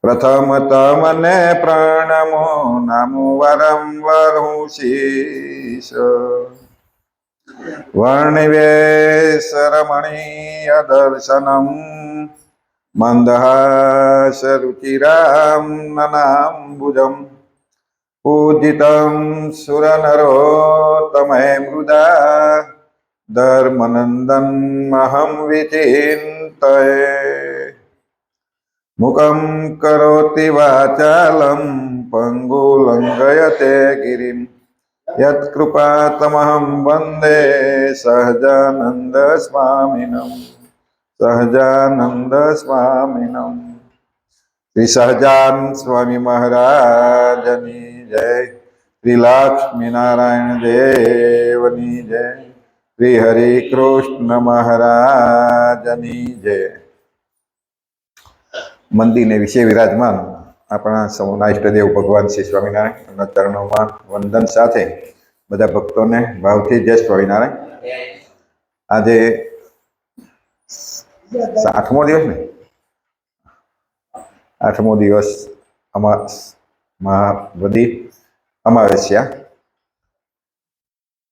પ્રથમ તમને પ્રણમો નામો વારંવાર હું શીશ વર્ણિવેશ રમણીય દર્શનમ મંદહાસ રુચિરામ નનાંબુજમ પૂજિતમ સુરનરોત્તમે મૃદા ધર્મનંદન મહં વિચિંતયે મુખમ કરોતિ વાચાલમ પંગુલંઘયતે ગિરિમ યત્કૃપાતમહં વંદે સહજાનંદ સ્વામિનમ શ્રી સહજાન સ્વામી મહારાજની જય, શ્રી લક્ષ્મી નારાયણ દેવની જય, શ્રી હરિ કૃષ્ણ મહારાજની જય. મંદિરને વિશે વિરાજમાન આપણા સૌના ઇષ્ટદેવ ભગવાન શ્રી સ્વામિનારાયણના ચરણોમાં વંદન સાથે બધા ભક્તોને ભાવથી જય સ્વામિનારાયણ. આજે 8મો દિવસ ને 8મો દિવસ વધી અમાવસ્યા.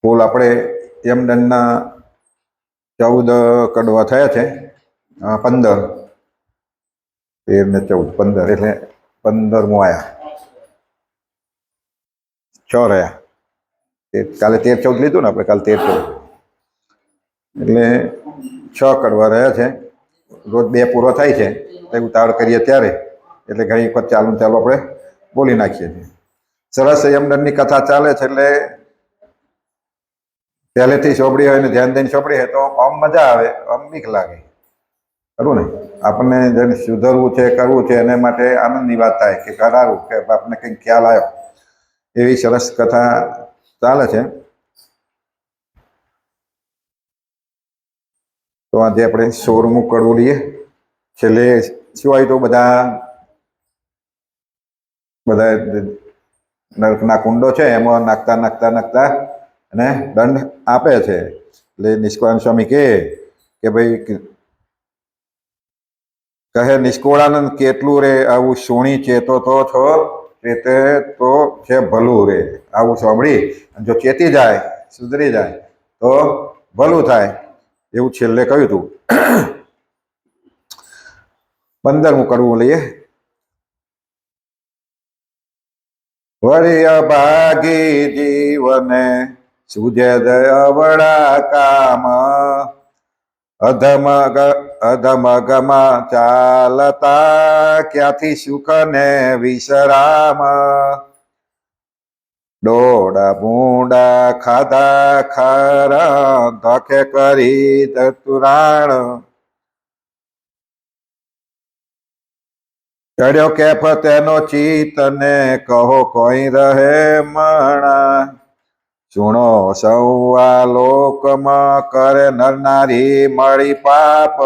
કુલ આપણે યમદંડના 14 કડવા થયા છે. 15 13 ને 14 15 એટલે 15મો આયા, 6 રહ્યા. કાલે 13 14 લીધું ને આપણે, કાલે 13 14 એટલે 6 કડવા રહ્યા છે. રોજ 2 પૂરો થાય છે તો ઉતાવળ કરીએ ત્યારે, એટલે ઘણી વખત ચાલુ આપણે બોલી નાખીએ છીએ. સરસ યમદંડની કથા ચાલે છે એટલે પહેલેથી સોંપડી હોય ને ધ્યાન દઈને સોંપડી હોય તો આમ મજા આવે, આમ બીક લાગે, ખરું ને? આપણને જેને સુધરવું છે, કરવું છે, એને માટે આનંદની વાત થાય કે કરારું કે આપણને કંઈક ખ્યાલ આવ્યો. એવી સરસ કથા ચાલે છે. તો આજે આપણે 16મું કડવું લઈએ. છેલ્લે શું આવ્યું તો બધા નરકના કુંડો છે એમાં નાખતા અને દંડ આપે છે. એટલે નિષ્કળાનંદ સ્વામી કહે ભાઈ, કહે નિષ્કળાનંદ કેટલું રે આવું સુણી ચેતો તો છો, ચેતે તો છે ભલું રે. આવું સાંભળી જો ચેતી જાય, સુધરી જાય તો ભલું થાય, એવું છેલ્લે કહ્યું હતું. 15મું કડવું લઈએ. વળી અભાગી જીવને સુજે દયવડા કામ, અધમગમાં ચાલતા ક્યાંથી સુખ ને વિશ્રામ. ડોડા ભૂંડા ખાધા ખરા ધકે કરી ધતુરાણ, ચડ્યો કેફ તેનો ચિત્ત ને કહો કોઈ રહે મણા. સુણો સૌ આ લોકમાં કરે નર નારી મળી પાપ,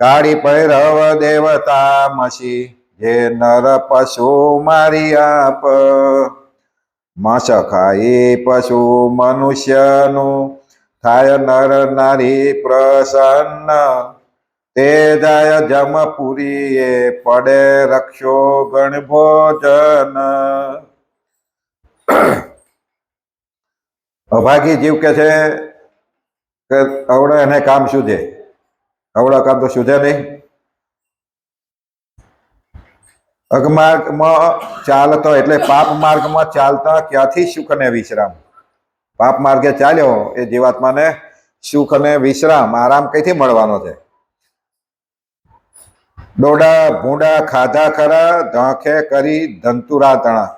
કાળી ભૈરવ દેવતા મસી જે નર પશુ મારી આપ. માંસ ખાઈ પશુ મનુષ્યનું થાય નર નારી પ્રસન્ન, તે જાય જમપુરીએ પડે રક્ષો ગણ ભોજન. અભાગી જીવ કે છે કે અવડે એને કામ સુધે, અવડા કામ તો સુધે નહીં. અગમાર્ગમાં ચાલતો એટલે પાપ માર્ગમાં ચાલતા ક્યાંથી સુખ ને વિશ્રામ. પાપ માર્ગે ચાલ્યો એ જીવાત્માને સુખ અને વિશ્રામ, આરામ કઈથી મળવાનો છે? ડોડા ભૂંડા ખાધા ખરા ધાંખે કરી ધંતુરા તણા,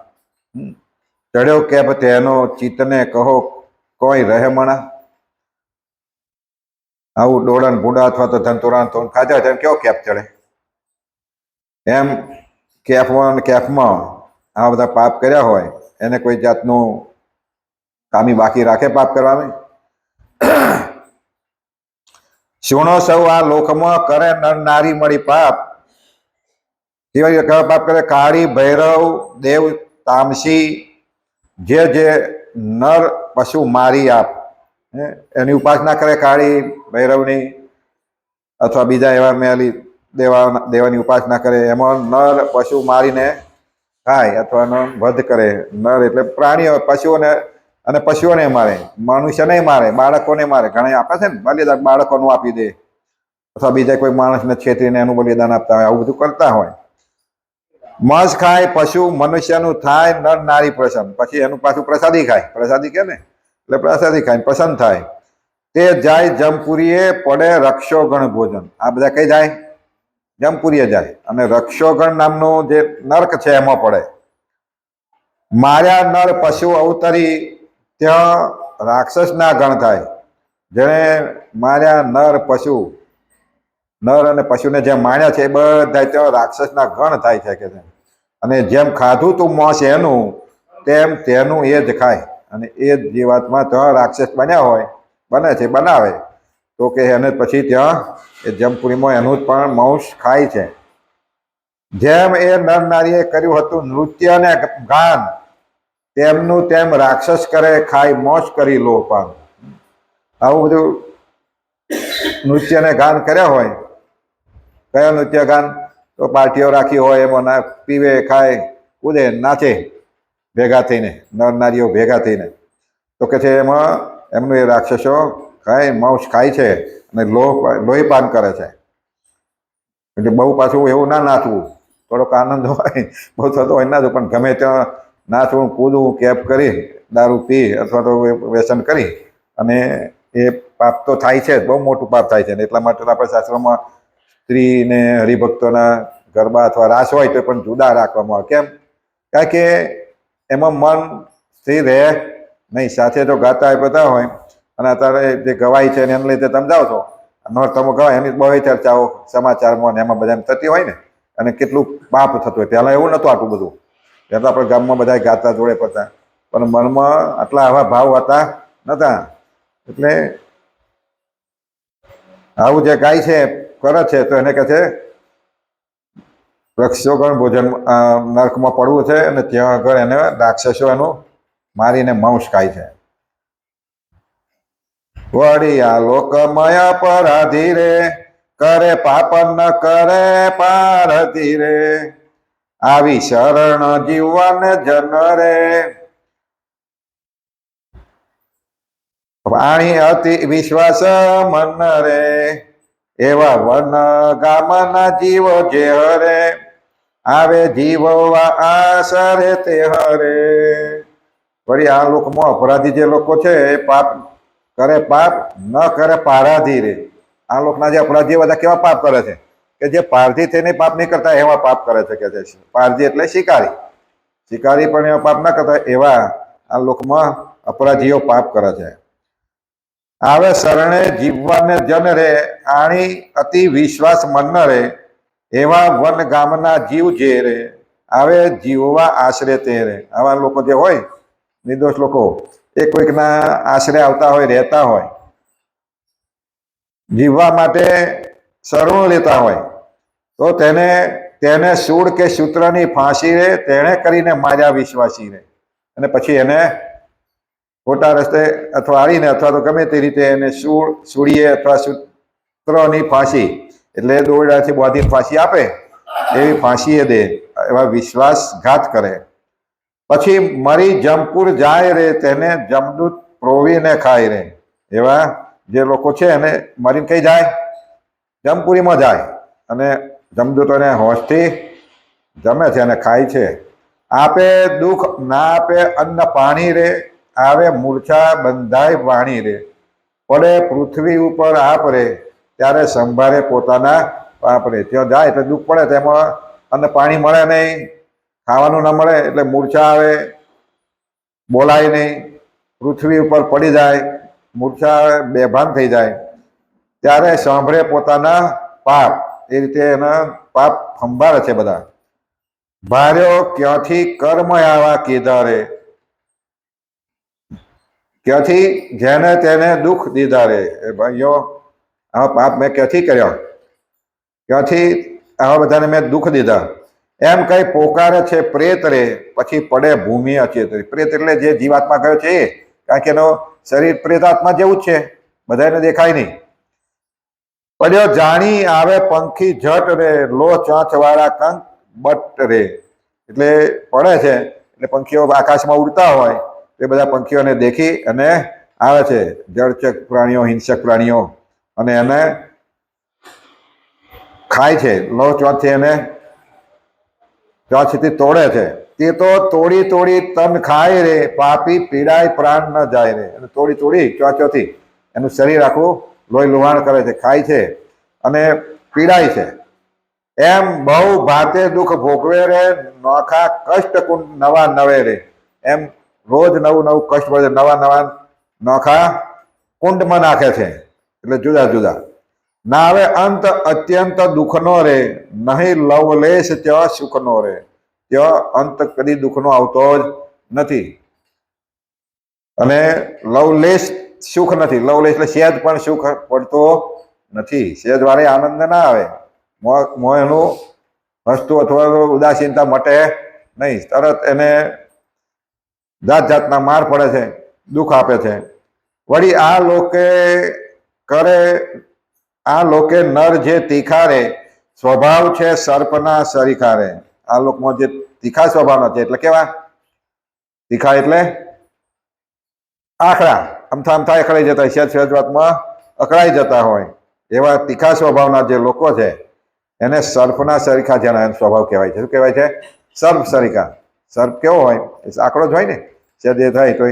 ચડ્યો કેફ તેનો ચિત્તને કહો કોઈ રહે મણા. આવું ડોડા ભૂંડા અથવા તો ધંતુરા ખાધા છે કેવો કેફ ચડે? એમ કેફમાં આ બધા પાપ કર્યા હોય એને કોઈ જાતનું કામી બાકી રાખે પાપ કરવામાં? સુણો સૌ આ લોકમાં કરે નર નારી મળી પાપ. કેવા પાપ કરે? કાળી ભૈરવ દેવ તામસી જે નર પશુ મારી આપ, એની ઉપાસના કરે કાળી ભૈરવની અથવા બીજા એવા મેલી દેવાની ઉપાસના કરે, એમાં નર પશુ મારીને ખાય અથવા એનો વધ કરે. નર એટલે પ્રાણીઓ, પશુઓને, અને પશુઓને મારે, મનુષ્યને મારે, બાળકોને મારે. ઘણા આપે છે ને બલિદાન, બાળકોનું આપી દે, અથવા બીજા કોઈ માણસને છેતરીને એનું બલિદાન આપતા હોય, આવું બધું કરતા હોય. માંસ ખાય પશુ મનુષ્યનું થાય નર નારી પ્રસન્ન. પછી એનું પાછું પ્રસાદી ખાય, પ્રસાદી કે ને, એટલે પ્રસાદી ખાય પ્રસન્ન થાય. તે જાય જમપુરીએ, પડે રક્ષોગણ ભોજન. આ બધા કઈ જાય? જમપુરીએ જાય. અને રક્ષોગણ નામનું જે નર્ક છે એમાં પડે. માર્યા નર પશુ અવતરી, ત્યાં રાક્ષસના ગણ થાય. જેને માર્યા નર પશુ, નર અને પશુને જેમ માર્યા છે એ બધા ત્યાં રાક્ષસના ગણ થાય છે કે છે. અને જેમ ખાધું તું માંસ એનું, તેમ તેનું એ જ ખાય. અને એ જ જીવાતમાં ત્યાં રાક્ષસ બન્યા હોય, બને છે, બનાવે તો કે એને પછી ત્યાં એ જમપુરીમાં એનું જ પણ માંસ ખાય છે. જેમ એ નર નારીએ કર્યું હતું નૃત્ય અને ગાન, તેમનું તેમ રાક્ષસ કરે, ખાય મોજ કરી લોપાન. આવું બધું નૃત્ય ને ગાન કર્યા હોય. કયો નૃત્ય ગાન? તો પાર્ટીઓ રાખી હોય એમાં પીવે, ખાય, કૂદે, નાચે ભેગા થઈને, નર નારીઓ ભેગા થઈને. તો કે છે એમાં એમનું એ રાક્ષસો ખાય, માંસ ખાય છે અને લોહીપાન કરે છે. એટલે બહુ પાછું એવું ના નાચવું, થોડોક આનંદ હોય, બહુ થતો હોય ના, પણ ગમે ત્યાં નાચવું, કૂદવું, કેપ કરી, દારૂ પી અથવા તો વ્યસન કરી અને એ પાપ તો થાય છે, બહુ મોટું પાપ થાય છે. એટલા માટે આપણા શાસ્ત્રોમાં સ્ત્રી ને હરિભક્તોના ગરબા અથવા રાસ હોય તો પણ જુદા રાખવામાં આવે. કેમ? કારણ કે એમાં મન સ્થિર રહે નહીં. સાથે તો ગાતા બધા હોય, અને અત્યારે જે ગવાય છે એને લીધે તમે જાઓ છો, તમે ગવાય એની બહુ ચર્ચાઓ સમાચારમાં ને એમાં બધા થતી હોય ને, અને કેટલું પાપ થતું હોય. પહેલાં એવું નહોતું આટલું બધું. પહેલાં તો આપણે ગામમાં બધા ગાતા જોડે પડતા, પણ મનમાં આટલા આવા ભાવ હતા નહોતા. એટલે આવું જે ગાય છે, કરે છે, તો એને કહે છે રક્ષોગણ ભોજન, નર્કમાં પડવું છે. અને ત્યાં આગળ એને રાક્ષસો એનું મારીને માંસ ખાય છે. વળી આ લોકમય અપરાધી રે, કરે પાપ ન કરે પારધી રે, આવી શરણ જીવન જન રે, વાણી અતિ વિશ્વાસ મન રે, એવા વન ગામના જીવ જે હરે, આવે જીવવા આસરે તે હરે. વળી આ લોકમાં અપરાધી જે લોકો છે એ પાપ કરે, પાપ ન કરે પારાધી રે. આ લોકના જે અપરાધીઓ બધા કેવા પાપ કરે છે કે જે પારધી થઈને પાપ નહીં કરતા એવા પાપ કરે છે કે છે. પારધી એટલે શિકારી, શિકારી પણ એવા પાપ ના કરતા એવા આ લોકમાં અપરાધીઓ પાપ કરે છે. આવે શરણે જીવવાને જન રે, આણી અતિ વિશ્વાસ મન રે, એવા વન ગામના જીવ જે રે, આવે જીવવા આશરે તે રે. આવા લોકો જે હોય, નિર્દોષ લોકો, એ કોઈકના આશરે આવતા હોય, રહેતા હોય, જીવવા માટે શરણો લેતા હોય, તો તેને સૂળ કે સૂત્રની ફાંસી રે, તેણે કરીને માર્યા વિશ્વાસી રે. અને પછી એને ખોટા રસ્તે અથવા આવીને અથવા તો ગમે તે રીતે એને સૂળીએ અથવા સૂત્રની ફાંસી, એટલે દોરડાથી બાંધીને ફાંસી આપે એવી ફાંસી દે, એવા વિશ્વાસઘાત કરે. પછી મરી જમપુર જાય રે, તેને જમદૂત પ્રોવીને ખાય રે. એવા જે લોકો છે એને મરીને કઈ જાય? જમપુરીમાં જાય, અને જમદૂતોને હોશથી જમે છે અને ખાય છે. આપે દુઃખ ના આપે અન્ન પાણી રે, આવે મૂર્છા બંધાય વાણી રે, પડે પૃથ્વી ઉપર આપ રે, ત્યારે સંભાળે પોતાના પાપ રે. ત્યાં જાય એટલે દુઃખ પડે, તેમાં અન્ન પાણી મળે નહીં, ખાવાનું ના મળે એટલે મૂર્છા આવે, બોલાય નહીં, પૃથ્વી ઉપર પડી જાય, મૂર્છા આવે, બેભાન થઈ જાય, ત્યારે સાંભળે પોતાના પાપ. એ રીતે એના પાપ સંભાળે છે બધા. ભાર્યો ક્યાંથી કર્મ આવા કીધા રે, ક્યાંથી જેને તેને દુઃખ દીધા રે. એ ભાઈઓ, આવા પાપ મેં ક્યાંથી કર્યા, ક્યાંથી આવા બધાને મેં દુઃખ દીધા, એમ કઈ પોકારે છે પ્રેત રે, પછી પડે ભૂમિ અચેતરી. પ્રેત એટલે જે જીવાત્મા ગયો છે એ, કારણ કે એનો શરીર પ્રેતાત્મા જેવું જ છે, બધાને દેખાય નહીં. પડ્યો જાણી આવે પંખી જટ રે, લો ચોંચ વાળા કંક બટ રે. એટલે પડે છે એટલે પંખીઓ આકાશમાં ઉડતા હોય એ બધા પંખીઓને દેખી અને આવે છે, જળચર પ્રાણીઓ, હિંસક પ્રાણીઓ, અને એને ખાય છે. લો ચોંચથી એને ચોંચથી તોડે છે. તે તો તોડી તોડી તન ખાય રે, પાપી પીડાય પ્રાણ ન જાય રે. અને તોડી તોડી ચોંચોથી એનું શરીર આખું લોહી લુહાણ કરે છે, ખાય છે અને પીડાય છે. એમ બહુ ભાતે દુઃખ ભોગવે રે, નોખા કષ્ટ કુંડ નવા નવે રે. એમ રોજ નવું નવું કષ્ટ પડે, નવા નવા નોખા કુંડમાં નાખે છે, એટલે જુદા જુદા. ના આવે અંત અત્યંત દુઃખનો રે, નહીં લવલેશ ત્યાં સુખનો રે. ત્યાં અંત કદી દુઃખનો આવતો જ નથી. અને લવલેશ સુખ નથી. લવલેશ એટલે સહેજ પણ સુખ પડતો નથી. સહેજ વાળે આનંદ ના આવે. એનું હસતું અથવા ઉદાસીનતા મટે નહીં. તરત એને જાત જાતના માર પડે છે, દુઃખ આપે છે. વળી આ લોકે નર જે તીખારે, સ્વભાવ છે સર્પના સરીખારે. આ લોકમાં જે તીખા સ્વભાવના છે, એટલે કેવા તીખા? એટલે આખરા, અમથા અમથા અકળાઈ જતા હોય, સહેજ સહેજ વાતમાં અકળાઈ જતા હોય, એવા તીખા સ્વભાવના જે લોકો છે એને સર્પના સરીખા જેના સ્વભાવ કહેવાય છે. શું કહેવાય છે? સર્પ સરીખા. સર્પ કેવો હોય? આકડો જ હોય ને, સહેજ એ થાય તો.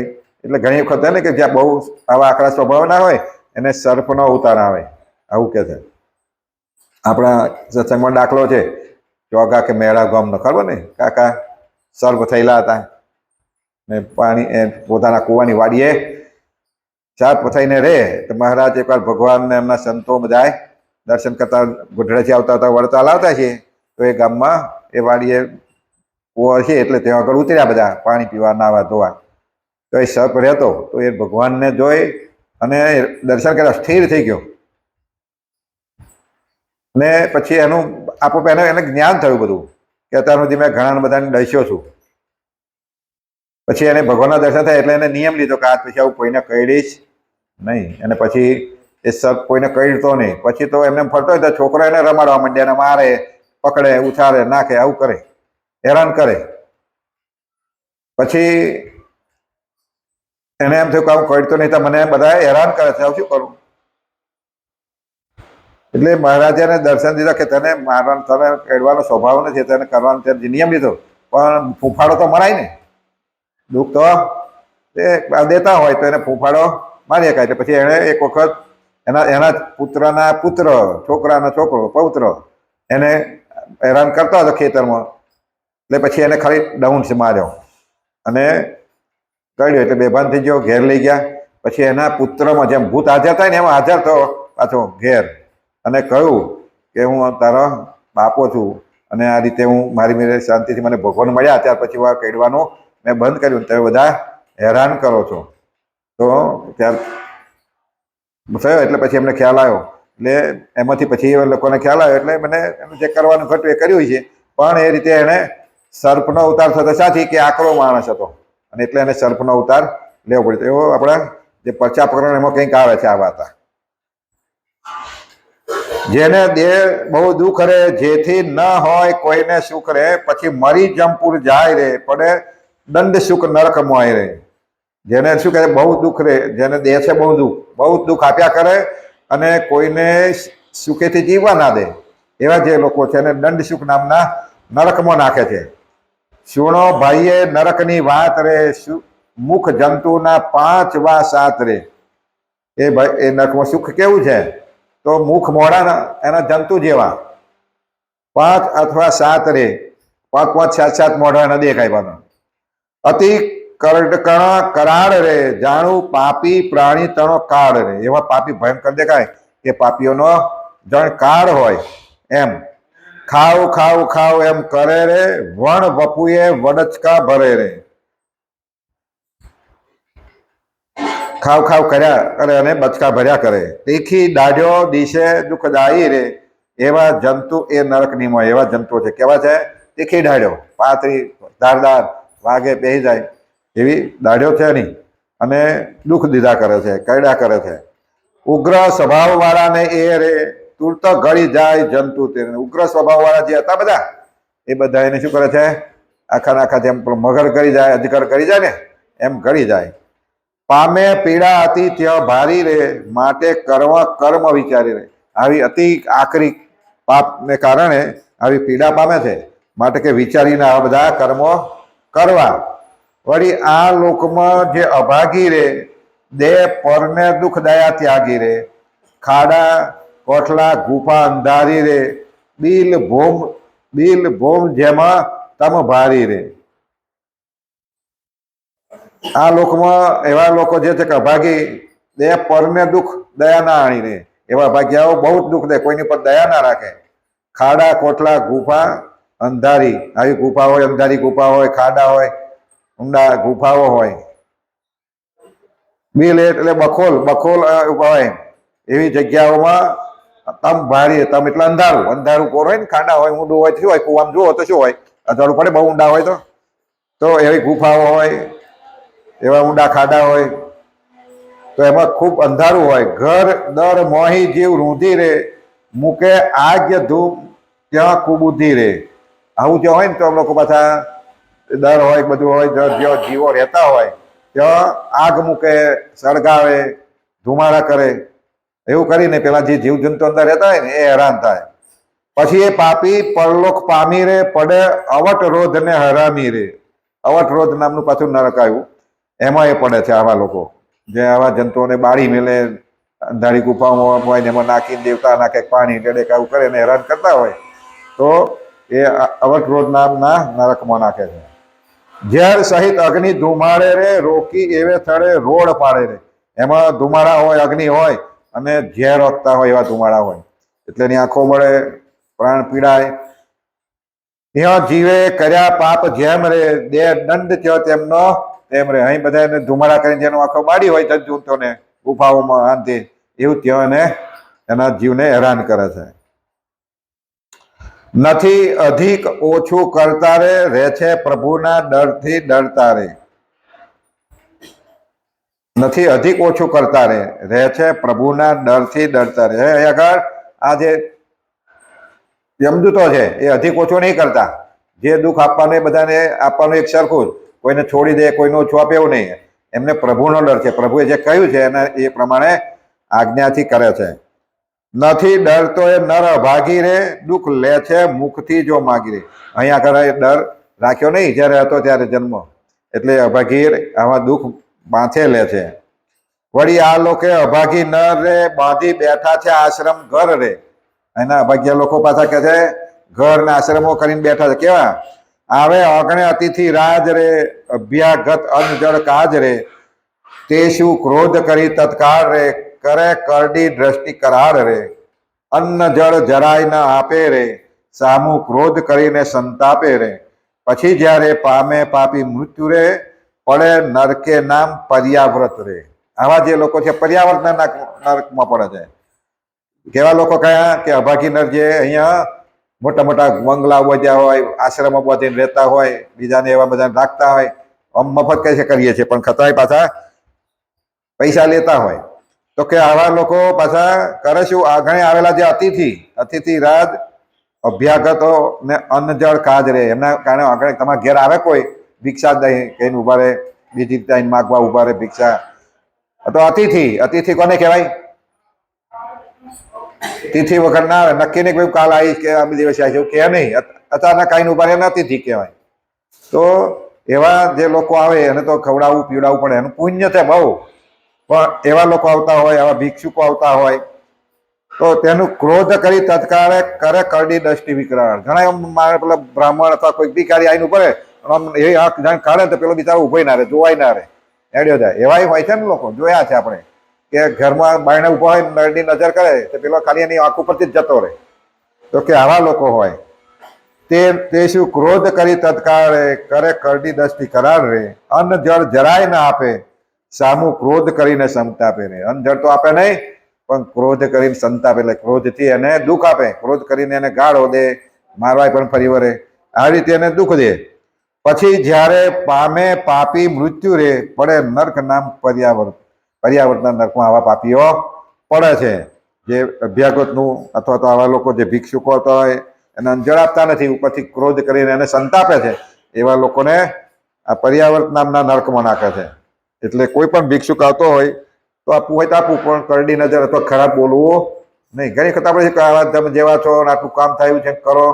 એટલે ઘણી વખત ને કે જ્યાં બહુ આવા આકડા સ્વભાવ ના હોય એને સર્પનો અવતાર આવે, આવું કે છે. આપણા સત્સંગમાં દાખલો છે, ચોગા કે મેળા ગામનો, ખબર ને? કાકા સર્પ થયેલા હતા ને પાણી પોતાના કૂવાની વાડીએ ચાપ થઈને રહે. તો મહારાજ એકવાર ભગવાનને એમના સંતો બધાય દર્શન કરતા ગોઢડેથી આવતા હતા, વળતા લાવતા છે. તો એ ગામમાં એ વાડીએ કૂવો છે એટલે ત્યાં આગળ ઉતર્યા બધા પાણી પીવા, નાવા, ધોવા. તો એ સર્પ રહેતો, તો એ ભગવાનને જોઈ અને દર્શન કર્યા, સ્થિર થઈ ગયો. ને પછી એનું એને જ્ઞાન થયું બધું, કે અત્યાર સુધી મેં ઘણા બધાને દસ્યો છું. પછી એને ભગવાનના દર્શન થાય એટલે એને નિયમ લીધો કે આજ પછી આવું કોઈને કહીશ નહીં. અને પછી એ સર્પ કોઈને કહીતો નહીં. પછી તો એમને ફરતો હોય તો છોકરો એને રમાડવા માંડે, એને મારે, પકડે, ઉછાળે, નાખે, આવું કરે, હેરાન કરે. પછી એને એમ થયું કે આવું કહીતો નહીં તો મને બધા હેરાન કરે છે, આવું શું કરું? એટલે મહારાજાને દર્શન દીધા કે તને મારવાનો, તને કહેવાનો સ્વભાવ નથી, તને કરવાનો તે નિયમ લીધો, પણ ફૂંફાડો તો મરાય ને. દુઃખ તો એ દેતા હોય તો એને ફૂંફાડો મારી શકાય. એટલે પછી એને એક વખત એના પુત્રના પુત્ર, છોકરાનો છોકરો, પૌત્ર એને હેરાન કરતો હતો ખેતરમાં. એટલે પછી એને ખાલી ડઉન્સ માર્યો અને કાઢ્યો, એટલે બેભાન થઈ ગયો. ઘેર લઈ ગયા. પછી એના પુત્રમાં જેમ ભૂત હાજર થાય ને એમાં હાજર થયો પાછો ઘેર, અને કહ્યું કે હું તારો બાપો છું અને આ રીતે હું મારી મેરે શાંતિથી મને ભગવાન મળ્યા, ત્યાર પછી આ કહેવાનું મેં બંધ કર્યું, તમે બધા હેરાન કરો છો. તો ત્યાર થયો એટલે પછી એમને ખ્યાલ આવ્યો. એટલે એમાંથી પછી એ લોકોને ખ્યાલ આવ્યો એટલે મને એનું જે કરવાનું ઘટ્યું એ કર્યું છે. પણ એ રીતે એને સર્પનો અવતાર થતો સાથી કે આકરો માણસ હતો, અને એટલે એને સર્પનો અવતાર લેવો પડ્યો. એવો આપણા જે પરચા પ્રકરણ એમાં કંઈક આવે છે આ વાત. જેને દેહ બહુ દુઃખ રે, જેથી ન હોય કોઈને સુખ રે, પછી મરી જમપુર જાય રે, પડે દંડ સુખ નરક મોય રે. જેને શું કહે? બહુ દુઃખ રે, જેને દેહ છે બહુ દુઃખ આપ્યા કરે અને કોઈને સુખેથી જીવવા ના દે, એવા જે લોકો છે એને દંડ સુખ નામના નરકમાં નાખે છે. સુણો ભાઈએ નરકની વાત રે, મુખ જંતુના 5 વા 7 રે. એ ભાઈ એ નરકમાં સુખ કેવું છે? તો મુખ મોઢા એના જંતુ જેવા 5 અથવા 7 રે. 5 5 7 7 મોઢા એના દેખાય પાછા. અતિ કરડકણ કરાળ રે, જાણું પાપી પ્રાણી તણો કાળ રે. એવા પાપી ભયંકર દેખાય કે પાપીઓનો જણ કાળ હોય એમ. ખાવ ખાવ ખાવ એમ કરે રે, વણ વપુએ વડચકા ભરે રે. ખાવ ખાવ કર્યા કરે અને બચકા ભર્યા કરે. તીખી દાઢ્યો દિશે દુઃખદાયી રે. એવા જંતુ એ નરક નિમોય. એવા જંતુઓ છે. કેવા છે? તીખી દાઢ્યો, પાતળી, ધારદાર, વાગે બેસી જાય એવી દાઢ્યો છે નહીં, અને દુઃખ દીધા કરે છે, કરડ્યા કરે છે. ઉગ્ર સ્વભાવ વાળાને એ રે, તુરત ગળી જાય જંતુ તે ઉગ્ર સ્વભાવ વાળા જે હતા બધા એ બધા એને શું કરે છે આખા જેમ મગર ગળી જાય અજગર ગળી જાય ને એમ ગળી જાય પામે પીડા અતિ ત્યાં ભારી રે માટે કર્મ વિચારી રે આવી અતિ આકરી પાપને કારણે આવી પીડા પામે છે માટે કે વિચારીને આ બધા કર્મો કરવા વળી આ લોકમાં જે અભાગી રે દેહ પરને દુઃખ દયા ત્યાગી રે ખાડા કોઠલા ગુફા અંધારી રે બિલ ભોમ જેમાં તમ ભારી રે આ લોકમાં એવા લોકો જે છે કે અભાગી દેહ પરને દુઃખ દયા ના આણી રે એવા ભાગ્યાઓ બહુ જ દુઃખ દે કોઈની પર દયા ના રાખે ખાડા કોઠલા ગુફા અંધારી આવી ગુફા હોય અંધારી ગુફા હોય ખાડા હોય ઊંડા ગુફાઓ હોય બિલ એટલે બખોલ હોય એવી જગ્યાઓમાં તમ ભારી તમ એટલે અંધારું કોર હોય ને ખાડા હોય ઊંડું હોય શું હોય કુવામાં જુઓ તો શું હોય અજાણું પડે બહુ ઊંડા હોય તો એવી ગુફાઓ હોય એવા ઊંડા ખાડા હોય તો એમાં ખૂબ અંધારું હોય ઘર દર મોહી જીવ રૂંધી રે મૂકે આજ્ઞ ધૂપ ત્યાં ખૂબ ઉધી રે આવું જો હોય ને તો લોકો પાછા દર હોય બધું હોય જ્યાં જીવો રહેતા હોય ત્યાં આગ મૂકે સળગાવે ધુમાડા કરે એવું કરીને પેલા જે જીવજંતુ અંદર રહેતા હોય ને એ હેરાન થાય પછી એ પાપી પરલોક પામી રે પડે અવટ રોધ ને હરામી રે અવટ રોધ નામનું પાછું નરક આવ્યું એમાં એ પડે છે આવા લોકો જે આવા જંતુઓને બાળી મેલે અંધારી ગુફાઓમાં હોય ને એમાં નાખી દેવતા નાખે પાણી ડેડેકાવું કરે ને હેરાન કરતા હોય તો એ અવટ રોધ નામના નરકમાં નાખે છે ઝેર સહિત અગ્નિ ધુમાડે રે રોકી એવે સ્થળે રોડ પાડે રે એમાં ધુમાડા હોય અગ્નિ હોય અને ઝેર ઓકતા હોય એવા ધુમાડા હોય એટલે એની આંખો મળે પ્રાણ પીડાય ત્યાં જીવે કર્યા પાપ જેમ રે દે દંડ થયો તેમનો તેમ રે અહીં બધા એને ધુમાડા કરીને જેનો આંખો બાળી હોય જંતુઓને ગુફાઓમાં આંતે એવું ત્યાં એને એના જીવને હેરાન કરે છે નથી અધિક ઓછું કરતા રે છે પ્રભુના ડરથી ડરતા રે નથી અધિક ઓછું કરતા રહે છે પ્રભુના ડરથી ડરતા રહે આગળ આ જે યમદૂતો છે એ અધિક ઓછું નહીં કરતા જે દુઃખ આપવાનું એ બધાને આપવાનું એક સરખું કોઈને છોડી દે કોઈને ઓછું આપે એવું નહીં એમને પ્રભુનો ડર છે પ્રભુએ જે કહ્યું છે એના એ પ્રમાણે આજ્ઞાથી કરે છે નથી ડરતો એ નર અભાગી રે દુઃખ લે છે મુખથી જો માગી રે અહીંયા આગળ ડર રાખ્યો નહીં જ્યારે હતો ત્યારે જન્મ એટલે અભાગી આવા દુઃખ બાંધે લે છે વળી આ લોકો અભાગી ન રે બાંધી બેઠા છે આશ્રમ ઘર રે એના અભાગ્યા લોકો પાછા કે છે ઘર ને આશ્રમો કરીને બેઠા છે કેવા આવે અગણે અતિથિ રાજ રે અભ્યાગત અનજળ કાજ રે તે શું ક્રોધ કરી તત્કાળ રે કરે કરડી દ્રષ્ટિ કરાળ રે અન્ન જળ જરાય ન આપે રે સામું ક્રોધ કરીને સંતાપે રે પછી જ્યારે પામે પાપી મૃત્યુ રે પડે નરકે નામ પર્યાવ્રત રે આવા જે લોકો છે પર્યાવર્તના નરકમાં પડે છે કેવા લોકો કયા કે અભાગી નર જે અહીંયા મોટા મોટા બંગલા બધ્યા હોય આશ્રમો બધીને રહેતા હોય બીજાને એવા બધા રાખતા હોય આમ મફત કઈ કરીએ છીએ પણ ખતરાય પાછા પૈસા લેતા હોય તો કે આવા લોકો પાછા કરે શું આગળ આવેલા જે અતિથિ રાજ અભ્યાગતો ને અન્નજળ કાજ રે એમના કારણે આગળ તમારા ઘેર આવે કોઈ ભિક્ષા દઈ કઈને ઉભા રહે બીજી રીતે માગવા ઉભા રહે ભિક્ષા તો અતિથિ કોને કહેવાય તિથિ વખત ના આવે નક્કી નહીં કોઈ કાલ આવીશ કે આ દિવસે આવીશ એવું કે નહીં અચાનક આવીને ઉભા રહે અતિથિ કહેવાય તો એવા જે લોકો આવે એને તો ખવડાવવું પીવડાવવું પડે એનું પુણ્ય છે બહુ પણ એવા લોકો આવતા હોય આવા ભિક્ષુકો આવતા હોય તો તેનું ક્રોધ કરી તત્કાળે કરે કરડી દ્રષ્ટિ વિકરાળ ઘણા મારે પેલા બ્રાહ્મણ અથવા કોઈ ભિખારી આવીને ઉભા રહે એ આંખ જાણ કાઢે તો પેલો બિચારો ઉભો ના રહે જોવાય ના રહે એડ્યો જાય એવા હોય છે ને લોકો જોયા છે આપણે કે ઘરમાં બાયણે ઉભા હોય નળની નજર કરે તો પેલો ખાલી એની આંખ ઉપરથી જ જતો રહે તો કે આવા લોકો હોય તે શું ક્રોધ કરી તત્કાળે કરે કરડી દ્રષ્ટિ કરાર રે અન્ન જળ જરાય ના આપે સામું ક્રોધ કરીને સંતાપે રે અન્ન જળ તો આપે નહીં પણ ક્રોધ કરીને સંતાપે એટલે ક્રોધથી એને દુઃખ આપે ક્રોધ કરીને એને ગાળો દે મારવાય પણ ફરી વળે આ રીતે એને દુઃખ દે પછી જ્યારે પામે પાપી મૃત્યુ રે પડે નર્ક નામ પર્યાવર્તના નર્કમાં આવા પાપીઓ પડે છે જે અભ્યાગતનું અથવા તો આવા લોકો જે ભિક્ષુકો હોતા હોય એને અંજળ આપતા નથી, ઉપરથી ક્રોધ કરીને એને સંતાપે છે, એવા લોકોને આ પર્યાવર્ત નામના નર્કમાં નાખે છે. એટલે કોઈ પણ ભિક્ષુક આવતો હોય તો આપવું હોય તો આપવું, પણ કરડી નજર અથવા ખરાબ બોલવું નહીં. ઘણી વખત આપણે આવા તમે જેવા છો ને આટલું કામ થયું છે કરો,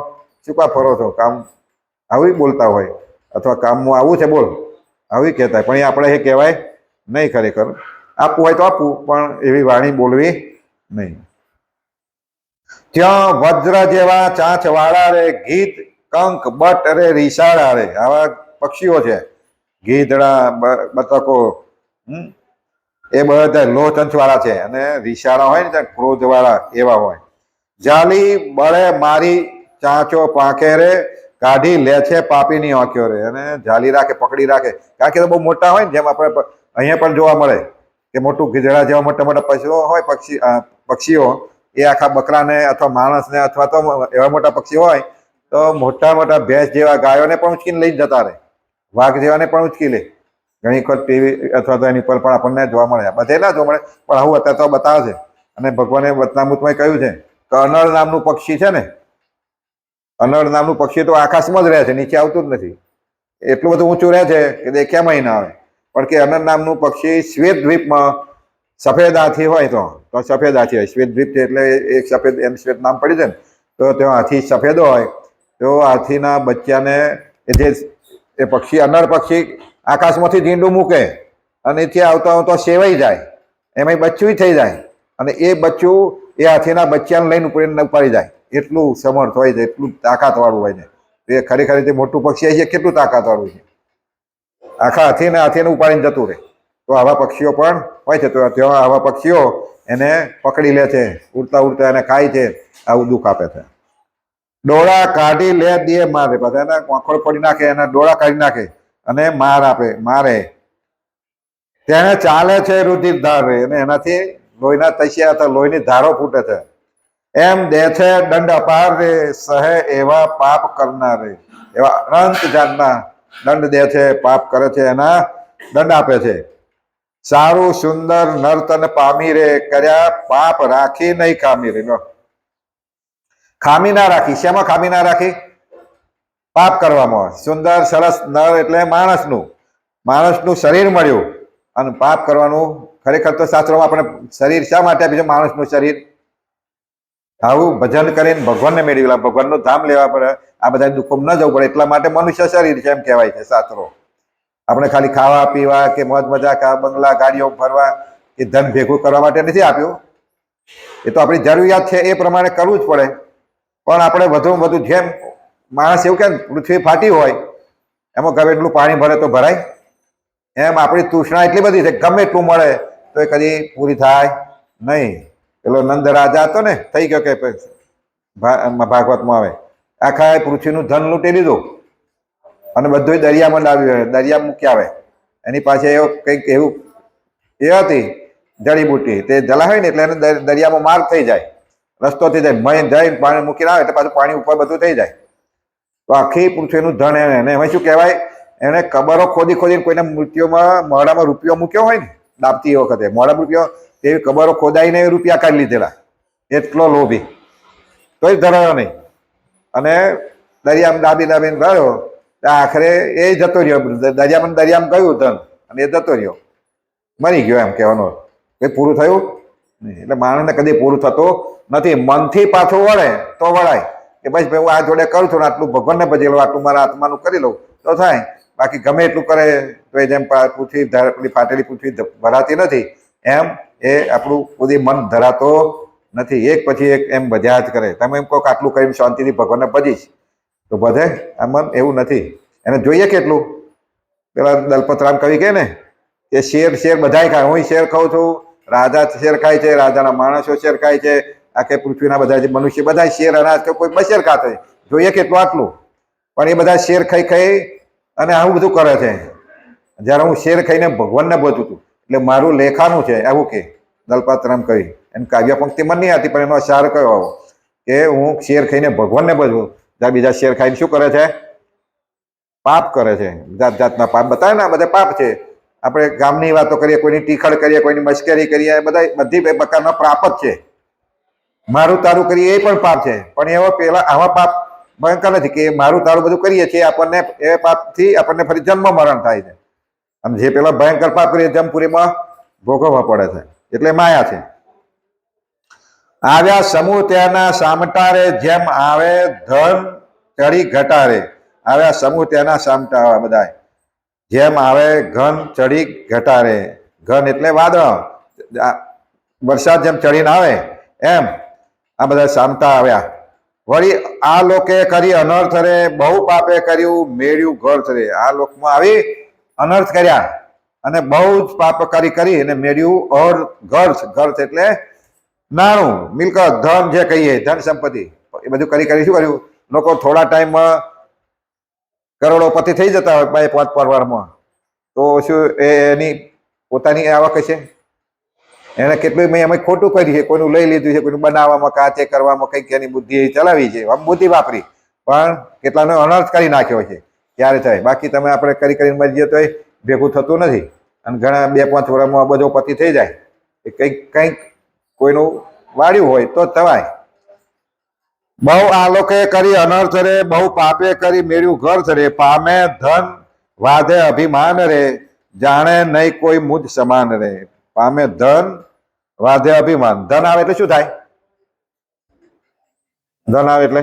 શું કા ફરો છો, કામ આવી બોલતા હોય, અથવા કામમાં આવું છે બોલ, આવી કહેતા. પણ એ આપણે એ કહેવાય નહીં. ખરેખર આપવું હોય તો આપવું, પણ એવી વાણી બોલવી નહીં. ત્યાં વજ્ર જેવા ચાંચ વાળા રે, ગીધ કંક બટ રે રીસાળા રે. આવા પક્ષીઓ છે, ગીધડા, બતકો, એ બધા લો ચંચ વાળા છે, અને રીસાળા હોય ને ક્રોધ વાળા એવા હોય. જાલી બળે મારી ચાંચો પાંખે રે, કાઢી લે છે પાપીની આંખ્યો રે. અને જાલી રાખે, પકડી રાખે, કારણ કે તો બહુ મોટા હોય ને, જેમ આપણે અહીંયા પણ જોવા મળે કે મોટું ગીધડા જેવા મોટા મોટા પશુઓ હોય, પક્ષીઓ, એ આખા બકરાને અથવા માણસને અથવા તો એવા મોટા પક્ષીઓ હોય તો મોટા મોટા ભેંસ જેવા ગાયોને પણ ઉચકીને લઈ જતા રહે, વાઘ જેવાને પણ ઉચકી લે. ઘણી વખત ટીવી અથવા તો એની પર પણ આપણને જોવા મળે, બધે ના જોવા મળે પણ આવું અત્યારે તો બતાવે છે. અને ભગવાને વચનામૃતમાં કહ્યું છે કે અનળ નામનું પક્ષી છે ને, અનળ નામનું પક્ષી તો આકાશમાં જ રહે છે, નીચે આવતું જ નથી. એટલું બધું ઊંચું રહે છે કે દેખ્યામાં ના આવે. પણ કે અનળ નામનું પક્ષી શ્વેત દ્વીપમાં સફેદ હાથી હોય તો સફેદ હાથી હોય, શ્વેત દ્વીપ છે એટલે એક સફેદ, એમ શ્વેત નામ પડી છે ને, તો ત્યાં હાથી સફેદ હોય તો હાથીના બચ્ચાને એ પક્ષી, અનળ પક્ષી આકાશમાંથી ઝીંડું મૂકે અને ત્યાં આવતા આવતા સેવાઈ જાય, એમાં બચ્ચું થઈ જાય, અને એ બચ્ચું એ હાથીના બચ્ચાને લઈને ઉપાડી જાય. એટલું સમર્થ હોય છે, એટલું તાકાતવાળું હોય છે. એ ખરેખર જે મોટું પક્ષી છે કેટલું તાકાતવાળું છે, આખા હાથીને ઉપાડીને જતું રહે. તો આવા પક્ષીઓ પણ હોય છે. તો ત્યાં આવા પક્ષીઓ એને પકડી લે છે, ઉડતા ઉડતા એને ખાય છે, આવું દુઃખ આપે છે. ડોળા કાઢી લે દે મારે, પછી એના કોંખળ પડી નાખે, એના ડોળા કાઢી નાખે અને માર આપે, મારે. તેને ચાલે છે રુધિર ધાર રે, અને એનાથી લોહીના તૈસિયા અથવા લોહીની ધારો ફૂટે છે. એમ દે છે દંડ અપાર રે, સહે એવા પાપ કરનાર રે. એવા અનંત જાતના દંડ દે છે, પાપ કરે છે એના દંડ આપે છે. સારું સુંદર નર્તન પામી રે, કર્યા પાપ રાખી નહીં ખામી રે. ખામી ના રાખી, શેમાં ખામી ના રાખી? પાપ કરવામાં. સુંદર સરસ નર એટલે માણસનું શરીર મળ્યું, અને પાપ કરવાનું. ખરેખર તો શાસ્ત્રોમાં આપણે શરીર શા માટે આપ્યું છે? માણસનું શરીર આવું ભજન કરીને ભગવાનને મેળવેલા, ભગવાનનું ધામ લેવા પડે, આ બધા દુઃખોમાં ન જવું પડે, એટલા માટે મનુષ્ય શરીર છે એમ કહેવાય છે શાસ્ત્રો. આપણે ખાલી ખાવા પીવા કે મોજ મજા, બંગલા ગાડીઓ ફરવા કે ધન ભેગું કરવા માટે નથી આપ્યું. એ તો આપણી જરૂરિયાત છે, એ પ્રમાણે કરવું જ પડે. પણ આપણે વધુમાં વધુ, જેમ માણસ એવું કે પૃથ્વી ફાટી હોય, એમાં ગમે એટલું પાણી ભરે તો ભરાય, એમ આપણી તૃષ્ણા એટલી બધી છે, ગમે એટલું મળે તો એ કદી પૂરી થાય નહીં. પેલો નંદ રાજા હતો ને, થઈ ગયો કે ભાગવતમાં આવે, આખા પૃથ્વીનું ધન લૂંટી લીધું અને બધું દરિયામાં લાવ્યું, દરિયામાં મૂકી આવે. એની પાસે કંઈક એવું એ હતી જડીબુટી, તે જલાવે ને એટલે એને દરિયામાં માર્ગ થઈ જાય, રસ્તો થઈ જાય, મય જઈને પાણી મૂકીને આવે એટલે પાછું પાણી ઉપર બધું થઈ જાય. તો આખી પૃથ્વીનું ધન એને એમાં શું કહેવાય, એને કબરો ખોદીને કોઈના મૃત્યુમાં મોઢામાં રૂપિયો મૂક્યો હોય ને, દાબતી વખતે મોઢા રૂપિયો, તેવી કબરો ખોદાઈને રૂપિયા કાઢી લીધેલા, એટલો લોભી, તોય ધરાયો નહીં. અને દરિયામાં દાબીને રહ્યો, આખરે એ જતો રહ્યો, દરિયામાં ગયું ધન, અને એ જતો રહ્યો, મરી ગયો એમ કહેવાનો. એ પૂરું થયું નહીં. એટલે માણસને કદી પૂરું થતું નથી. મનથી પાછું વળે તો વળાય કે ભાઈ હું આ જોડે કરું છું ને, આટલું ભગવાનને ભજી લઉં, આટલું મારા આત્માનું કરી લઉં તો થાય. બાકી ગમે એટલું કરે તો એ જેમ પૃથ્વી ફાટેલી પૃથ્વી ભરાતી નથી, એમ એ આપણું બધી મન ધરાતો નથી. એક પછી એક એમ ભજ્યા જ કરે. તમે એમ કહો કે આટલું કરીને શાંતિથી ભગવાનને ભજીશ તો બધે આ મન એવું નથી. એને જોઈએ કેટલું. પેલા દલપતરામ કવિ કહે ને કે શેર બધાય ખાય, હું શેર ખાઉં છું, રાજા શેર ખાય છે, રાજાના માણસો શેર ખાય છે, આખે પૃથ્વીના બધા જે મનુષ્ય બધા શેર અનાજ કે કોઈ બશેર ખાતો હોય, જોઈએ કેટલું આટલું. પણ એ બધા શેર ખાઈ અને આવું બધું કરે છે. જ્યારે હું શેર ખાઈને ભગવાનને ભજું છું, એટલે મારું લેખાનું છે એવું કે દલપતરામ કવિ. એમ કાવ્ય પંક્તિ મન નહીં હતી, પણ એનો સાર કયો આવો કે હું શેર ખાઈને ભગવાનને ભજવું, જ્યાં બીજા શેર ખાઈને શું કરે છે? પાપ કરે છે. જાત જાતના પાપ બતાવે ને, આ બધા પાપ છે. આપણે ગામની વાતો કરીએ, કોઈની ટીખળ કરીએ, કોઈની મશ્કરી કરીએ, બધી પ્રકારના પાપ જ છે. મારું તારું કરીએ એ પણ પાપ છે, પણ એવા પેલા આવા પાપ ભયંકર નથી કે મારું તારું બધું કરીએ છીએ આપણને એ પાપથી આપણને ફરી જન્મ મરણ થાય છે, અને જે પેલા ભયંકર પાપ કરીએ જમપુરીમાં ભોગવવા પડે છે, એટલે માયા છે. આવ્યા સમૂહ ત્યાંના સામટારે, જેમ આવે ધન ચડી ઘટારે. આવ્યા સમૂહ ત્યાંના સામટા બધા, જેમ આવે ઘન ચડી ઘટારે. ઘન એટલે વાદળ, વરસાદ જેમ ચડીને આવે એમ આ બધા સામટા આવ્યા. વળી આ લોકે કરી અનર્થ રે, બહુ પાપે કર્યું મેળ્યું ઘર્થ રે. આ લોકમાં આવી અનર્થ કર્યા અને બહુ જ પાપ કરી અને મેળ્યું ઘર્થ. ઘર્થ એટલે નાણું, મિલકત, ધન જે કહીએ, ધન સંપત્તિ, એ બધું કરી શું કર્યું? લોકો થોડા ટાઈમમાં કરોડોપતિ થઈ જતા હોય 2-5 પરવારમાં, તો શું એની પોતાની આવક છે? એને કેટલું મેં એમ ખોટું કર્યું છે, કોઈનું લઈ લીધું છે, કોઈનું બનાવવામાં, કાચે કરવામાં કંઈક એની બુદ્ધિ ચલાવી છે, આમ બુદ્ધિ વાપરી, પણ કેટલાનો અનર્થ કરી નાખ્યો છે. ત્યારે થાય, બાકી તમે આપણે કરીને મરી જઈએ તો એ ભેગું થતું નથી. અને ઘણા 2-5 વર્ષમાં બધો પતિ થઈ જાય. એ કંઈક કોઈનું વાળ્યું હોય તો થવાય. બહુ આ લોકે કરી અનર્થ રે, બહુ પાપે કરી મેળ્યું ઘર્થ રે. પામે ધન વાધે અભિમાન રે, જાણે નહીં કોઈ મુજ સમાન રે. પામે ધન વાધે અભિમાન. ધન આવે એટલે શું થાય? ધન આવે એટલે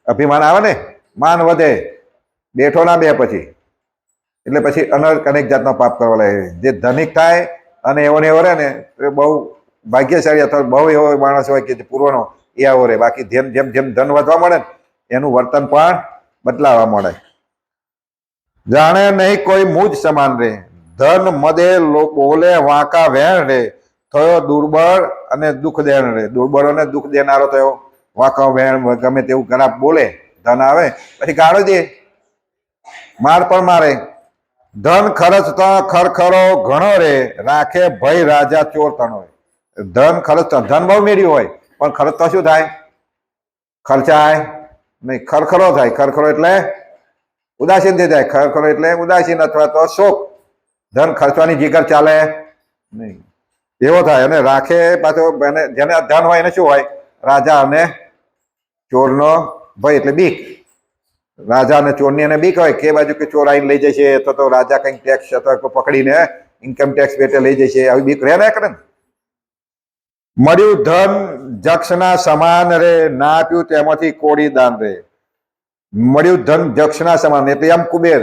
અભિમાન આવે ને, માન વધે, બેઠો ના બે પછી, એટલે પછી અનર્થ અનેક જાતનો પાપ કરવા લાગે. જે ધનિક થાય અને એવો ને એવો રહે ને, એ બહુ ભાગ્યશાળી અથવા બહુ એવો માણસ હોય કે પૂર્વનો, એ આવો રહે. બાકી જેમ જેમ જેમ ધન વધવા મળે ને એનું વર્તન પણ બદલાવા મળે. જાણે નહીં કોઈ મુજ સમાન રે, ધન મદે બોલે વાંકા વેણ રે. થયો દુર્બળ અને દુઃખ દેણ રે. દુર્બળ અને દુઃખ દેનારો થયો, વાંકા વેણ, ગમે તેવું ખરાબ બોલે. ધન આવે પછી ગાળો દે, માર પણ મારે. ધન ખર્ચતા ખરખરો ઘણો રે, રાખે ભય રાજા ચોર તણો. ધન ખર્ચતા, ધન બહુ મેળ્યું હોય પણ ખર્ચતા શું થાય? ખર્ચાય નહીં, ખરખરો થાય. ખરખરો એટલે ઉદાસીન થઈ જાય. ખરખરો એટલે ઉદાસીન અથવા તો શોક. ધન ખર્ચવાની જીગર ચાલે નહીં, એવો થાય. અને રાખે પાછો જેને ધન હોય એને શું હોય? રાજા અને ચોરનો ભય એટલે બીક. રાજા અને ચોરની એને બીક હોય કે બાજુ કે ચોર આવીને લઈ જશે, અથવા તો રાજા કંઈક ટેક્સ અથવા પકડીને ઇન્કમ ટેક્સ પેટે લઈ જશે, આવી બીક રહે ને કરે ને. મળ્યું ધન જક્ષના સમાન રે, ના આપ્યું તેમાંથી કોડી દાન રે. મળ્યું ધન જક્ષના સમાન એટલે આમ કુબેર.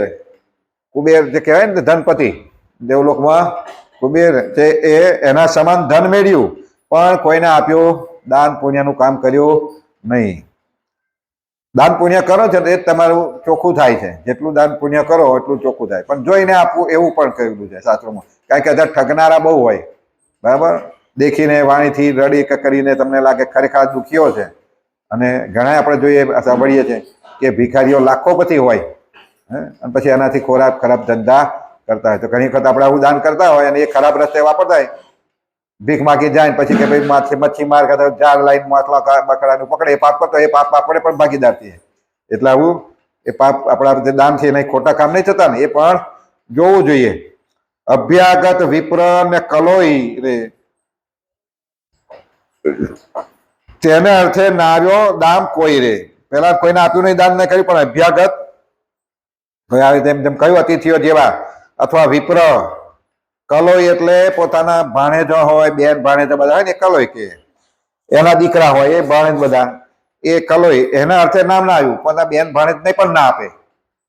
કુબેર જે કહેવાય ને ધનપતિ, દેવલોકમાં કુબેર તે એના સમાન ધન મેળ્યું, પણ કોઈને આપ્યું, દાન પુણ્યનું કામ કર્યું નહીં. દાન પુણ્ય કરો છો એ તમારું ચોખ્ખું થાય છે. જેટલું દાન પુણ્ય કરો એટલું ચોખ્ખું થાય. પણ જોઈને આપવું એવું પણ કહેલું છે શાસ્ત્રોમાં. કારણ કે અત્યારે ઠગનારા બહુ હોય, બરાબર, દેખીને વાણીથી રડી કરીને તમને લાગે ખરેખર દુખીઓ છે. અને ઘણા આપણે જોઈએ, સાંભળીએ છીએ કે ભિખારીઓ લાખોપતિ હોય, અને પછી એનાથી ખરાબ ધંધા કરતા હોય. તો ઘણી વખત આપણે આવું દાન કરતા હોય અને એ ખરાબ રસ્તે વાપરતા હોય, ભીખ માગી જાય પછી કે ભાઈ મચ્છી માર ખાતા જાળ લાઈન માથલા બકરાનું પકડે, એ પાપ કરતો, એ પાપ આપણે પણ ભાગીદાર છીએ. એટલે આવું એ પાપ આપણા જે દાન છે એના ખોટા કામ નહીં થતા ને, એ પણ જોવું જોઈએ. અભ્યાગત વિપ્ર ને કલોઈ રે, તેને અર્થે નાર્યો દામ કોઈ રે. પેલા કોઈને આપ્યું નહીં, દાન નહીં કર્યું, પણ અભ્યાગત આવી તેમ જેમ કયું અતિથિઓ જેવા, અથવા વિપ્ર. કલોઈ એટલે પોતાના ભાણેજો હોય, બેન ભાણેજો બધા હોય ને, કલોઈ કે એના દીકરા હોય, એ ભાણેજ બધા, એ કલોઈ. એના અર્થે નામ ના આવ્યું, પોતાના બેન ભાણેજને પણ ના આપે.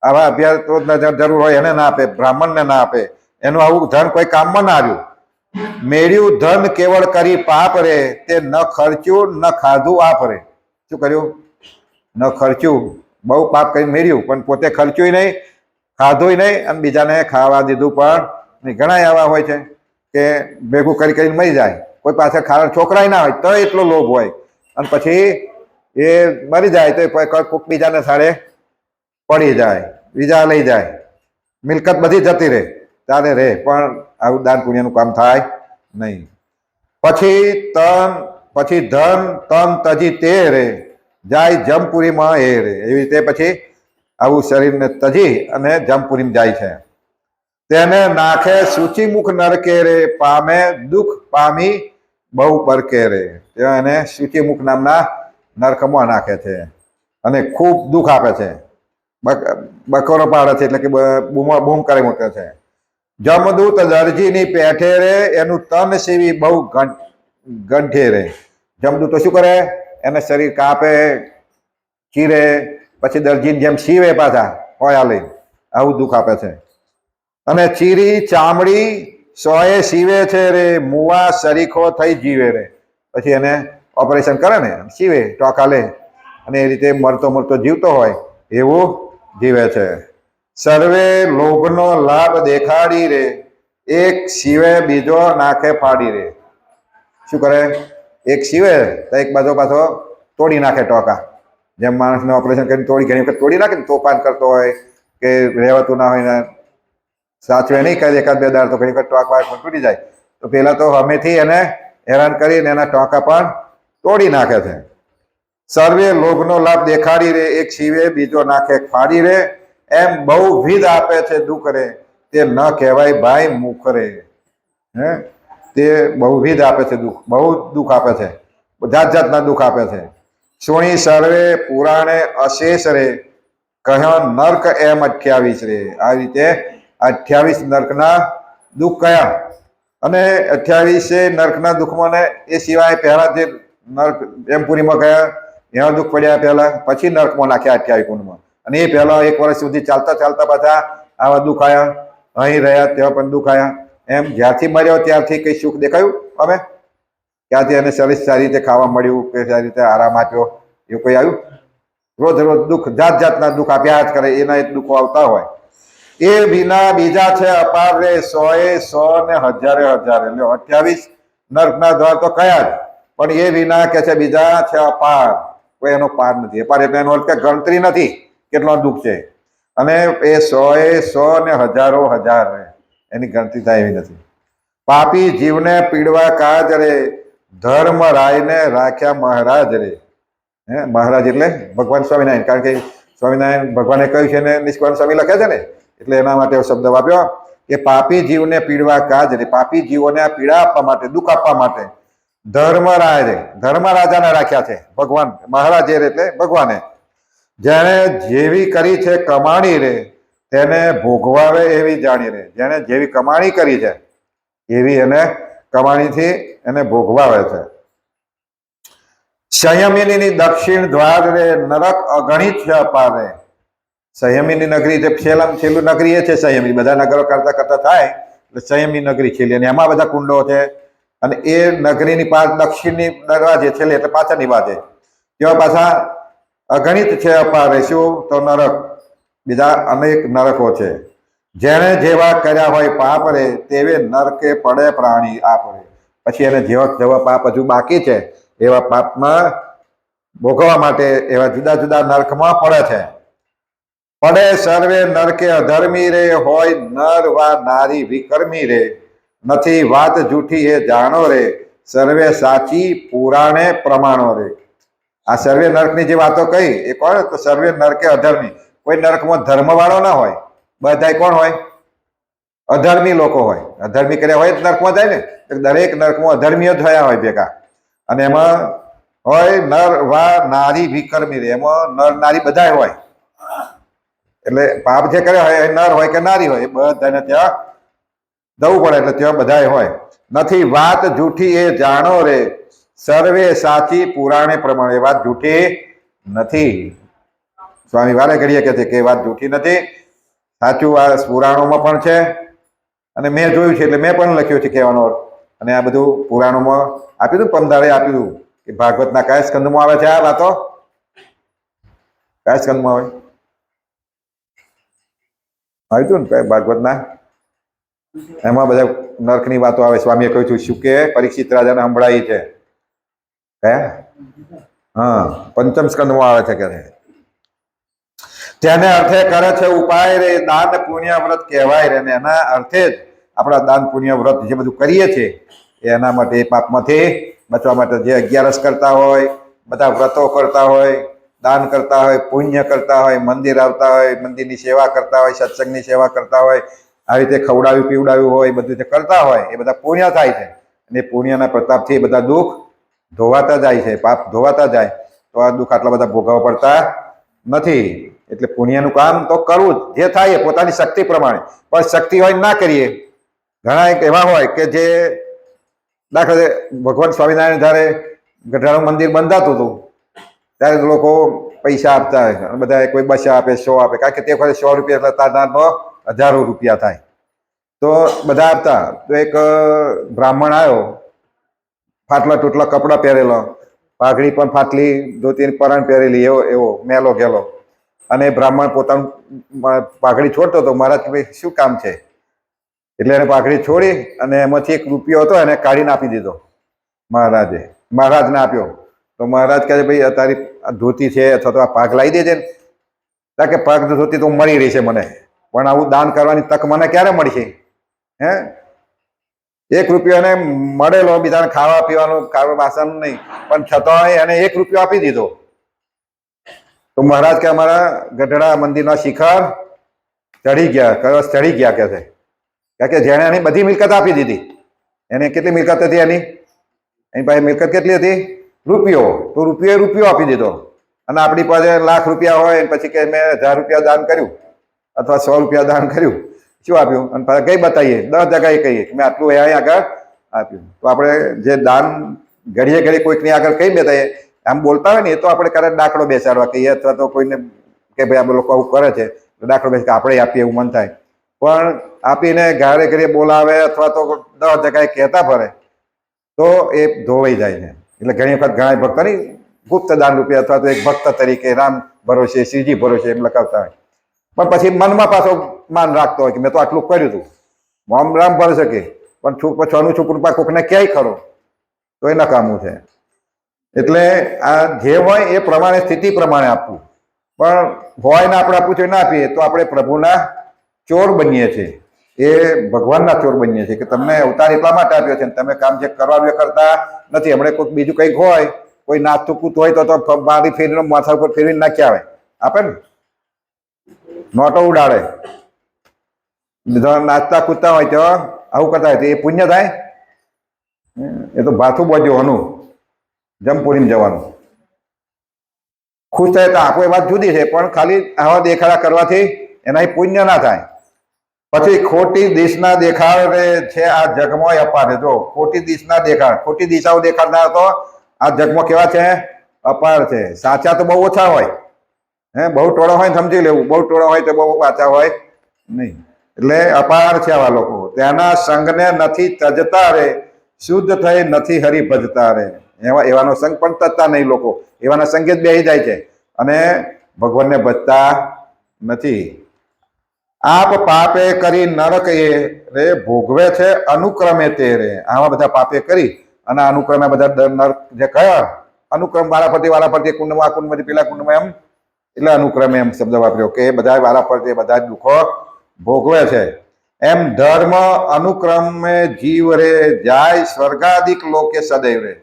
આવા અભ્યાસ જરૂર હોય એને ના આપે, બ્રાહ્મણને ના આપે. એનું આવું ધન કોઈ કામમાં ના આવ્યું. મેળ્યું ધન કેવળ કરી પાપ રે, તે ન ખર્ચ્યું ન ખાધું આપ રે. શું કર્યું? ન ખર્ચ્યું, બહુ પાપ કરી મેળ્યું, પણ પોતે ખર્ચ્યું નહીં, ખાધું નહીં, અને બીજાને ખાવા દીધું પણ નહીં. ઘણા એવા હોય છે કે ભેગું કરીને મરી જાય, કોઈ પાસે ખાવા છોકરાય ના હોય તો એટલો લોભ હોય, અને પછી એ મરી જાય તો કોઈક બીજાને સારે પડી જાય, બીજા લઈ જાય, મિલકત બધી જતી રહે, ત્યારે રહે, પણ આવું દાન પુણ્યનું કામ થાય નહીં. પછી ધન તન તજી તે રે, જાય જમપુરીમાં એ રે. એવી રીતે પછી આવું શરીરને તજી અને જમપુરીમાં જાય છે. તેને નાખે સૂચિમુખ નરકે રે, પામે દુઃખ પામી બહુ બરકે રે, ત્યાં એને સૂચિમુખ નામના નરકમાં નાખે છે અને ખૂબ દુઃખ આપે છે, બકોરો પાડે છે, એટલે કે બૂમ કરી મૂકે છે. જમદૂત દરજીની પેઠે રે, એનું તન સેવી બહુ ગંઠે રે. જમદૂતો શું કરે? એને શરીર કાપે, ચીરે, પછી દરજીને જેમ સીવે પાછા હોયા લઈ, આવું દુઃખ આપે છે. અને ચીરી ચામડી સોએ સીવે છે રે, મુવા સરીખો થઈ જીવે રે. પછી એને ઓપરેશન કરે ને, સીવે, ટોકા લે, અને એ રીતે મરતો મરતો જીવતો હોય એવું જીવે છે. સર્વે લોભનો લાભ દેખાડી રે, એક સીવે બીજો નાખે ફાડી રે. શું કરે? એક સીવે તો એક બાજુ પાછો તોડી નાખે ટોકા. જેમ માણસને ઓપરેશન કરીને ઘણી વખત તોડી નાખે ને, તોફાન કરતો હોય કે રહેવાતું ના હોય ને સાચવે નહીં કરે એકાદ બે દાડ, તો ઘણી વખત ટોકા તૂટી જાય. તો પેલા તો હમેથી એને હેરાન કરીને એના ટોકા પણ તોડી નાખે છે. સર્વે લોભનો લાભ દેખાડી રે, એક સીવે બીજો નાખે ફાડી રે. એમ બહુવિધ આપે છે દુઃખ રે, તે ન કહેવાય ભાઈ મુખ રે. હે, તે બહુવિધ આપે છે દુઃખ, બહુ દુઃખ આપે છે, જાત જાતના દુઃખ આપે છે. સુણી સર્વે પુરાણે અશેષ રે, કહ્યો નર્ક એમ 28 રે. આ રીતે 28 નર્કના દુઃખ કયા, અને 28 નર્કના દુઃખમાં ને એ સિવાય પહેલા જે નર્ક એમપુરીમાં ગયા એવા દુઃખ પડ્યા પહેલા, પછી નર્કમાં નાખ્યા 28 કુંડમાં, અને એ પહેલા 1 વર્ષ સુધી ચાલતા ચાલતા પાછા આવા દુઃખ આવ્યા, અહીં રહ્યા ત્યાં પણ દુઃખ આવ્યા. એમ જ્યારથી મર્યો ત્યારથી કઈ સુખ દેખાયું અમે? ત્યાંથી એને શરીર સારી રીતે ખાવા મળ્યું કે સારી રીતે આરામ આપ્યો, એવું કોઈ આવ્યું? રોજ રોજ દુઃખ, જાત જાતના દુઃખ આપ્યા જ કરે, એના એક દુઃખો આવતા હોય. એ વિના બીજા છે અપાર રે, 100 ને હજારે હજારે. એટલે 28 નર્કના દ્વાર તો કયા જ, પણ એ વિના કે છે બીજા છે અપાર, કોઈ એનો પાર નથી. અપાર એટલે એનો અર્થ કે ગણતરી નથી કેટલો દુઃખ છે, અને એ 100 ને હજારો હજાર રે, એની ગણતરી થાય એવી નથી. પાપી જીવને પીડવા કાજ રે, ધર્મ રાયને રાખ્યા મહારાજ રે. હે, મહારાજ એટલે ભગવાન સ્વામિનારાયણ, કારણ કે સ્વામિનારાયણ ભગવાને કહ્યું છે ને, નિષ્કાળ સ્વામી લખે છે ને, એટલે એના માટે શબ્દ વાપર્યો કે પાપી જીવને પીડવા કાજ રે. પાપી જીવોને પીડા આપવા માટે, દુઃખ આપવા માટે ધર્મરાય રે, ધર્મરાજાને રાખ્યા છે ભગવાન. મહારાજ એટલે ભગવાને. જેને જેવી કરી છે કમાણી રે, તેને ભોગવાવે એવી જાણી રે. જેને જેવી કમાણી કરી છે એવી એને કમાણીથી એને ભોગવાવે છે. સંયમિની દક્ષિણ દ્વાર રે, નરક અગણિત છે અપાર રે. સંયમિની નગરી જે છેલ્લું નગરી એ છે સંયમી, બધા નગરો કરતા કરતા થાય એટલે સંયમી નગરી છેલ્લી, અને એમાં બધા કુંડો છે. અને એ નગરીની પાસ દક્ષિણની દરવાજે છેલ્લે એટલે પાછળની બાજે ત્યાં પાછા અગણિત છે અપાર રે. શું? તો નરક, બીજા અનેક નરકો છે. જેને જેવા કર્યા હોય પાપ રે, તેવે નરકે પડે પ્રાણી આપ રે. પછી એને જેવા પાપ હજુ બાકી છે એવા પાપમાં ભોગવવા માટે એવા જુદા જુદા નરકમાં પડે છે. પડે સર્વે નરકે અધર્મી રે, હોય નર વા નારી વિકર્મી રે. નથી વાત જૂઠી એ જાણો રે, સર્વે સાચી પુરાણે પ્રમાણો રે. આ સર્વે નર્કની જે વાતો કહી એ કોણ? તો સર્વે નરકે અધર્મી. કોઈ નર્કમાં ધર્મ વાળો ના હોય, બધા કોણ હોય? અધર્મી લોકો હોય. અધર્મી કર્યા હોય નર્કમાં જાય ને, દરેક નર્કમાં અધર્મીઓ જ થયા હોય ભેગા. અને એમાં હોય નર વા નારી વિકર્મી રે, એમાં નર નારી બધા હોય. એટલે પાપ જે કર્યા હોય નર હોય કે નારી હોય, બધાને ત્યાં જવું પડે, એટલે ત્યાં બધા હોય. નથી વાત જૂઠી એ જાણો રે, સર્વે સાચી પુરાણે પ્રમાણે. વાત જૂઠી નથી. સ્વામી વારે ઘડીએ કહે છે કે વાત જૂઠી નથી, સાચું આ પુરાણોમાં પણ છે, અને મેં જોયું છે એટલે મેં પણ લખ્યું છે કહેવાનો અર્થ. અને આ બધું પુરાણોમાં આપ્યું હતું, પમદાડે આપ્યું હતું કે ભાગવતના કયા સ્કંદમાં આવે છે આ વાતો, કયા સ્કંદમાં આવે આવ્યું હતું ને કયા ભાગવતના, એમાં બધા નર્કની વાતો આવે. સ્વામીએ કહ્યું છું શું કે પરીક્ષિત રાજાને સંભળાઈ છે. કયા? હા, પંચમ સ્કંદમાં આવે છે કે તેને અર્થે કરે છે ઉપાય રે, દાન પુણ્ય વ્રત કહેવાય રે. એના અર્થે જ આપણા દાન પુણ્ય વ્રત જે બધું કરીએ છીએ એના માટે, પાપમાંથી બચવા માટે જે 11 કરતા હોય, બધા વ્રતો કરતા હોય, દાન કરતા હોય, પુણ્ય કરતા હોય, મંદિર આવતા હોય, મંદિરની સેવા કરતા હોય, સત્સંગની સેવા કરતા હોય, આવી રીતે ખવડાવ્યું પીવડાવ્યું હોય, બધું જે કરતા હોય એ બધા પુણ્ય થાય છે. અને પુણ્યના પ્રતાપથી બધા દુઃખ ધોવાતા જાય છે, પાપ ધોવાતા જાય, તો આ દુઃખ આટલા બધા ભોગવવા પડતા નથી. એટલે પુણ્યનું કામ તો કરવું જ, જે થાય એ પોતાની શક્તિ પ્રમાણે. પણ શક્તિ હોય ના કરીએ. ઘણા એક એવા હોય કે જે દાખલા ભગવાન સ્વામિનારાયણ જ્યારે ગઢડાનું મંદિર બંધાતું હતું ત્યારે લોકો પૈસા આપતા હોય, બધા કોઈ 200 આપે, 100 આપે, કારણ કે તે વખતે 100 રૂપિયા એટલે તાજનાથનો હજારો રૂપિયા થાય, તો બધા આપતા. તો એક બ્રાહ્મણ આવ્યો, ફાટલા તૂટલા કપડાં પહેરેલો, પાઘડી પણ ફાટલી, ધોતી પરાણ પહેરેલી, એવો એવો મેલો ગેલો, અને બ્રાહ્મણ પોતાનું પાઘડી છોડતો હતો. મહારાજ કે ભાઈ શું કામ છે? એટલે એને પાઘડી છોડી અને એમાંથી 1 રૂપિયો હતો એને કાઢીને આપી દીધો મહારાજને આપ્યો. તો મહારાજ કહે ભાઈ તારી ધોતી છે અથવા તો આ પાઘ લાવી દેજે ને. કે પાઘ ધોતી તો મળી રહી છે મને, પણ આવું દાન કરવાની તક મને ક્યારે મળશે? હે, 1 રૂપિયો એને મળેલો, બીજાને ખાવા પીવાનું, ખાવા વાસણ નહીં, પણ છતાંય એને 1 રૂપિયો આપી દીધો. તો મહારાજ કે અમારા ગઢડા મંદિરના શિખર ચડી ગયા, કળશ ચડી ગયા કે છે. કારણ કે જેણે એની બધી મિલકત આપી દીધી. એને કેટલી મિલકત હતી? એની પાસે મિલકત કેટલી હતી? રૂપિયો. તો રૂપિયો આપી દીધો. અને આપણી પાસે લાખ રૂપિયા હોય પછી કે મેં 1000 રૂપિયા દાન કર્યું અથવા 100 રૂપિયા દાન કર્યું, શું આપ્યું? અને પાછા કઈ બતાવીએ, 10 જગ્યાએ કહીએ કે મેં આટલું અહીં આગળ આપ્યું. તો આપણે જે દાન ઘડીએ ઘડી કોઈકની આગળ કઈ બતાવીએ, આમ બોલતા હોય ને, એ તો આપણે કદાચ દાખલો બેસાડવા કહીએ અથવા તો કોઈને કે ભાઈ આ લોકો આવું કરે છે તો દાખલો બેસે કે આપણે આપીએ એવું મન થાય. પણ આપીને ઘરે ઘરે બોલાવે અથવા તો 10 જગ્યાએ કહેતા ફરે તો એ ધોવાઈ જાય છે. એટલે ઘણી વખત ઘણા ભક્તોની ગુપ્ત દાન રૂપિયા અથવા તો એક ભક્ત તરીકે રામ ભરોસે, શ્રીજી ભરોસે એમ લખાવતા હોય, પણ પછી મનમાં પાછો માન રાખતો હોય કે મેં તો આટલું કર્યું હતું. રામ ભરી શકે, પણ છોનું છોકરું કોકને ક્યાંય ખરો તો એ નકામું છે. એટલે આ જે હોય એ પ્રમાણે, સ્થિતિ પ્રમાણે આપવું. પણ હોય ને આપણે આપવું છે ના આપીએ તો આપણે પ્રભુના ચોર બનીએ છીએ, એ ભગવાનના ચોર બનીએ છીએ કે તમને અવતાર એટલા માટે આપ્યો છે, તમે કામ જે કરવાનું એ કરતા નથી. હમણાં કોઈ બીજું કંઈક હોય, કોઈ નાચતું કૂદતું હોય તો બારી ફેરીને માથા ઉપર ફેરવીને નાખ્યા આવે, આપે ને, નોટો ઉડાડે. નાચતા કૂદતા હોય તો આવું કરતા હોય તો એ પુણ્ય થાય? એ તો ભાથું બોજવાનું, જમપુરીમાં જવાનું. ખુશ થાય તો આખો એ વાત જુદી છે, પણ ખાલી આવા દેખાડા કરવાથી એના પુણ્ય ના થાય. પછી ખોટી દિશના દેખાડે છે આ જગમાં અપાર. જો ખોટી દિશના દેખાડ, ખોટી દિશાઓ દેખાડનાર તો આ જગમાં કેવા છે? અપાર છે. સાચા તો બહુ ઓછા હોય, બહુ ટોળા હોય સમજી લેવું, બહુ ટોળા હોય તો બહુ વાંચા હોય નહીં. એટલે અપાર છે આવા લોકો. તેના સંગને નથી તજતા રે, શુદ્ધ થઈ નથી હરિ ભજતા રે. એવાનો સંગ પણ તજતા નહીં લોકો, એવાના સંગે જ બેસી જાય છે અને ભગવાનને ભજતા નથી. આપ પાપે કરી નરક એ રે ભોગવે છે અનુક્રમે તે રે. આવા બધા પાપે કરી અને અનુક્રમે બધા નરક જે કયા અનુક્રમ વાળા પરથી કુંડમાં, આ કુંડમાંથી પેલા કુંડમાં, એમ એટલે અનુક્રમે એમ શબ્દ વાપર્યો કે બધા વાળા પરથી બધા દુઃખો ભોગવે છે. એમ ધર્મ અનુક્રમે જીવ રે જાય સ્વર્ગાદિક લોકે સદૈવ રે.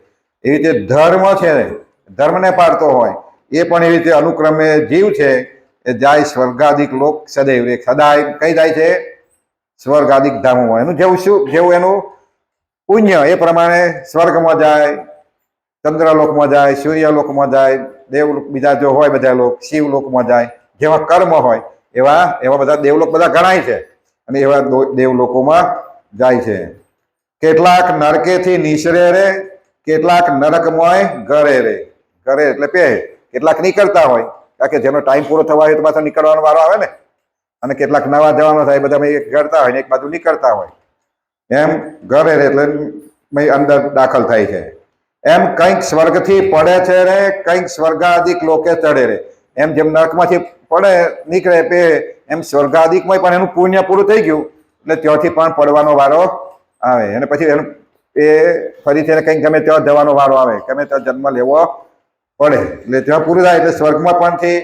એવી રીતે ધર્મ છે, ધર્મને પાડતો હોય એ પણ એવી રીતે અનુક્રમે જીવ છે એ જાય સ્વર્ગાદિક લોક સદૈવ રે. સદાય કઈ જાય છે? સ્વર્ગાદિક ધામોમાં. એનું જેવું એનું પુણ્ય એ પ્રમાણે સ્વર્ગમાં જાય, ચંદ્રલોકમાં જાય, સૂર્યલોકમાં જાય, દેવલોક બીજા જો હોય બધા લોક, શિવલોકમાં જાય. જેવા કર્મ હોય એવા બધા દેવલોક બધા ગણાય છે અને એવા દેવલોકોમાં જાય છે. કેટલાક નરકેથી નિસરે રે, કેટલાક નરકમય ઘરે રે. ઘરે એટલે પે, કેટલાક નીકળતા હોય, કારણ કે જેનો ટાઈમ પૂરો થવા હોય તો પાછો નીકળવાનો વારો આવે ને, અને કેટલાક નવા જવાનો થાય, બધા ઘરતા હોય ને એક બાજુ નીકળતા હોય. એમ ઘરે રે એટલે અંદર દાખલ થાય છે. એમ કંઈક સ્વર્ગથી પડે છે રે, કંઈક સ્વર્ગાદિક લોકે ચડે રે. એમ જેમ નરકમાંથી પડે નીકળે પે, એમ સ્વર્ગાદિકમાં પણ એનું પુણ્ય પૂરું થઈ ગયું એટલે ત્યાંથી પણ પડવાનો વારો આવે. અને પછી એનું એ ફરીથી કંઈક ગમે ત્યાં જવાનો વારો આવે, ગમે ત્યાં જન્મ લેવો પડે. એટલે ત્યાં પૂરું થાય એટલે સ્વર્ગમાં પણથી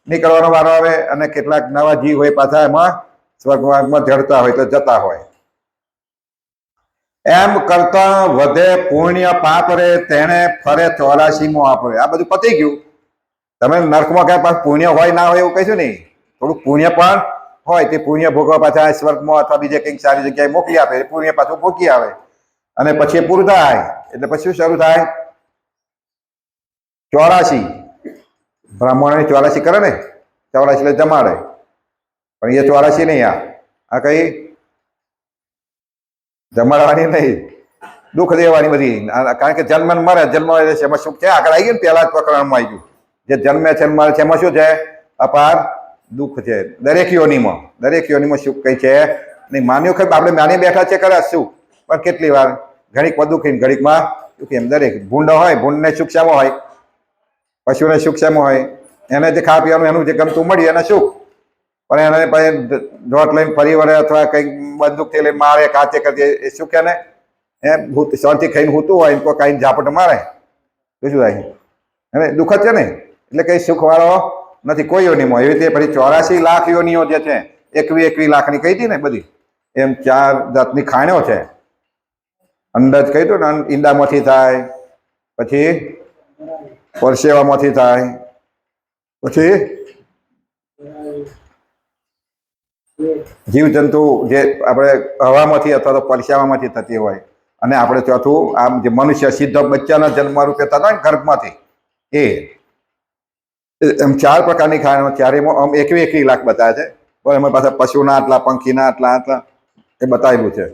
નીકળવાનો વારો આવે અને કેટલાક નવા જીવ હોય પાછા એમાં સ્વર્ગમાં ચડતા હોય તો જતા હોય. એમ કરતા વધે પુણ્ય પાપ રે, તેને ફરે 84મો આપરે. આ બધું પતી ગયું. તમે નર્કમાં ક્યાં પાછું પુણ્ય હોય ના હોય એવું કહીશું નહીં, થોડું પુણ્ય પણ હોય તે પુણ્ય ભોગવા પાછા સ્વર્ગમાં અથવા બીજે કંઈક સારી જગ્યાએ મોકલી આપે, પુણ્ય પાછું ભોગી આવે. અને પછી એ પૂરું થાય એટલે પછી શું શરૂ થાય? 84. બ્રાહ્મણોની 84 કરે ને, 84 એટલે જમાડે, પણ એ 84 નહીં. આ કઈ જમાડવાની નહીં, દુઃખ દેવાની બધી. કારણ કે જન્મ મરે, જન્મ છે એમાં સુખ છે. આગળ આવી ગયું ને, પહેલા જ પ્રકરણમાં આવી ગયું. જે જન્મે છે મરે છે એમાં શું છે? અપાર દુઃખ છે. દરેક યોનિમાં સુખ કઈ છે નહીં. માન્યું કે આપણે માની બેઠા છે કરે સુખ, પણ કેટલી વાર ઘડીકમાં દુઃખી, ઘડીકમાં સુખી. એમ દરેક ભૂંડ હોય, ભૂંડને સુખ શામાં હોય? પશુને સુખ શામાં હોય? એને જે ખાવા પીવાનું એનું જે ગમતું મળ્યું એને સુખ, પણ એને પછી જોટ લઈને ફરી વળે અથવા કંઈક બંદૂકથી લઈને મારે, કાચે કરતી, એ સુખ એને શાંતિ ખાઈને હોતું હોય, કોઈ કાંઈ ઝાપટ મારે તો શું થાય? અને દુઃખ જ છે ને. એટલે કઈ સુખ વાળો નથી કોઈ યોનિમાં. એવી રીતે પછી 84 લાખ યોનિઓ જે છે, 21 લાખની કહી હતી ને બધી, એમ 4 જાતની ખાણ્યો છે. અંડજ કહી દો ને, ઈંડામાંથી થાય, પછી પરસેવામાંથી થાય, પછી જીવજંતુ જે આપણે હવામાંથી અથવા તો પરસેવામાંથી થતી હોય, અને આપણે ચોથું આમ જે મનુષ્ય સીધો બચ્ચાના જન્મ રૂપે થતા હોય ને ગર્ભમાંથી, એ એમ 4 પ્રકારની ખાણો. ચારેમાં આમ 21 લાખ બતાવે છે, પણ એમાં પાછા પશુના આટલા, પંખીના આટલા એ બતાવેલું છે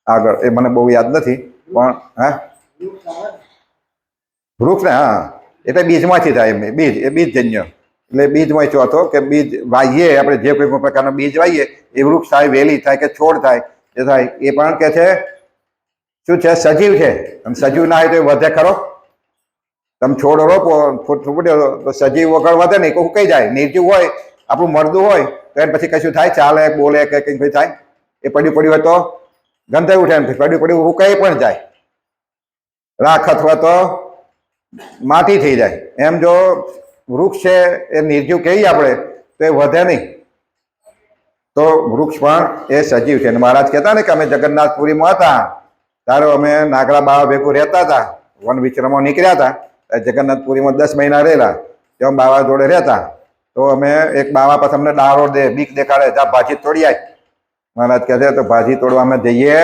આગળ. એ મને બહુ યાદ નથી, પણ હા વૃક્ષ ને, હા એટલે બીજમાંથી થાય. એમ બીજ, એ બીજજન્ય, એટલે બીજમાં ચોથો કે બીજ વાવીએ આપણે, જે કોઈ પ્રકારનો બીજ વાવીએ એ વૃક્ષ થાય, વેલી થાય કે છોડ થાય, એ થાય. એ પણ કે છે શું છે? સજીવ છે. અને સજીવ ના હોય તો એ વધે ખરો? તમે છોડ રોપો, તો સજીવ વગર વધે નહીં, કોઈ કઈ જાય. નિર્જીવ હોય, આપણું મરદું હોય તો એને પછી કશું થાય? ચાલે, બોલે કે કંઈ થાય? એ પડ્યું હોય તો ગંધાઈ ઉઠે, પડ્યું હુકાઈ પણ જાય. રાખ અથવા તો માટી થઈ જાય. એમ જો વૃક્ષ છે એ નિર્જીવ કહીએ આપણે તો એ વધે નહીં, તો વૃક્ષ પણ એ સજીવ છે. મહારાજ કહેતા ને કે અમે જગન્નાથપુરીમાં હતા ત્યારે અમે નાગડા બાવા ભેગું રહેતા હતા, વન વિચરમાં નીકળ્યા હતા. જગન્નાથપુરીમાં 10 મહિના રહેલા, ત્યાં બાવા જોડે રહેતા. તો અમે એક બાવા પાસે અમને ડારો દે, બીક દેખાડે, જા ભાજી તોડી આય. મહારાજ કહે છે તો ભાજી તોડવા અમે જઈએ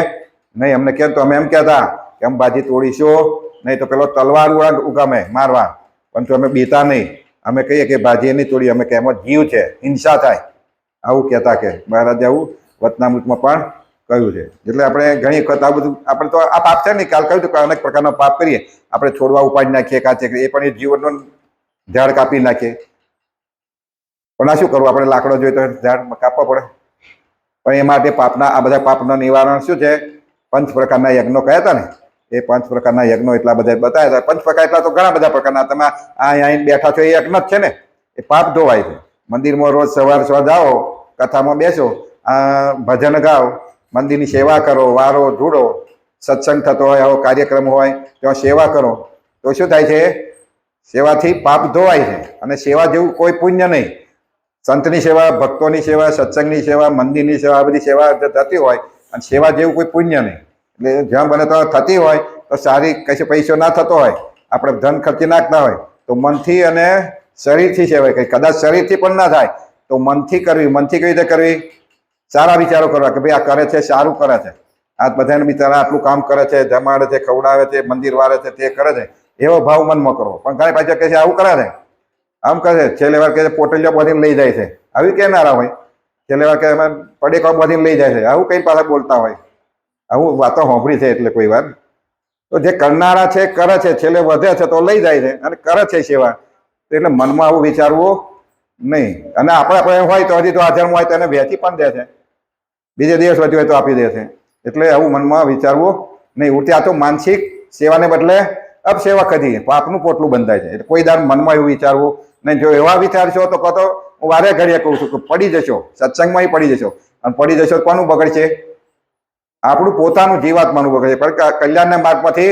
નહીં. અમને કહે તો અમે એમ કહેતા કે અમે ભાજી તોડીશું નહીં, તો પેલો તલવાર ઉગામે મારવા, પણ તો અમે બીતા નહીં. અમે કહીએ કે ભાજી નહીં તોડી, અમે કે એમાં જીવ છે, હિંસા થાય, આવું કહેતા. કે મહારાજે આવું વચનામૃતમાં પણ કહ્યું છે. એટલે આપણે ઘણી વખત આ બધું, આપણે તો આ પાપ છે ને, કાલ કહ્યું હતું કે અનેક પ્રકારનો પાપ કરીએ આપણે. છોડવા ઉપાડી નાખીએ, કાચે એ પણ એ જીવનનો ઝાડ કાપી નાખીએ. પણ આ શું કરવું? આપણે લાકડો જોઈએ તો ઝાડ કાપવા પડે. પણ એ માટે પાપના, આ બધા પાપના નિવારણ શું છે? 5 પ્રકારના યજ્ઞો કહ્યા હતા ને, એ 5 પ્રકારના યજ્ઞો એટલા બધા બતાવ્યા હતા. 5 પ્રકાર એટલા તો ઘણા બધા પ્રકારના. તમે અહીં બેઠા છો એ યજ્ઞ જ છે ને, એ પાપ ધોવાય છે. મંદિરમાં રોજ સવાર જાઓ, કથામાં બેસો, ભજન ગાઓ, મંદિરની સેવા કરો, વારો ધૂળો, સત્સંગ થતો હોય, આવો કાર્યક્રમ હોય ત્યાં સેવા કરો, તો શું થાય છે? સેવાથી પાપ ધોવાય છે. અને સેવા જેવું કોઈ પુણ્ય નહીં. સંતની સેવા, ભક્તોની સેવા, સત્સંગની સેવા, મંદિરની સેવા, આ બધી સેવા થતી હોય, અને સેવા જેવું કોઈ પુણ્ય નહીં. એટલે જ્યાં બને તો થતી હોય તો સારી, કશે પૈસો ના થતો હોય, આપણે ધન ખર્ચી નાખતા હોય તો મનથી અને શરીરથી સેવાય. કંઈ કદાચ શરીરથી પણ ના થાય તો મનથી કરવી. મનથી કઈ રીતે કરવી? સારા વિચારો કરવા કે ભાઈ આ કરે છે, સારું કરે છે, આ બધાને બિચારા આટલું કામ કરે છે, જમાડે છે, ખવડાવે છે, મંદિર વાળે છે, તે કરે છે, એવો ભાવ મનમાં કરવો. પણ ઘણી પાછા કહે છે આવું કરે છે, આમ કરે, છેલ્લે વાર કહે છે પોટલીઓ બધીને લઈ જાય છે, આવી કહેનારા હોય. છેલ્લે વાર કહે પડેકો બધીને લઈ જાય છે, આવું કઈ પાછા બોલતા હોય. આવું વાતો સાંભળી છે. એટલે કોઈ વાર તો જે કરનારા છે કરે છે, છેલ્લે વધે છે તો લઈ જાય છે અને કરે છે સેવા. એટલે મનમાં આવું વિચારવું નહીં. અને આપણે હોય તો હજી તો હાજરમાં હોય તો એને વહેંચી પણ દે છે, બીજે દિવસ વધ્યું હોય તો આપી દે છે. એટલે આવું મનમાં વિચારવું નહીં. ઉલટી આ તો માનસિક સેવાને બદલે અપસેવા કરી પાપનું પોટલું બંધાય છે. એટલે કોઈ દર મનમાં એવું વિચારવું નહીં. જો એવા વિચારશો તો કહો તો હું વારે ઘડીએ કહું છું કે પડી જશો, સત્સંગમાં પડી જશો. અને પડી જશો કોનું બગડશે? આપણું પોતાનું જીવાત્માનું બગડશે. પણ કલ્યાણના માર્ગમાંથી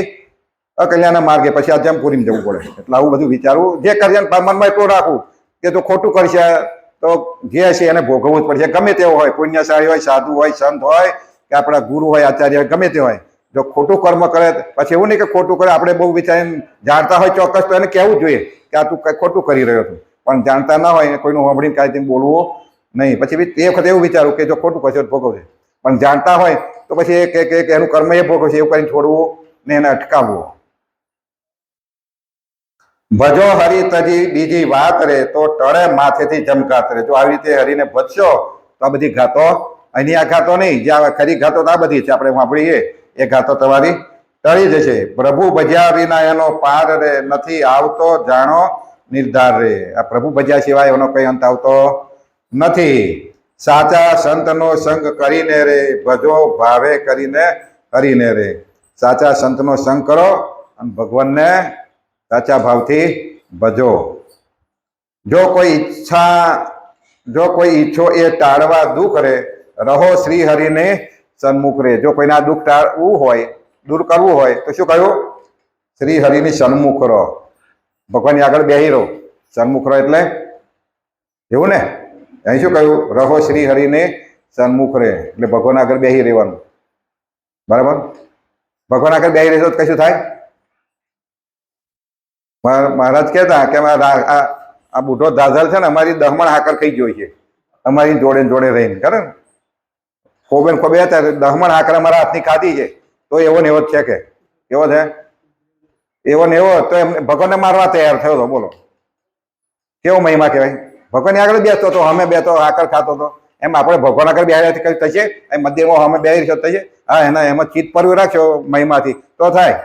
અકલ્યાણના માર્ગે પછી આ જમપુરીમાં જવું પડે. એટલે આવું બધું વિચારવું. જે કરશે મનમાં એટલું રાખવું કે જો ખોટું કરશે તો જે હશે એને ભોગવવું જ પડશે. ગમે તેવો હોય, પુણ્યશાળી હોય, સાધુ હોય, સંત હોય કે આપણા ગુરુ હોય, આચાર્ય હોય, ગમે તે હોય. જો ખોટું કર્મ કરે પછી એવું નહીં કે ખોટું કરે આપણે બહુ વિચારીને જાણતા હોય ચોક્કસ તો એને કહેવું જોઈએ કે આ તું કંઈ ખોટું કરી રહ્યો છું. પણ જાણતા ના હોય કોઈનું સાંભળીને કાંઈ બોલવું નહીં. પછી તે વખતે એવું વિચારું કે જો ખોટું કરશે તો ભોગવશે. પણ જાણતા હોય તો પછી એક એનું કર્મ એ ભોગવે છે એવું કરીને છોડવું ને એને અટકાવવું. ભજો હરી તજી બીજી વાત રે તો ટળે માથેથી જમઘાત રે. જો આવી રીતે હરીને ભજશો તો આ બધી ઘાતો, અહીં આ ઘાતો નહીં, જ્યાં ખરી ઘાતો તો આ બધી છે, આપણે વાપરીએ એ ઘાતો તમારી ટળી જશે. પ્રભુ ભજ્યા વિના એનો પાર રે, નથી આવતો જાણો નિર્ધાર રે. આ પ્રભુ ભજ્યા સિવાય એનો કઈ અંત આવતો નથી. સાચા સંતનો સંગ કરીને રે, ભજો ભાવે કરીને હરીને રે. સાચા સંતનો સંગ કરો અને ભગવાનને સાચા ભાવથી ભજો. જો કોઈ ઈચ્છો એ ટાળવા દુઃખ રે, રહો શ્રી હરિને સન્મુખ રે. જો કોઈને આ દુઃખ ટાળવું હોય, દૂર કરવું હોય તો શું કહ્યું? શ્રી હરિની સન્મુખ રહો, ભગવાનની આગળ બેહી રહો. સન્મુખ રહો એટલે એવું ને, અહીં શું કહ્યું? રહો શ્રી હરિને સન્મુખ રે, એટલે ભગવાન આગળ બેહી રહેવાનું. બરાબર? ભગવાન આગળ બેહી રહેશો તો કશું થાય? મહારાજ કહેતા કે આ બુઢો ધાઝલ છે ને અમારી દહમણ હાકર ખાઈ ગયો છે, અમારી જોડે જોડે રહીને કરે ને ખોબે ખોબે હતા, દહમણ હાકર અમારા હાથની ખાધી છે, તો એવો ને એવો જ છે. કે એવો છે, એવો ને એવો તો એમને ભગવાનને મારવા તૈયાર થયો હતો. બોલો કેવો મહિમા કહેવાય. ભગવાનની આગળ બેસતો હતો, અમે બે તો હાકર ખાતો હતો, એમ આપણે ભગવાન આગળ બેહાડ્યા કઈ થશે? મધ્યમાં અમે બેહી રહ્યો થશે? હા, એમાં ચિત્ત પરવી રાખશો મહિમાથી તો થાય.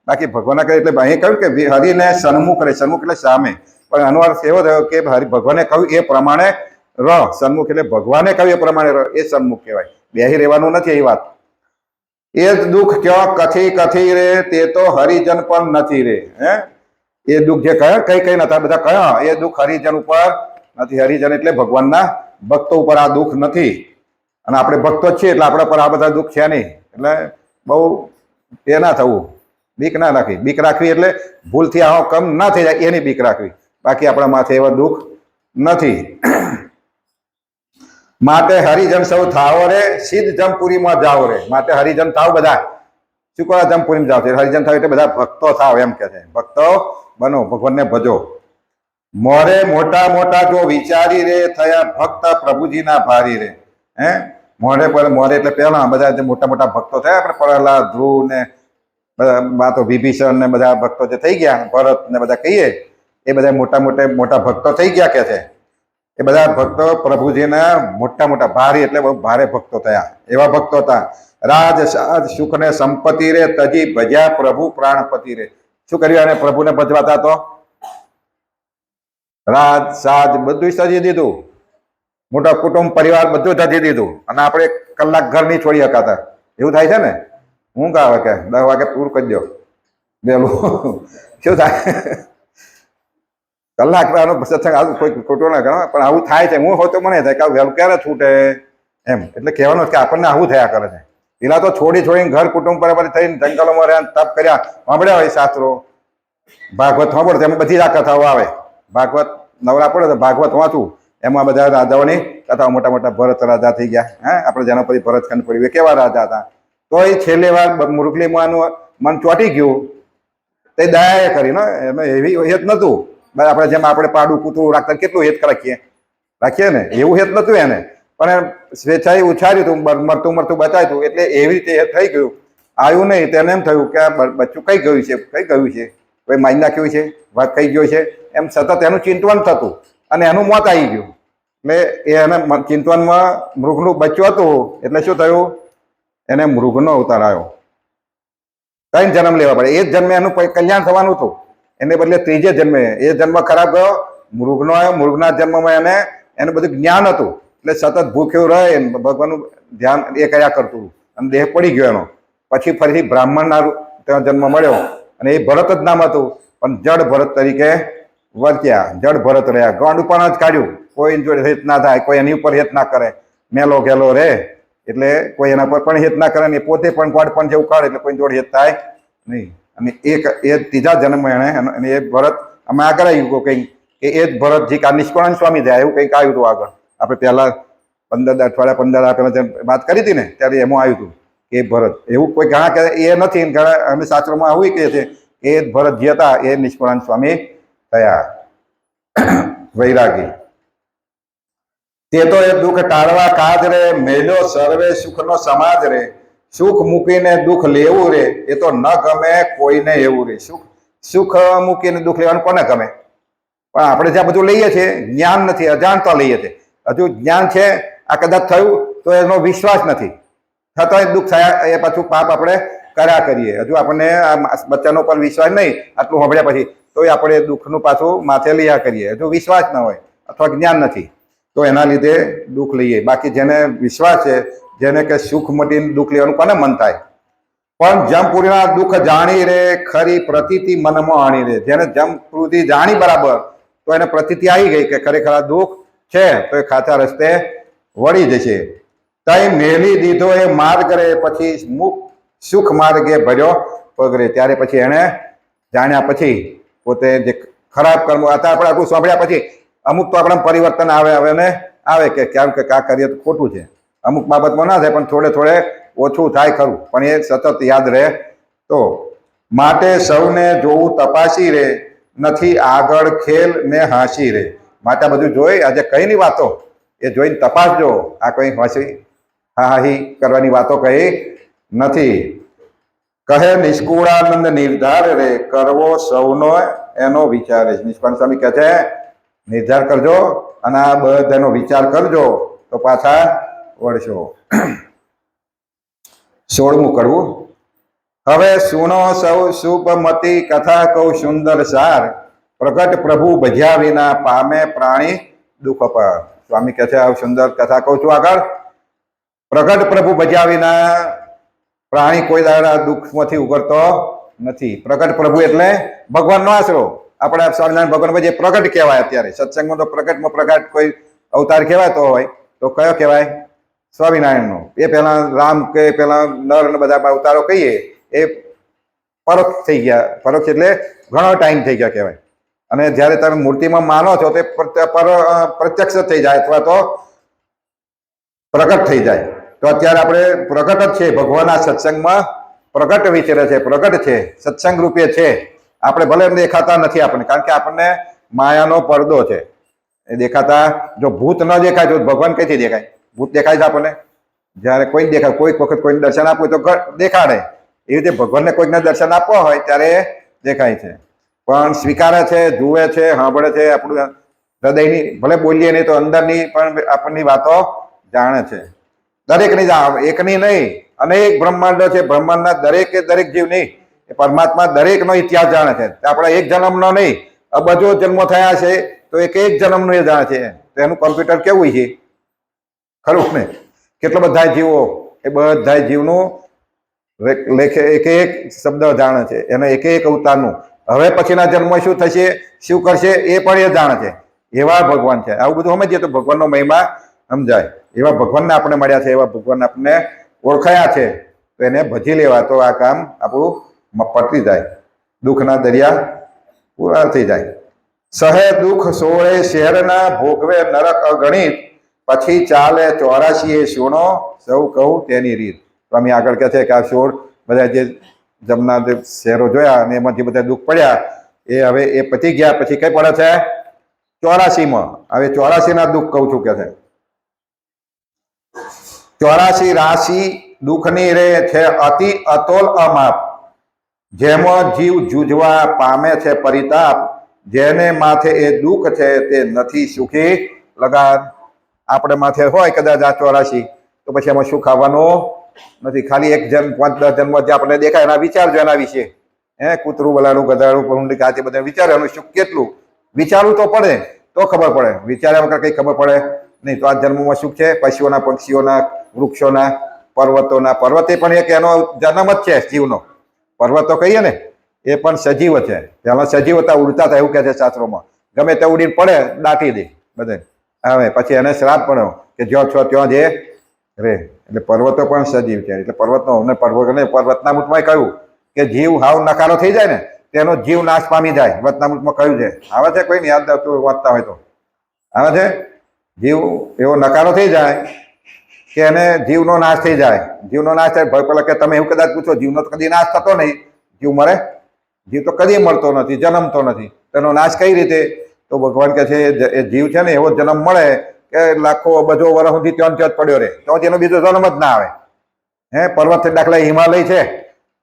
બાકી ભગવાન આગળ એટલે અહીં કહ્યું કે હરિને સન્મુખ રહે. સન્મુખ એટલે સામે, પણ આનો અર્થ એવો થયો કે ભગવાને કહ્યું એ પ્રમાણે રહ. સન્મુખ એટલે ભગવાને કહ્યું એ પ્રમાણે રહ, એ સન્મુખ કહેવાય. બેહી રહેવાનું નથી એ વાત. એ જ દુઃખ ક્યાં કથી કથી રે, તે તો હરિજન પણ નથી રે. હે, એ દુઃખ જે કયા કઈ નતા બધા કયા, એ દુઃખ હરિજન ઉપર નથી. હરિજન એટલે ભગવાનના ભક્તો ઉપર આ દુઃખ નથી. અને આપણે ભક્તો જ છીએ એટલે આપણા પર આ બધા દુઃખ છે નહીં. એટલે બહુ એ ના થવું, બીક ના રાખવી. બીક રાખવી એટલે ભૂલથી આવો કમ ના થઈ જાય એની બીક રાખવી. બાકી આપણા માથે એવા દુઃખ નથી. માટે હરિજન સૌ થાવો રે, સિદ્ધ જમપુરીમાં જાઓ રે. માટે હરિજન થાવ બધા. શું કહો? જમપુરીમાં જાઓ છે. હરિજન થાવ એટલે બધા ભક્તો થાવ એમ કે છે. ભક્તો બનો, ભગવાનને ભજો. મોરે મોટા મોટા જો વિચારી રે, થયા ભક્ત પ્રભુજીના ભારી રે. હે, મોરે એટલે પહેલા બધા જે મોટા મોટા ભક્તો થયા, આપણે પ્રહલાદ, ધ્રુવ ને બધા તો વિભીષણ ને બધા ભક્તો જે થઈ ગયા, ભરત ને બધા કહીએ, એ બધા મોટા ભક્તો થઈ ગયા કે છે. એ બધા ભક્તો પ્રભુજીના મોટા ભારી એટલે બહુ ભારે ભક્તો થયા. એવા ભક્તો હતા. રાજ સાજ સુખ ને સંપત્તિ રે, તજી ભજ્યા પ્રભુ પ્રાણપતિ રે. શું કર્યું? અને પ્રભુને ભજવાતા તો રાજ સાજ બધું સજી દીધું, મોટા કુટુંબ પરિવાર બધું સજી દીધું, અને આપણે કલાક ઘર નહીં છોડી શકાતા. એવું થાય છે ને. હું આવે કે 10 વાગે પૂરું કરી દો વહેલું. શું થાય? કલાક સત્સંગ આવું કોઈ ખોટું ના ગણો, પણ આવું થાય છે. હું હોય તો મને થાય કે વહેલું ક્યારે છૂટે એમ. એટલે કહેવાનું કે આપણને આવું થયા કરે છે. પેલા તો છોડીને ઘર કુટુંબ પર થઈને જંગલોમાં રહ્યા, તપ કર્યા, સાંભળ્યા હોય શાસ્ત્રો, ભાગવત સાંભળો, એમાં બધી જ આ કથાઓ આવે. ભાગવત નવરા પડે તો ભાગવત વાંચવું, એમાં બધા રાજાઓની કથાઓ. મોટા ભરત રાજા થઈ ગયા. હે, આપણે જેના પછી ભરતખંડ પડ્યું, એ કેવા રાજા હતા. તો એ છેલ્લે વાર મુરગલીમાંનું મન ચોંટી ગયું, તે દયા કરી ને, એમાં એવી હેત નતું. આપણે જેમ આપણે પાડું કૂતરું રાખતા કેટલું હેત રાખીએ ને, એવું હેત નતું એને. પણ સ્વેચ્છાએ ઉછાર્યું હતું, મરતું બચાવ્યું હતું. એટલે એવી રીતે હેત થઈ ગયું. આવ્યું નહીં, તેને એમ થયું કે આ બચ્ચું કઈ ગયું છે, કોઈ મારી નાખ્યું છે, વાત કઈ ગયો છે, એમ સતત એનું ચિંતવન થતું, અને એનું મોત આવી ગયું. એટલે એને ચિંતવનમાં મૃગનું બચ્ચું હતું. એટલે શું થયું? એને મૃગનો અવતાર આવ્યો. 3 જન્મ લેવા પડે. એ જ જન્મે એનું કલ્યાણ થવાનું હતું, એને બદલે ત્રીજે જન્મે એ જન્મ ખરાબ ગયો, મૃગનો આવ્યો. મૃગના જન્મમાં એને બધું જ્ઞાન હતું, એટલે સતત ભૂખ્યું રહે, ભગવાનનું ધ્યાન એ કર્યા કરતું, અને દેહ પડી ગયો એનો. પછી ફરીથી બ્રાહ્મણના ત્યાં જન્મ મળ્યો, અને એ ભરત જ નામ હતું, પણ જડ ભરત તરીકે વર્ત્યા, જડ ભરત રહ્યા. ગાંડું પણ જ કાઢ્યું, કોઈ જોડે હેત ના થાય, કોઈ એની ઉપર હેત ના કરે, મેલો ઘેલો રે, એટલે કોઈ એના પર પણ હેત ના કરે, ને પોતે પણ ગોડ પણ જેવું કાઢે, એટલે કોઈ જોડે હેત થાય નહીં. અને એ ત્રીજા જન્મ એને એ ભરત અમે આગળ આવ્યું કંઈક કે એ જ ભરતજી કા નિષ્કળાનંદ સ્વામી થયા, એવું કંઈક આવ્યું હતું આગળ. આપણે પહેલા 15 અઠવાડિયા 15 પહેલા વાત કરી હતી ને, ત્યારે એમાં આવ્યું હતું કે ભરત. એવું કોઈ ઘણા કે એ નથી, ઘણા અમે શાસ્ત્રોમાં આવું કહે છે એ જ ભરતજી હતા, એ નિષ્કળાનંદ સ્વામી થયા. વૈરાગી તે તો એ દુઃખ ટાળવા કાજ રે, મેલ્યો સર્વે સુખનો સમાજ રે. સુખ મૂકીને દુઃખ લેવું રે એ તો ન ગમે કોઈને એવું રે. સુખ મૂકીને દુઃખ લેવાનું કોને ગમે? પણ આપણે જ્યાં બધું લઈએ છીએ જ્ઞાન નથી, અજાણતા લઈએ છીએ. હજુ જ્ઞાન છે, આ કદાચ થયું તો એનો વિશ્વાસ નથી થતો, દુઃખ થયા એ પાછું પાપ આપણે કર્યા કરીએ. હજુ આપણને આ બચ્ચાનો પર વિશ્વાસ નહીં, આટલું સાંભળ્યા પછી તો આપણે દુઃખનું પાછું માથે લયા કરીએ. હજુ વિશ્વાસ ન હોય અથવા જ્ઞાન નથી તો એના લીધે દુઃખ લઈએ. બાકી જેને વિશ્વાસ છે, જેને કે સુખ મટીને દુઃખ લેવાનું કોને મન થાય? પણ જમપુરીના દુઃખ જાણી રે ખરી પ્રતીતિ મનમાં આણી રે. જેને જમપુરી જાણી બરાબર તો એને પ્રતીતિ આવી ગઈ કે ખરેખર આ દુઃખ છે તો એ ખાચા રસ્તે વળી જશે. તઈ મેલી દીધો એ માર્ગ રે પછી સુખ માર્ગે ભર્યો પગરે. ત્યારે પછી એને જાણ્યા પછી પોતે જે ખરાબ કર્મ હતા આપણે આટલું સાંભળ્યા પછી અમુક તો આપણે પરિવર્તન આવે કે કેમ કે આ કરીએ તો ખોટું છે. અમુક બાબતમાં ના થાય પણ થોડે થોડે ઓછું થાય ખરું, પણ એ સતત યાદ રહે. તો માટે સૌને જોવું તપાસી રે નથી આગળ ખેલ ને હાંસી રે. માટે બધું જોઈ આજે કઈની વાતો એ જોઈને તપાસજો. આ કઈ હાહી કરવાની વાતો કઈ નથી. કહે નિષ્કુળાનંદ નિર્ધાર રે કરવો સૌનો એનો વિચાર. નિષ્કાળ સ્વામી કહે છે નિર્ધાર કરજો અને આ બધાનો વિચાર કરજો તો પાછા વળશો. 16મું કડવું. હવે સુનો સૌ શુભમતી કથા કહું સુંદર સાર પ્રગટ પ્રભુ ભજ્યા વિના પામે પ્રાણી દુઃખ અપાર. સ્વામી કહે છે આ સુંદર કથા કહું છું આગળ. પ્રગટ પ્રભુ ભજ્યા વિના પ્રાણી કોઈ દાડા દુઃખમાંથી ઉગરતો નથી. પ્રગટ પ્રભુ એટલે ભગવાનનો આશરો. આપણે સ્વામિનારાયણ ભગવાન જે પ્રગટ કહેવાય અત્યારે સત્સંગમાં તો પ્રગટમાં પ્રગટ કોઈ અવતાર કહેવાતો હોય તો કયો કહેવાય? સ્વામિનારાયણનો. એ પહેલા રામ કે પેલા નર ને બધા અવતારો કહીએ એ પરોક્ષ થઈ ગયા. પરોક્ષ એટલે ઘણો ટાઈમ થઈ ગયા કહેવાય. અને જ્યારે તમે મૂર્તિમાં માનો છો તે પ્રત્યક્ષ થઈ જાય અથવા તો પ્રગટ થઈ જાય. તો અત્યારે આપણે પ્રગટ જ છે. ભગવાનના સત્સંગમાં પ્રગટ વિચરે છે, પ્રગટ છે, સત્સંગ રૂપે છે. આપણે ભલે દેખાતા નથી આપણને, કારણ કે આપણને માયાનો પડદો છે. એ દેખાતા જો ભૂત ન દેખાય તો ભગવાન કઈથી દેખાય? ભૂત દેખાય છે આપણને? જ્યારે કોઈ દેખાય, કોઈક વખત કોઈને દર્શન આપવું તો દેખાડે. એવી રીતે ભગવાનને કોઈકને દર્શન આપવા હોય ત્યારે દેખાય છે. પણ સ્વીકારે છે, જુએ છે, સાંભળે છે. આપણું હૃદયની ભલે બોલીએ નહીં તો અંદરની પણ આપણની વાતો જાણે છે. દરેકની એકની નહીં, અનેક બ્રહ્માંડો છે. બ્રહ્માંડના દરેક જીવની એ પરમાત્મા દરેકનો ઇતિહાસ જાણે છે. આપણા એક જન્મનો નહીં, અબજો જન્મો થયા છે તો એક જન્મનો એ જાણે છે. તો એનું કમ્પ્યુટર કેવું છે ખરું ને? કેટલા બધા જીવો, એ બધા જીવનું લેખે એક શબ્દ જાણે છે. એનો એક અવતારનું હવે પછીના જન્મ શું થશે, શું કરશે એ પણ એ જાણે છે. એવા ભગવાન છે. આવું બધું સમજીએ તો ભગવાનનો મહિમા સમજાય. એવા ભગવાનને આપણે મળ્યા છે, એવા ભગવાનને આપણે ઓળખાયા છે. તો એને ભજી લેવા તો આ કામ આપણું પતી જાય, દુઃખના દરિયા પૂરા થઈ જાય. સહે દુઃખ સોળે શહેરના ભોગવે નરક અગણિત પછી ચાલે 84 સોનો સૌ કહું તેની રીત. સ્વામી આગળ કહે છે કે આ 16 બધા જે જમના જે શહેરો જોયા અને એમાંથી બધા દુઃખ પડ્યા એ હવે એ પતી ગયા પછી કઈ પડે છે? 84માં. હવે 84ના દુઃખ કહું છું કે છે. 84 રાશિ દુઃખની રે છે અતિ અતોલ અમાપ. જેમાં જીવ જૂજવા પામે છે પરિતાપ. જેને માથે એ દુઃખ છે તે નથી સુખી લગાડ. આપણે માથે હોય કદાચ આ 84 તો પછી એમાં સુખ આવવાનું નથી. ખાલી એક જન્મ 5-10 જન્મ જે આપણે દેખાય એના વિચારજો એના વિશે. કૂતરું બલાડું ગધાડું પરુંડી કાચી બધા વિચારો એનું સુખ કેટલું. વિચારવું તો પડે તો ખબર પડે. વિચાર્યા વગર કઈ ખબર પડે નહીં. તો આ જન્મમાં સુખ છે પશુઓના, પક્ષીઓના, વૃક્ષોના, પર્વતોના. પર્વતે પણ એક એનો જન્મ જ છે જીવનો. પર્વતો કહીએ ને એ પણ સજીવ છે. પહેલા સજીવ હતા, ઉડતા હતા એવું કહે છે શાસ્ત્રોમાં. ગમે તે ઉડીને પડે દાટી દે બધે. હવે પછી એને શ્રાપ પડ્યો કે જ્યાં છો ત્યાં જે રે. એટલે પર્વતો પણ સજીવ છે. એટલે પર્વતનો અમને પર્વતનામૃતમાં કહ્યું કે જીવ હાવ નકારો થઈ જાય ને તેનો જીવ નાશ પામી જાય. વતનામૃતમાં કહ્યું છે. આવે છે કોઈ યાદ આવતું વાંચતા હોય તો આવે છે. જીવ એવો નકારો થઈ જાય કે એને જીવનો નાશ થઈ જાય. જીવનો નાશ થાય પેલા કે તમે એવું કદાચ પૂછો જીવનો તો કદી નાશ થતો નહીં. જીવ મરે? જીવ તો કદી મળતો નથી, જન્મતો નથી. તેનો નાશ કઈ રીતે? તો ભગવાન કહે છે એ જીવ છે ને એવો જન્મ મળે કે લાખો અબજો વર્ષ સુધી ત્યાં જ પડ્યો રહે તો એનો બીજો જન્મ જ ના આવે. પર્વત દાખલા હિમાલય છે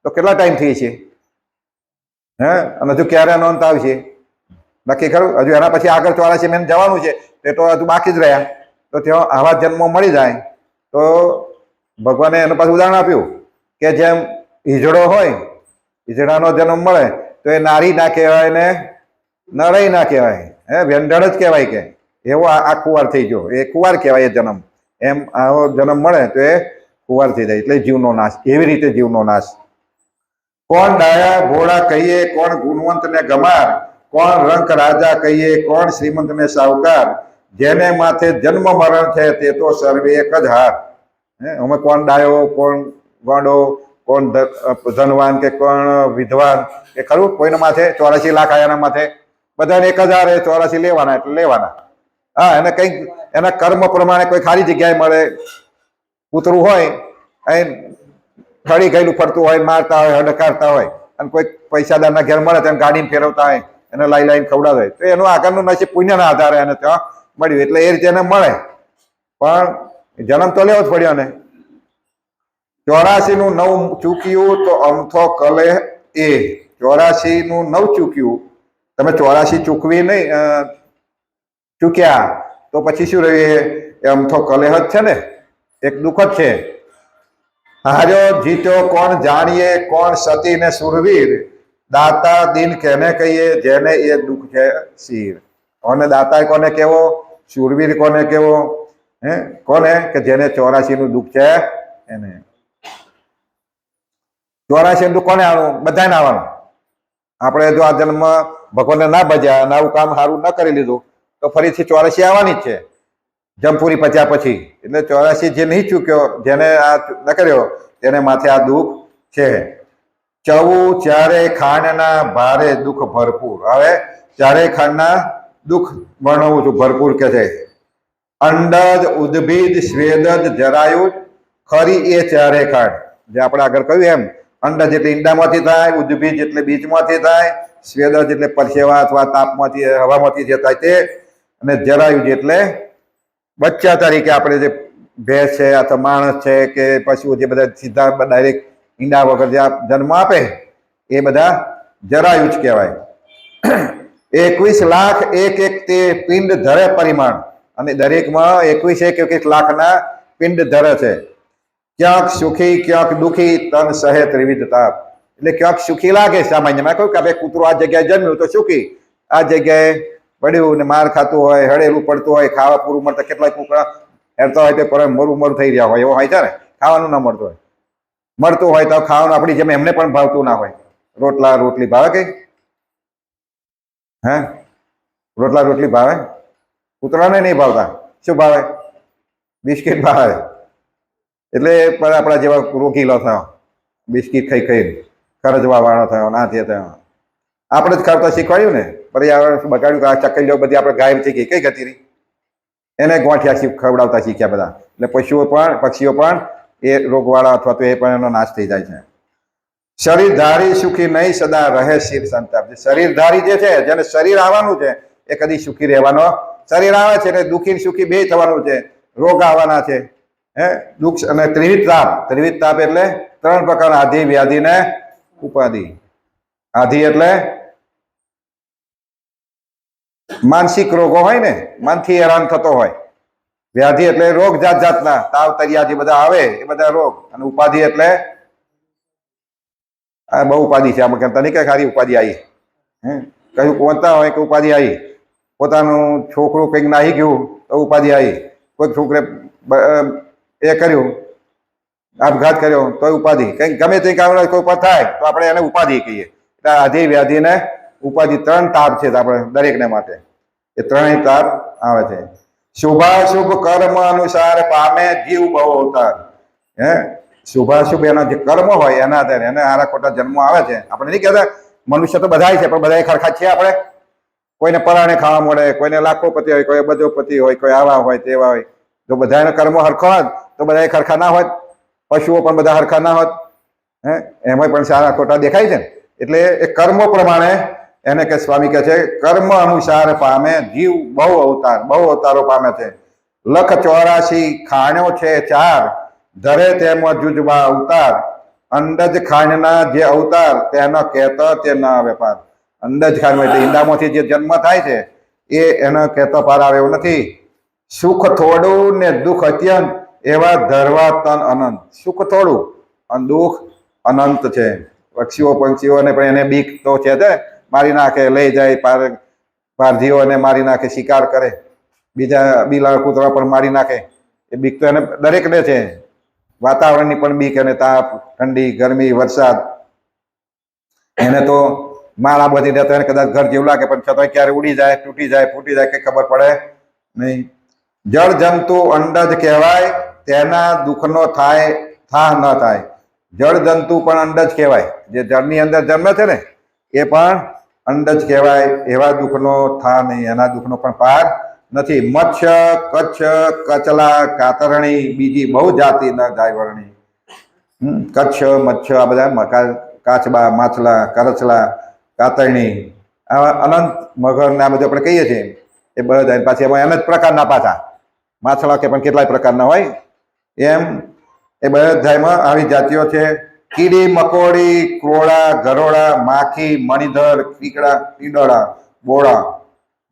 તો કેટલા ટાઈમ થઈ છે? અને હજુ ક્યારે એનો અંત આવશે નક્કી ખરું? હજુ એના પછી આગળ 84 મહિને જવાનું છે તે તો હજુ બાકી જ રહ્યા. તો ત્યાં આવા જન્મો મળી જાય તો ભગવાને એનું પાછું ઉદાહરણ આપ્યું કે જેમ ઈજડો હોય, ઈજડાનો જન્મ મળે તો એ નારી ના કહેવાય ને નરય ના કહેવાય, વ્યંઢળ જ કહેવાય. કે એવો આ કુંવાર થઈ ગયો, એ કુંવાર કહેવાય એ જન્મ. એમ આવો જન્મ મળે તો એ કુંવાર થઈ જાય, એટલે જીવનો નાશ. એવી રીતે જીવનો નાશ. કોણ ડાયા ભોળા કહીએ, કોણ ગુણવંત ને ગમાર, કોણ રંક રાજા કહીએ, કોણ શ્રીમંત ને સાહુકાર, જેને માથે જન્મ મરણ છે તે તો સર્વે એક જ હાર. અમે કોણ ડાયો, કોણ ગોંડો, કોણ ધનવાન કે કોણ વિધવાન કે ખરું? કોઈના માથે 84 લાખ આયાના માથે બધાને 1000 84 લેવાના એટલે લેવાના. એને કંઈક એના કર્મ પ્રમાણે કોઈ ખાલી જગ્યાએ મળે, કૂતરું હોય અહીં ફળી ગયેલું ફરતું હોય, મારતા હોય, હડકારતા હોય, અને કોઈ પૈસાદારના ઘેર મળે તો ગાડીને ફેરવતા હોય, એને લાઈને ખવડાવે હોય, તો એનું આગળનું નસીબ પુણ્યના આધારે એને ત્યાં મળ્યું, એટલે એ રીતે એને મળે. પણ જન્મ તો લેવો જ પડ્યો ને. 84 નું 9 ચૂક્યું તો અમથો કલે એ. 84 નું 9 ચૂક્યું, તમે 84 ચૂકવી નહીં ચૂક્યા તો પછી શું રહ્યું? એ અમથો કલેહ જ છે ને, એક દુઃખ જ છે. હાર્યો જીત્યો કોણ જાણીએ, કોણ સતી ને સુરવીર, દાતા દિન કેને કહીએ, જેને એ દુઃખ છે શીર. અને દાતા કોને કેવો, સુરવીર કોને કેવો? કોને? કે જેને 84 નું દુઃખ છે એને. 84 દુઃખ કોને આવવાનું? બધાને આવવાનું. આપણે જો આ જન્મ ભગવાનને ના ભજ્યા અને આવું કામ સારું ન કરી લીધું તો ફરીથી 84 આવવાની જ છે, જમપુરી પચ્યા પછી. એટલે 84 જે નહીં ચૂક્યો, જેને આ ન કર્યો તેને માથે આ દુઃખ છે. ચવું ચારે ખાંડના ભારે દુઃખ ભરપૂર. હવે ચારે ખાંડના દુઃખ વર્ણવું છું, ભરપૂર કે છે. અંડજ ઉદ્ભિદ સ્વેદજ જરાયુજ ખરી એ ચારે ખાંડ. જે આપણે આગળ કહ્યું એમ, અંડજ એટલે ઈંડામાંથી થાય, ઉદ્ભિજ એટલે બીજમાંથી થાય, સ્વેદજ એટલે પરસેવા અથવા તાપમાંથી હવામાંથી જે થાય તે, અને જરાયુજ એટલે બચ્ચા તરીકે આપણે જે ભેંસ છે અથવા માણસ છે કે પશુઓ જે બધા સીધા ડાયરેક્ટ ઈંડા વગર જે જન્મ આપે એ બધા જરાયુજ કહેવાય. 21 લાખ એક તે પિંડ ધરે પરિમાણ, અને દરેકમાં 21 લાખના પિંડ ધરે છે. ક્યાંક સુખી ક્યાંક દુઃખી, તન સહે ત્રિવિધ તાપ. એટલે ક્યાંક સુખી લાગે સામાન્ય. મેં કહ્યું કે આપણે કૂતરું આ જગ્યાએ જન્મ્યું તો સુખી, આ જગ્યાએ પડ્યું ને માર ખાતું હોય, હળેલું પડતું હોય, ખાવા પૂરું મળતા કેટલાય કૂકડા હેરતા હોય તો પર મરું થઈ રહ્યા હોય, એવો હોય છે ને. ખાવાનું ના મળતું હોય, મળતું હોય તો ખાવાનું આપણી જેમ એમને પણ ભાવતું ના હોય. રોટલા રોટલી ભાવે કઈ? રોટલા રોટલી ભાવે? કૂતરાને નહીં ભાવતા. શું ભાવે? બિસ્કિટ ભાવે. એટલે પણ આપણા જેવા રોગીલો થયો, બિસ્કિટ ખાઈ ખાઈ ખરજવા વાળો થયો, ના થયો. આપણે જ ખાવતા શીખવાડ્યું ને, પર્યાવરણ બગાડ્યું કે આ ચકલીઓ બધી આપણે ગાયબ થઈ ગઈ, કઈ ગતી રહી? એને ગોઠિયા ખવડાવતા શીખ્યા બધા. એટલે પક્ષીઓ પણ એ રોગવાળા અથવા તો એ પણ એનો નાશ થઈ જાય છે. શરીરધારી સુખી નહીં સદા રહે શિર સંતાપ. શરીરધારી જે છે, જેને શરીર આવવાનું છે એ કદી સુખી રહેવાનો. શરીર આવે છે એટલે દુઃખી સુખી બે થવાનું છે, રોગ આવવાના છે. દુઃખ અને ત્રિવિધ તાપ. ત્રિવિધ તાપ એટલે 3 પ્રકાર: આધિ, વ્યાધિ ને ઉપાધિ. આધિ એટલે માનસિક રોગો હોય ને, મનથી હેરાન થતો હોય. વ્યાધિ એટલે રોગ જાત જાતના, તાવ તરિયા જે બધા આવે એ બધા રોગ. અને ઉપાધિ એટલે આ બહુ ઉપાધિ છે. આમાં તને કઈ ખાલી ઉપાધિ આવી, કયું કોતા હોય કે ઉપાધિ આવી. પોતાનું છોકરું કંઈક નાહી ગયું તો ઉપાધિ આવી. કોઈ છોકરે એ કર્યું, આપઘાત કર્યો તો ઉપાધિ. કંઈક ગમે તે કામ કોઈ પર થાય તો આપણે એને ઉપાધિ કહીએ. એટલે આધિ, વ્યાધિ ને ઉપાધિ 3 તાપ છે આપણે દરેકને માટે. એ 3 તાપ આવે છે. શુભાશુભ કર્મ અનુસાર પામે જીવ બહુ અવતાર. શુભાશુભ એના જે કર્મ હોય એના આધારે એને આરા ખોટા જન્મો આવે છે. આપણે નહીં કહેતા મનુષ્ય તો બધા છે, પણ બધા ખરખા છે. આપણે કોઈને પરાણે ખાવા મળે, કોઈને લાખોપતિ હોય, કોઈ બધોપતિ હોય, કોઈ આવા હોય તેવા હોય. જો બધાના કર્મો હરખા હોત તો બધા ખરખા ના હોત. પશુઓ પણ બધા હરખા ના હોત. એમાં પણ સારા ખોટા દેખાય છે ને. એટલે એ કર્મો પ્રમાણે એને કે સ્વામી કહે છે કર્મ અનુસાર પામે જીવ બહુ અવતાર, બહુ અવતારો પામે છે. લખ 84 ખાણ્યો છે 4, ધરે તેમ જુજવા અવતાર, અંડજ ખાંડના જે અવતાર તેનો કહેતો તે ના વેપાર. અંડજ ખાંડ એટલે ઈંડામાંથી જે જન્મ થાય છે એ એનો કહેતો પાર આવે એવું નથી. સુખ થોડું ને દુઃખ અત્યંત, એવા ધરવા તન અનંત. સુખ થોડું અને દુઃખ અનંત છે. પંક્ષીઓને પણ એને બીક તો છે તે મારી નાખે, લઈ જાય પારધીઓને મારી નાખે, શિકાર કરે, બીજા બિલાડા કૂતરા પણ મારી નાખે. એ બીક તો એને દરેકને છે. વાતાવરણની પણ બીક, અને તાપ, ઠંડી, ગરમી, વરસાદ, એને તો માળા બધી રહેતો એને કદાચ ઘર જેવું લાગે, પણ છતાં ક્યારે ઉડી જાય, તૂટી જાય, ફૂટી જાય, કઈ ખબર પડે નહીં. જળ જંતુ અંડજ કહેવાય, તેના દુઃખનો થા ન થાય. જળ જંતુ પણ અંડજ કહેવાય, જે જળની અંદર જન્મે છે ને એ પણ અંડજ કહેવાય. એવા દુઃખનો થા નહીં, એના દુઃખનો પણ પાર નથી. મત્સ્ય, કચ્છ, કચલા, કાતરણી, બીજી બહુ જાતિ ન જાય વરણી. કચ્છ, મત્સ્ય, આ બધા કાચબા, માછલા, કરચલા, કાતરણી, આવા અનંત મગર ને આ બધું આપણે કહીએ છીએ એ બધા. પાછી એમાં અનંત પ્રકારના પાછા માછલા કે પણ કેટલાય પ્રકારના હોય એમ. એ બધામાં આવી જાતિઓ છે. કીડી, મકોડી, ક્રોળા, ગરોડા, માખી, મણિધર, કીડોળા, બોળા,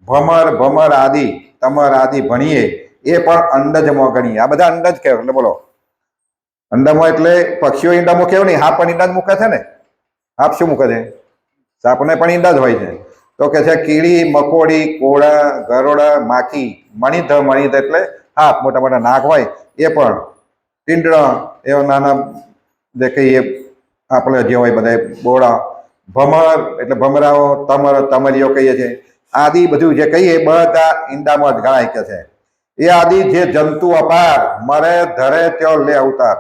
ભમર આદિ, તમર આદિ ભણીએ એ પણ અંડજમાં ગણીએ. આ બધા અંડજ કહેવાય. એટલે બોલો, અંડામાં એટલે પક્ષીઓ ઈંડામાં કેવું નહીં, સાપ પણ ઈંડા જ મૂકે છે ને. સાપ શું મૂકે છે? સાપને પણ ઈંડા જ હોય છે. તો કે છે કીડી, મકોડી, કોળા, ગરોડા, માખી, મણિધર એટલે સાપ, મોટા મોટા નાક હોય એ પણ, ટીંડડા એવા નાના જે કહીએ આપણે જે હોય બધા, બોળા, ભમર એટલે ભમરાઓ, તમરીઓ કહીએ છીએ. આદિ બધું જે કહીએ બધા ઈંડામાં જ ગણાય કે છે. એ આદિ જે જંતુ અપાર, મરે ધરે ત્યો લે અવતાર.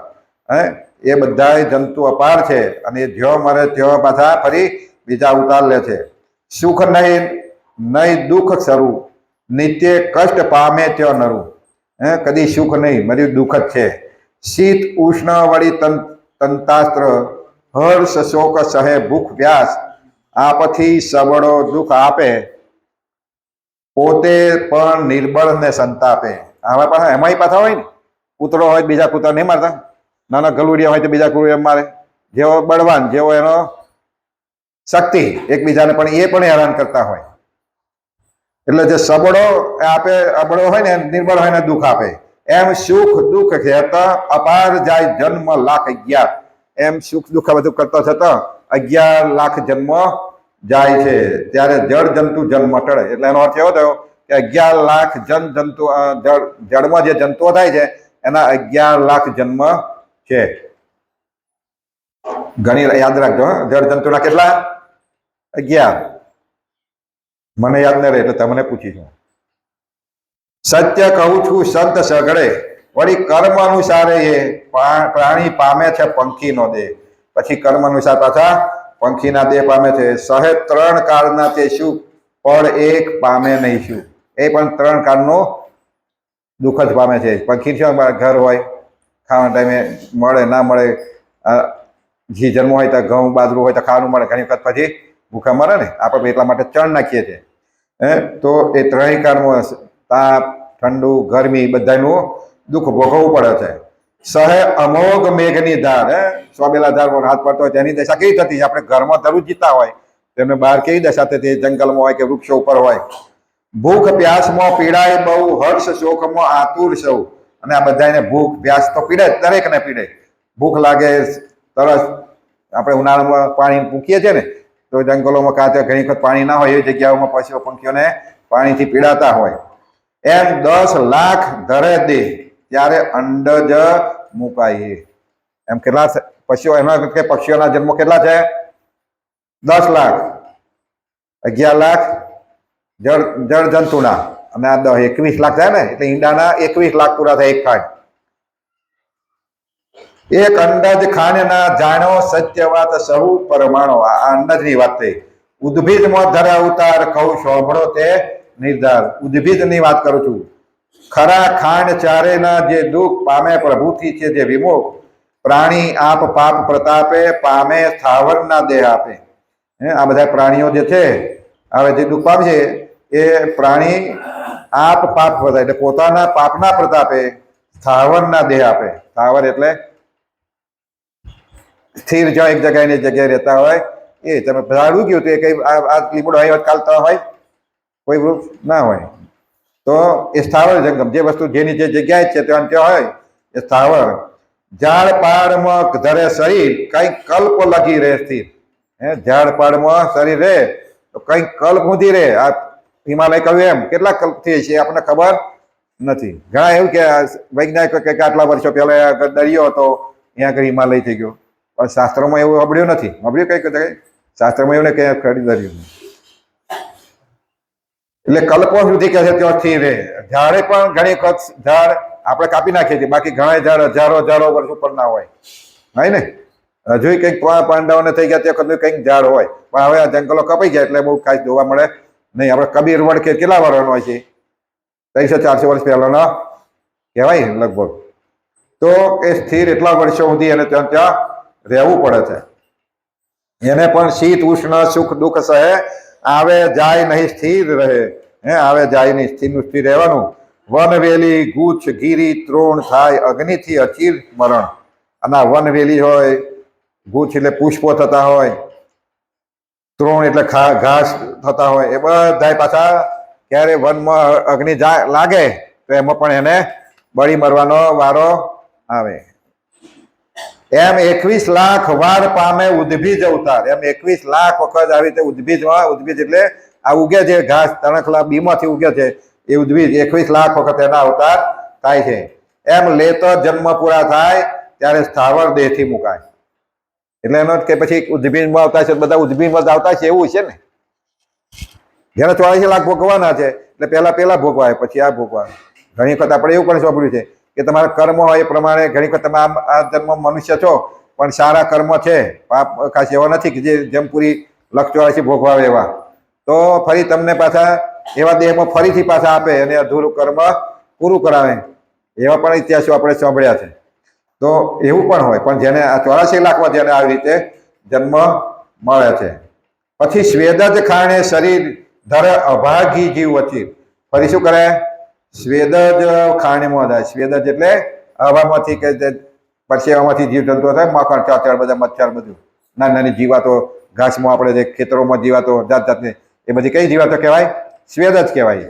એ બધા જંતુ અપાર છે, અને જ્યો મરે ત્યો પાછા ફરી બીજા અવતાર લે છે. સુખ નહીં દુઃખ સરું, નિત્ય કષ્ટ પામે ત્યો નરું. કદી સુખ નહીં, મર્યું દુઃખ જ છે. શીત ઉષ્ણ વળી તંતાસ્ત્ર, હર્ષ શોક સહે ભૂખ વ્યાસ. આપથી સબળો દુઃખ આપે, પોતે પણ નિર્બળ ને સંતાપે. આવા પાછા એમાંય પાછા હોય ને, કૂતરો હોય બીજા કૂતરા નહીં મારતા, નાના ગલુડિયા હોય તો બીજા કુડિયા મારે. જેવો બળવાન, જેવો એનો શક્તિ, એકબીજાને પણ એ પણ હેરાન કરતા હોય. એટલે જે સબળો આપે, અબળો હોય ને નિર્બળ હોય ને દુઃખ આપે. એમ સુખ દુઃખ કહેતા અપાર જાય જન્મ લાખ 11. એમ સુખ દુઃખ બધું કરતા થતા 11 લાખ જન્મ જાય છે. ત્યારે જળ જંતુ જન્મ ટળે. એટલે એનો અર્થ એવો થયો કે 11 લાખ જંતુ, જળમાં જે જંતુઓ થાય છે એના 11 લાખ જન્મ છે. ઘણી યાદ રાખજો, જળ જંતુના કેટલા? 11. મને યાદ ન રહે એટલે તમને પૂછીશું. સત્ય કહું છું સંત સઘળે, વળી કર્મ અનુસારે એ પ્રાણી પામે છે પંખીનો દેહ. પછી કર્મ અનુસાર પાછા પંખીના દેહ પામે છે. સહે 3 કાળના તે સુખ, પણ એક પામે નહીં શું. એ પણ 3 કાળનું દુઃખ જ પામે છે. પંખી શું ઘર હોય, ખાવા ટાઈમે મળે ના મળે, ઘી જન્મ હોય તો ઘઉં બાજરું હોય તો ખાવાનું મળે, ઘણી વખત પછી ભૂખા મરે ને. આપણે એટલા માટે ચણ નાખીએ છીએ. તો એ 3 કાળમાં તાપ, ઠંડુ, ગરમી બધાનું દુઃખ ભોગવવું પડે છે. સહે અમોઘ મેઘની ધાર, સોબેલા ધાર હાથ પડતો હોય તેની દશા કેવી થતી? આપણે ઘરમાં તરું જીતા હોય તેમને બહાર કેવી દશા થતી? જંગલમાં હોય કે વૃક્ષો ઉપર હોય. ભૂખ પ્યાસમાં પીડાય બહુ, હર્ષ શોકમાં આતુર સૌ. અને આ બધાને ભૂખ પ્યાસ તો પીડે, દરેકને પીડે. ભૂખ લાગે, તરસ, આપણે ઉનાળામાં પાણી મૂકીએ છીએ ને, તો જંગલોમાં કાં ઘણી વખત પાણી ના હોય એવી જગ્યાઓમાં પશુઓ પંખીઓને પાણીથી પીડાતા હોય. એમ 10 લાખ ધરે દે, ત્યારે અંડજ મુકાય. એમ કેટલા પશુઓ, એમાં કે પક્ષીઓના જન્મો કેટલા છે? 10 લાખ. 11 લાખ જળ જંતુના, અને આ 21 લાખ થાય ને, એટલે ઈંડાના 21 લાખ પૂરા થાય એક ખાંડ. એક અંડજ ખાંડના જાણો, સત્ય વાત સહુ પરમાણો. આ અંડજની વાત થઈ. ઉદ્ભિદમાં ધરે અવતાર, કહું શોભળો તે નિર્ધાર. ઉદ્ભિદની વાત કરું છું. ખરા ખાંડ ચારેના જે દુઃખ પામે પ્રભુથી છે જે વિમુખ. પ્રાણી આપ પાપ પ્રતાપે, પામે સ્થાવરના દેહ આપે. આ બધા પ્રાણીઓ જે છે હવે જે દુઃખ પામે છે એ પ્રાણી આપ પાપ પ્રતાપે, એટલે પોતાના પાપના પ્રતાપે સ્થાવરના દેહ આપે. સ્થાવર એટલે સ્થિર જો એક જગ્યાએ ને એક જગ્યાએ રહેતા હોય એ. તમે ઝાડવું ગયું તો એ કઈ આ લીમડો હોય કાલતા હોય, કોઈ વૃક્ષ ના હોય. તો એ સ્થાવર જંગમ, જે વસ્તુ જેની જે જગ્યાએ છે ત્યાં ત્યાં હોય એ સ્થાવર. ઝાડ પાડમાં ધરે શરીર, કઈ કલ્પ લગી રહે સ્થિર. ઝાડ પાડમાં શરીર રહે તો કઈ કલ્પ સુધી રહે. આ હિમાલય કહ્યું એમ કેટલા કલ્પથી છે આપણને ખબર નથી. ઘણા એવું કે વૈજ્ઞાનિકો કે આટલા વર્ષો પહેલા દરિયો હતો, અહીંયા આગળ હિમાલય થઈ ગયો. પણ શાસ્ત્રોમાં એવું અબડ્યું નથી. અબડ્યું કઈ કદાચ શાસ્ત્રમાં એવું ને કે ખરી દરિયો. એટલે કલ્પો સુધી કહે છે ત્યાંથી રહે. ઝાડે પણ ઘણી વખત ઝાડ આપણે કાપી નાખીએ છીએ, બાકી ઘણા ઝાડ હજારો હજારો વર્ષ ઉપર ના હોય ને. હજુ કંઈક પાંડવોને થઈ ગયા તે વખત કંઈક ઝાડ હોય, પણ હવે આ જંગલો કપાઈ ગયા એટલે બહુ ખાસ જોવા મળે નહીં. આપણે કબીર વડ કે કેટલા વર્ષનો હોય છે? 300-400 વર્ષ પહેલાનો કહેવાય લગભગ. તો એ સ્થિર એટલા વર્ષો સુધી એને ત્યાં ત્યાં રહેવું પડે છે. એને પણ શીત ઉષ્ણ સુખ દુઃખ સહે, આવે જાય નહીં સ્થિર રહે. આવે જાય નહીં, સ્થિર રહેવાનું. વનવેલી ગુચ્છ ગીરી ત્રોણ થાય, અગ્નિથી અચિર મરણ. અને આ વનવેલી હોય, ગુચ્છ એટલે પુષ્પો થતા હોય, ત્રોણ એટલે ઘાસ થતા હોય, એ બધા પાછા ક્યારે વનમાં અગ્નિ લાગે તો એમાં પણ એને બળી મરવાનો વારો આવે. એમ 21 લાખ વાર પામે ઉદ્ભીજ અવતાર. એમ 21 લાખ વખત આવી રીતે ઉદ્ભીજમાં, ઉદ્ભીજ એટલે આ ઉગે છે ઘાસ તણખલા બીમાંથી ઉગે છે એ ઉદ્ભીજ 21 લાખ વખત એના અવતાર થાય છે. એમ લેતો જન્મ પૂરા થાય ત્યારે સ્થાવર દેહથી મુકાય. એટલે એનો કે પછી ઉદ્ભીજમાં આવતા છે, બધા ઉદ્ભીજમાં આવતા છે એવું છે ને. જેને 84 લાખ ભોગવાના છે એટલે પેલા ભોગવાય પછી આ ભોગવાય. ઘણી વખત આપણે એવું પણ સાંભળ્યું છે કે તમારા કર્મ હોય એ પ્રમાણે ઘણી વખત તમે આ જન્મ મનુષ્ય છો પણ સારા કર્મ છે, પાપ ખાસ એવા નથી કે જે જેમ પૂરી લક્ષ 84 ભોગવાવે એવા, તો ફરી તમને પાછા એવા દેહમાં ફરીથી પાછા આપે અને અધૂરું કર્મ પૂરું કરાવે. એવા પણ ઇતિહાસો આપણે સાંભળ્યા છે. તો એવું પણ હોય. પણ જેને આ 84 લાખમાં જેને આવી રીતે જન્મ મળે છે, પછી સ્વેદ જ ખાણે શરીર ધરે અભાગી જીવ વચી. ફરી શું કરે? સ્વેદ જ ખાણીમાં જાય. સ્વેદ જ એટલે હવામાંથી કે પરસેવામાંથી જીવ જંતુઓ થાય, મકર ચાચર બધા મચ્છર બધું નાની નાની જીવાતો, ઘાસમાં આપણે જે ખેતરોમાં જીવાતો જાત જાતની, એ બધી કઈ જીવાતો કહેવાય? સ્વેદ જ કહેવાય.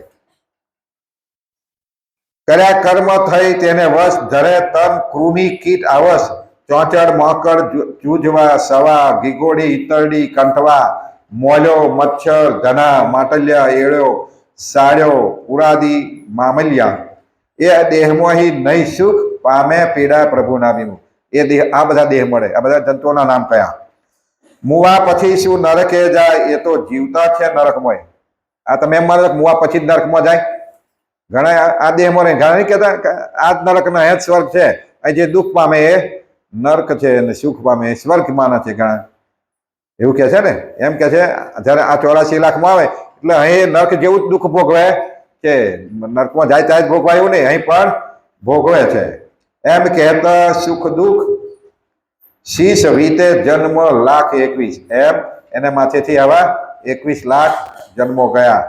કર્યા કર્મ થઈ તેને વશ, ધરે તન કૃમિ કીટ આવસ. ચોચડ મકર ચૂજવા સવા, ગીગોડી ઈતરડી કંઠવા, મોલ્યો મચ્છર ધના માટલિયા એળ્યો સાળ્યો પુરાદી મામલિયા. એ દેહમાં નહીં સુખ પામે પીડા પ્રભુ નામીનું. એ દેહ, આ બધા દેહ મળે. આ બધા જંતુઓના નામ કયા? મુવા પછી શું નરકે જાય? એ તો જીવતા છે નરકમય. આ તમે એમ માનો મુવા પછી જ નરકમાં જાય? ઘણા આ દેહમાં રહે, ઘણા નહીં કહેતા આ જ નરક ના એ જ સ્વર્ગ છે. અહીં જે દુઃખ પામે એ નર્ક છે અને સુખ પામે એ સ્વર્ગ માને છે. ઘણા એવું કે છે ને, એમ કે છે જયારે આ 84 લાખમાં આવે એટલે અહીં નર્ક જેવું જ દુઃખ ભોગવે છે. નર્કમાં જાય ત્યાં જ ભોગવાય એવું નહીં, અહીં પણ ભોગવે છે. એમ કહેતા સુખ દુઃખ શીશ વીતે જન્મ લાખ 21. એમ એને માથેથી આવા 21 લાખ જન્મો ગયા.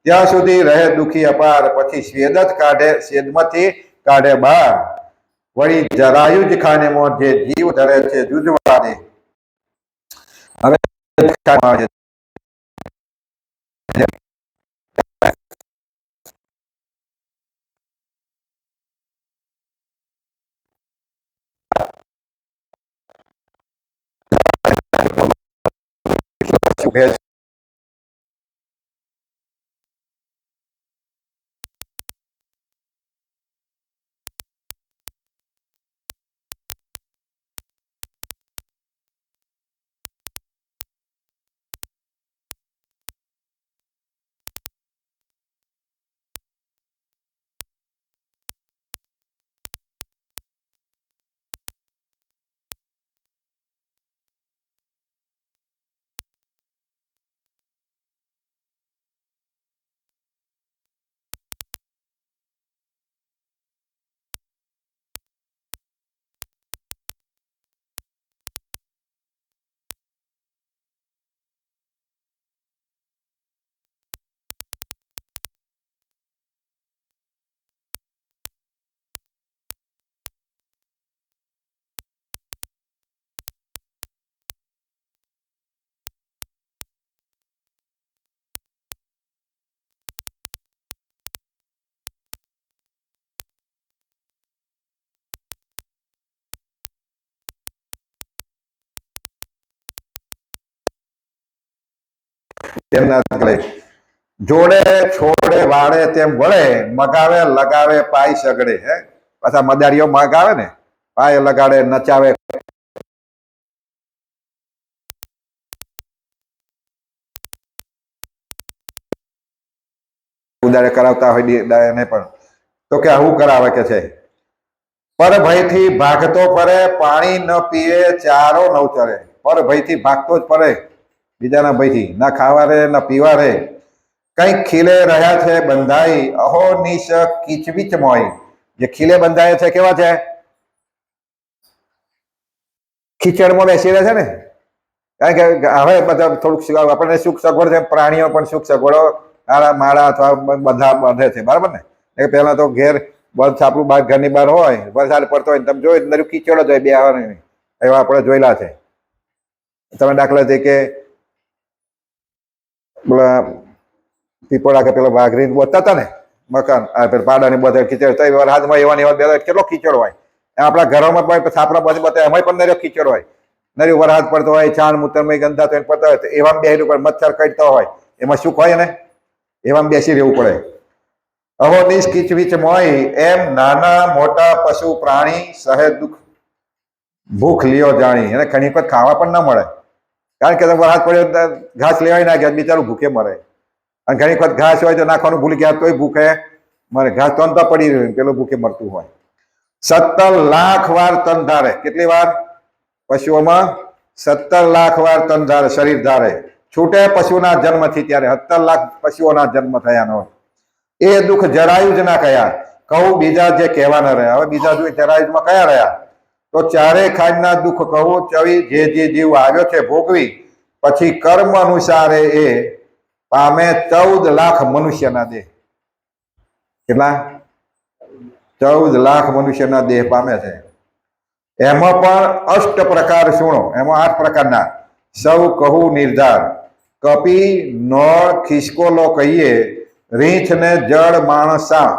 ત્યાં સુધી રહે દુઃખી અપાર, પછી સ્વેદ જ કાઢે, સ્વેદમાંથી કાઢે બહાર. વળી જરાયુ જ ખાનેમાં જે જીવ ધરે છે જુજવા દે. હવે તેમના ગળે જોડે છોડે વાળે તેમ વળે મગાવે લગાવે પાય સગડે. હે પાછા મદારીઓ મગાવે ને પાય લગાડે નચાવે ઉદાડે કરાવતા હોય એને પણ તો કે આવું કરાવે કે છે પર ભયથી ભાગતો પરે પાણી ન પીએ ચારો ન ચરે. પર ભયથી ભાગતો જ પડે બીજાના ભયથી ના ખાવા રે ના પીવા રે. કઈક ખીલે રહ્યા છે બંધાઈ અહો નિશ કીચવીચ મોય. જે ખીલે બંધાય છે કેવા છે? ખીચડમાં બેસી રહે છે ને. કારણ કે હવે બધા થોડુંક આપણને સુખ સગવડ છે, પ્રાણીઓ પણ સુખ સગવડો માળા અથવા બધા બાંધે છે, બરાબર ને. એ પહેલા તો ઘેર બસ આપણું બહાર ઘરની બહાર હોય વરસાદ પડતો હોય તમે જોઈ નરું કીચડ જ હોય બે આવવાની એવા આપણે જોયેલા છે. તમે દાખલા તરીકે પેલા પીપળા કે પેલા વાઘરી બોલતા હતા ને મકાન પાડાની બધા કીચડ તો વરસાદમાં એવાની એવા કેટલો કીચડ હોય. આપણા ઘરોમાં પણ છાપરા બધી બતા એમાં પણ નર્યો કીચડ હોય. નર્યું વરસાદ પડતો હોય છાણ મૂતરમાં ગંદા તો પડતા હોય તો એવા બેસી પડે મચ્છર કટતા હોય એમાં શું હોય ને એવા બેસી રહેવું પડે. અહો નિશ કીચવીચ મોય એમ નાના મોટા પશુ પ્રાણી સહે દુઃખ ભૂખ લ્યો જાણી. એને ઘણી વખત ખાવા પણ ના મળે કારણ કે વરસાદ પડ્યો ઘાસ લેવાય ના ગયા બિચારું ભૂખે મરે. અને ઘણી વખત ઘાસ હોય તો નાખવાનું ભૂલી ગયા તોય ભૂખે મરે. ઘાસ તો પડી રહ્યું પેલો ભૂખે મરતું હોય. 17 લાખ વાર તન ધારે. કેટલી વાર? પશુઓમાં 17 લાખ વાર તન ધારે શરીર ધારે. છૂટે પશુના જન્મથી ત્યારે 17 લાખ પશુઓના જન્મ થયા હોય. એ દુઃખ જરાયું જ ના કયા કહું બીજા જે કહેવા ન રહ્યા. હવે બીજા જો જરાયુમાં કયા રહ્યા તો ચારે ખાંડના દુઃખ કહું ચવી જે જીવ આવ્યો છે ભોગવી પછી કર્મ અનુસારે એ પામે 14 લાખ મનુષ્યના દેહ. કેટલા? 14 લાખ મનુષ્યના દેહ પામે છે. એમાં પણ અષ્ટ પ્રકાર સુણો. એમાં 8 પ્રકારના સૌ કહું નિર્ધાર. કપી નળ ખિસકોલો કહીએ રીંછ ને જળ માણસા.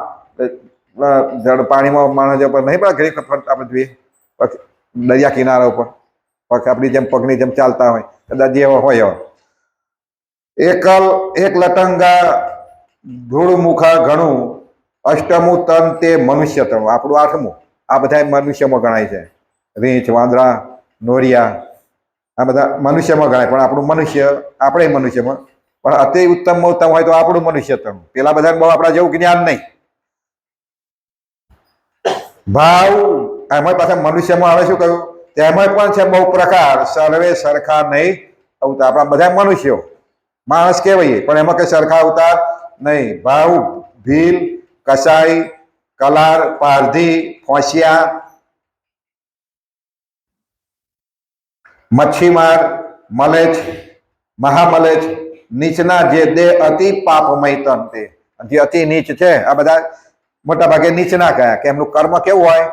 જળ પાણીમાં માણસ નહીં પડે ઘણી આપણે જોઈએ દરિયા કિનારા ઉપર પગ આપણી જેમ પગની જેમ ચાલતા હોય કદાચ એવા હોય. એકલ એક લટંગા ધૂળમુખા ઘણું અષ્ટમું તન તે મનુષ્ય તણું. આપણું 8મું. આ બધા મનુષ્યમાં ગણાય છે. રીંછ વાંદરા નોરિયા આ બધા મનુષ્યમાં ગણાય પણ આપણું મનુષ્ય આપણે મનુષ્યમાં પણ અતિ ઉત્તમ ઉત્તમ હોય તો આપણું મનુષ્ય તણું. પેલા બધા બહુ આપણા જેવું જ્ઞાન નહીં. ભાવ એમાં પાછા મનુષ્યમાં આવે શું કહ્યું તેમાં પણ છે બહુ પ્રકાર સર્વે સરખા નહીં અવતાર. આપણા બધા મનુષ્યો માણસ કહેવાય પણ એમાં કઈ સરખા અવતાર નહીં. ભાવ ભીલ કસાઈ કલાર પારધી ફોસિયા મચ્છીમાર મલેચ મહામલેચ નીચના જે દેહ અતિ પાપમય તન તે જે અતિ નીચ છે આ બધા મોટા ભાગે નીચના કયા કે એમનું કર્મ કેવું હોય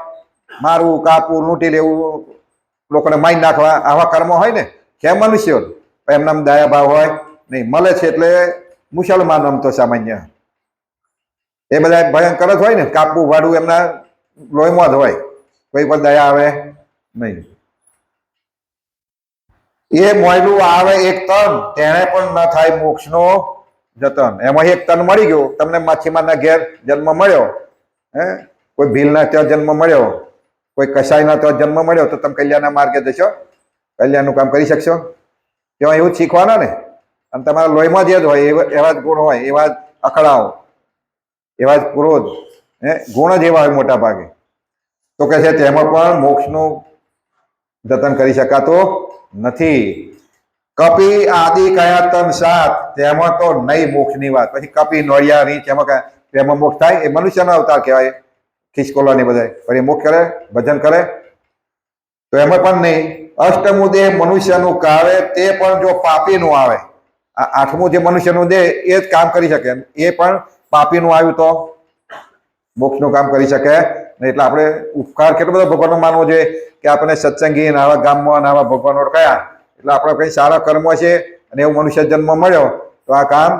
મારવું કાપવું લૂંટી લેવું લોકોને મારી નાખવા આવા કર્મ હોય ને કે મનુષ્યો એમના દયા ભાવ હોય નહીં. મળે છે એટલે મુસલમાન આમ તો સામાન્ય એ બધા ભયંકર જ હોય ને કાપવું વાળવું એમના લોહીમાં જ હોય કોઈ પણ દયા આવે નહીં. એ મોયલું આવે એક તન તેને પણ ન થાય મોક્ષનો જતન. એમાં એક તન મળી ગયો તમને માછીમારના ઘેર જન્મ મળ્યો કોઈ ભીલના ત્યાં જન્મ મળ્યો કોઈ કસાઈના ત્યાં જન્મ મળ્યો તો તમે કલ્યાણના માર્ગે જશો કલ્યાણનું કામ કરી શકશો. તેમાં એવું જ શીખવાના ને અને તમારા લોહીમાં જે જ હોય એવા જ ગુણ હોય એવા જ અકળાવ એવા જ ક્રોધ ગુણ જ એવા હોય મોટા ભાગે. તો કહે છે તેમાં પણ મોક્ષનું જતન કરી શકાતો નથી. કપી આદિ કયા તન 7 તેમાં તો નહીં મોક્ષની વાત. પછી કપી નોળિયા રીંછ એમાં મોક્ષ થાય એ મનુષ્યનો અવતાર કહેવાય. ખિસકોલાની બધા પણ એ મોક્ષ કરે ભજન કરે તો એમાં પણ નહીં. અષ્ટમું દેહ મનુષ્યનું કાવે તે પણ જો પાપીનું આવે. આ 8મું જે મનુષ્યનું દેહ એ જ કામ કરી શકે એ પણ પાપીનું આવ્યું તો મોક્ષનું કામ કરી શકે નહીં. એટલે આપણે ઉપકાર કેટલો બધો ભગવાનનો માનવો જોઈએ કે આપણે સત્સંગી આવા ગામમાં આવા ભગવાનો કયા એટલે આપણે કંઈ સારા કર્મો છે અને એવું મનુષ્ય જન્મ મળ્યો તો આ કામ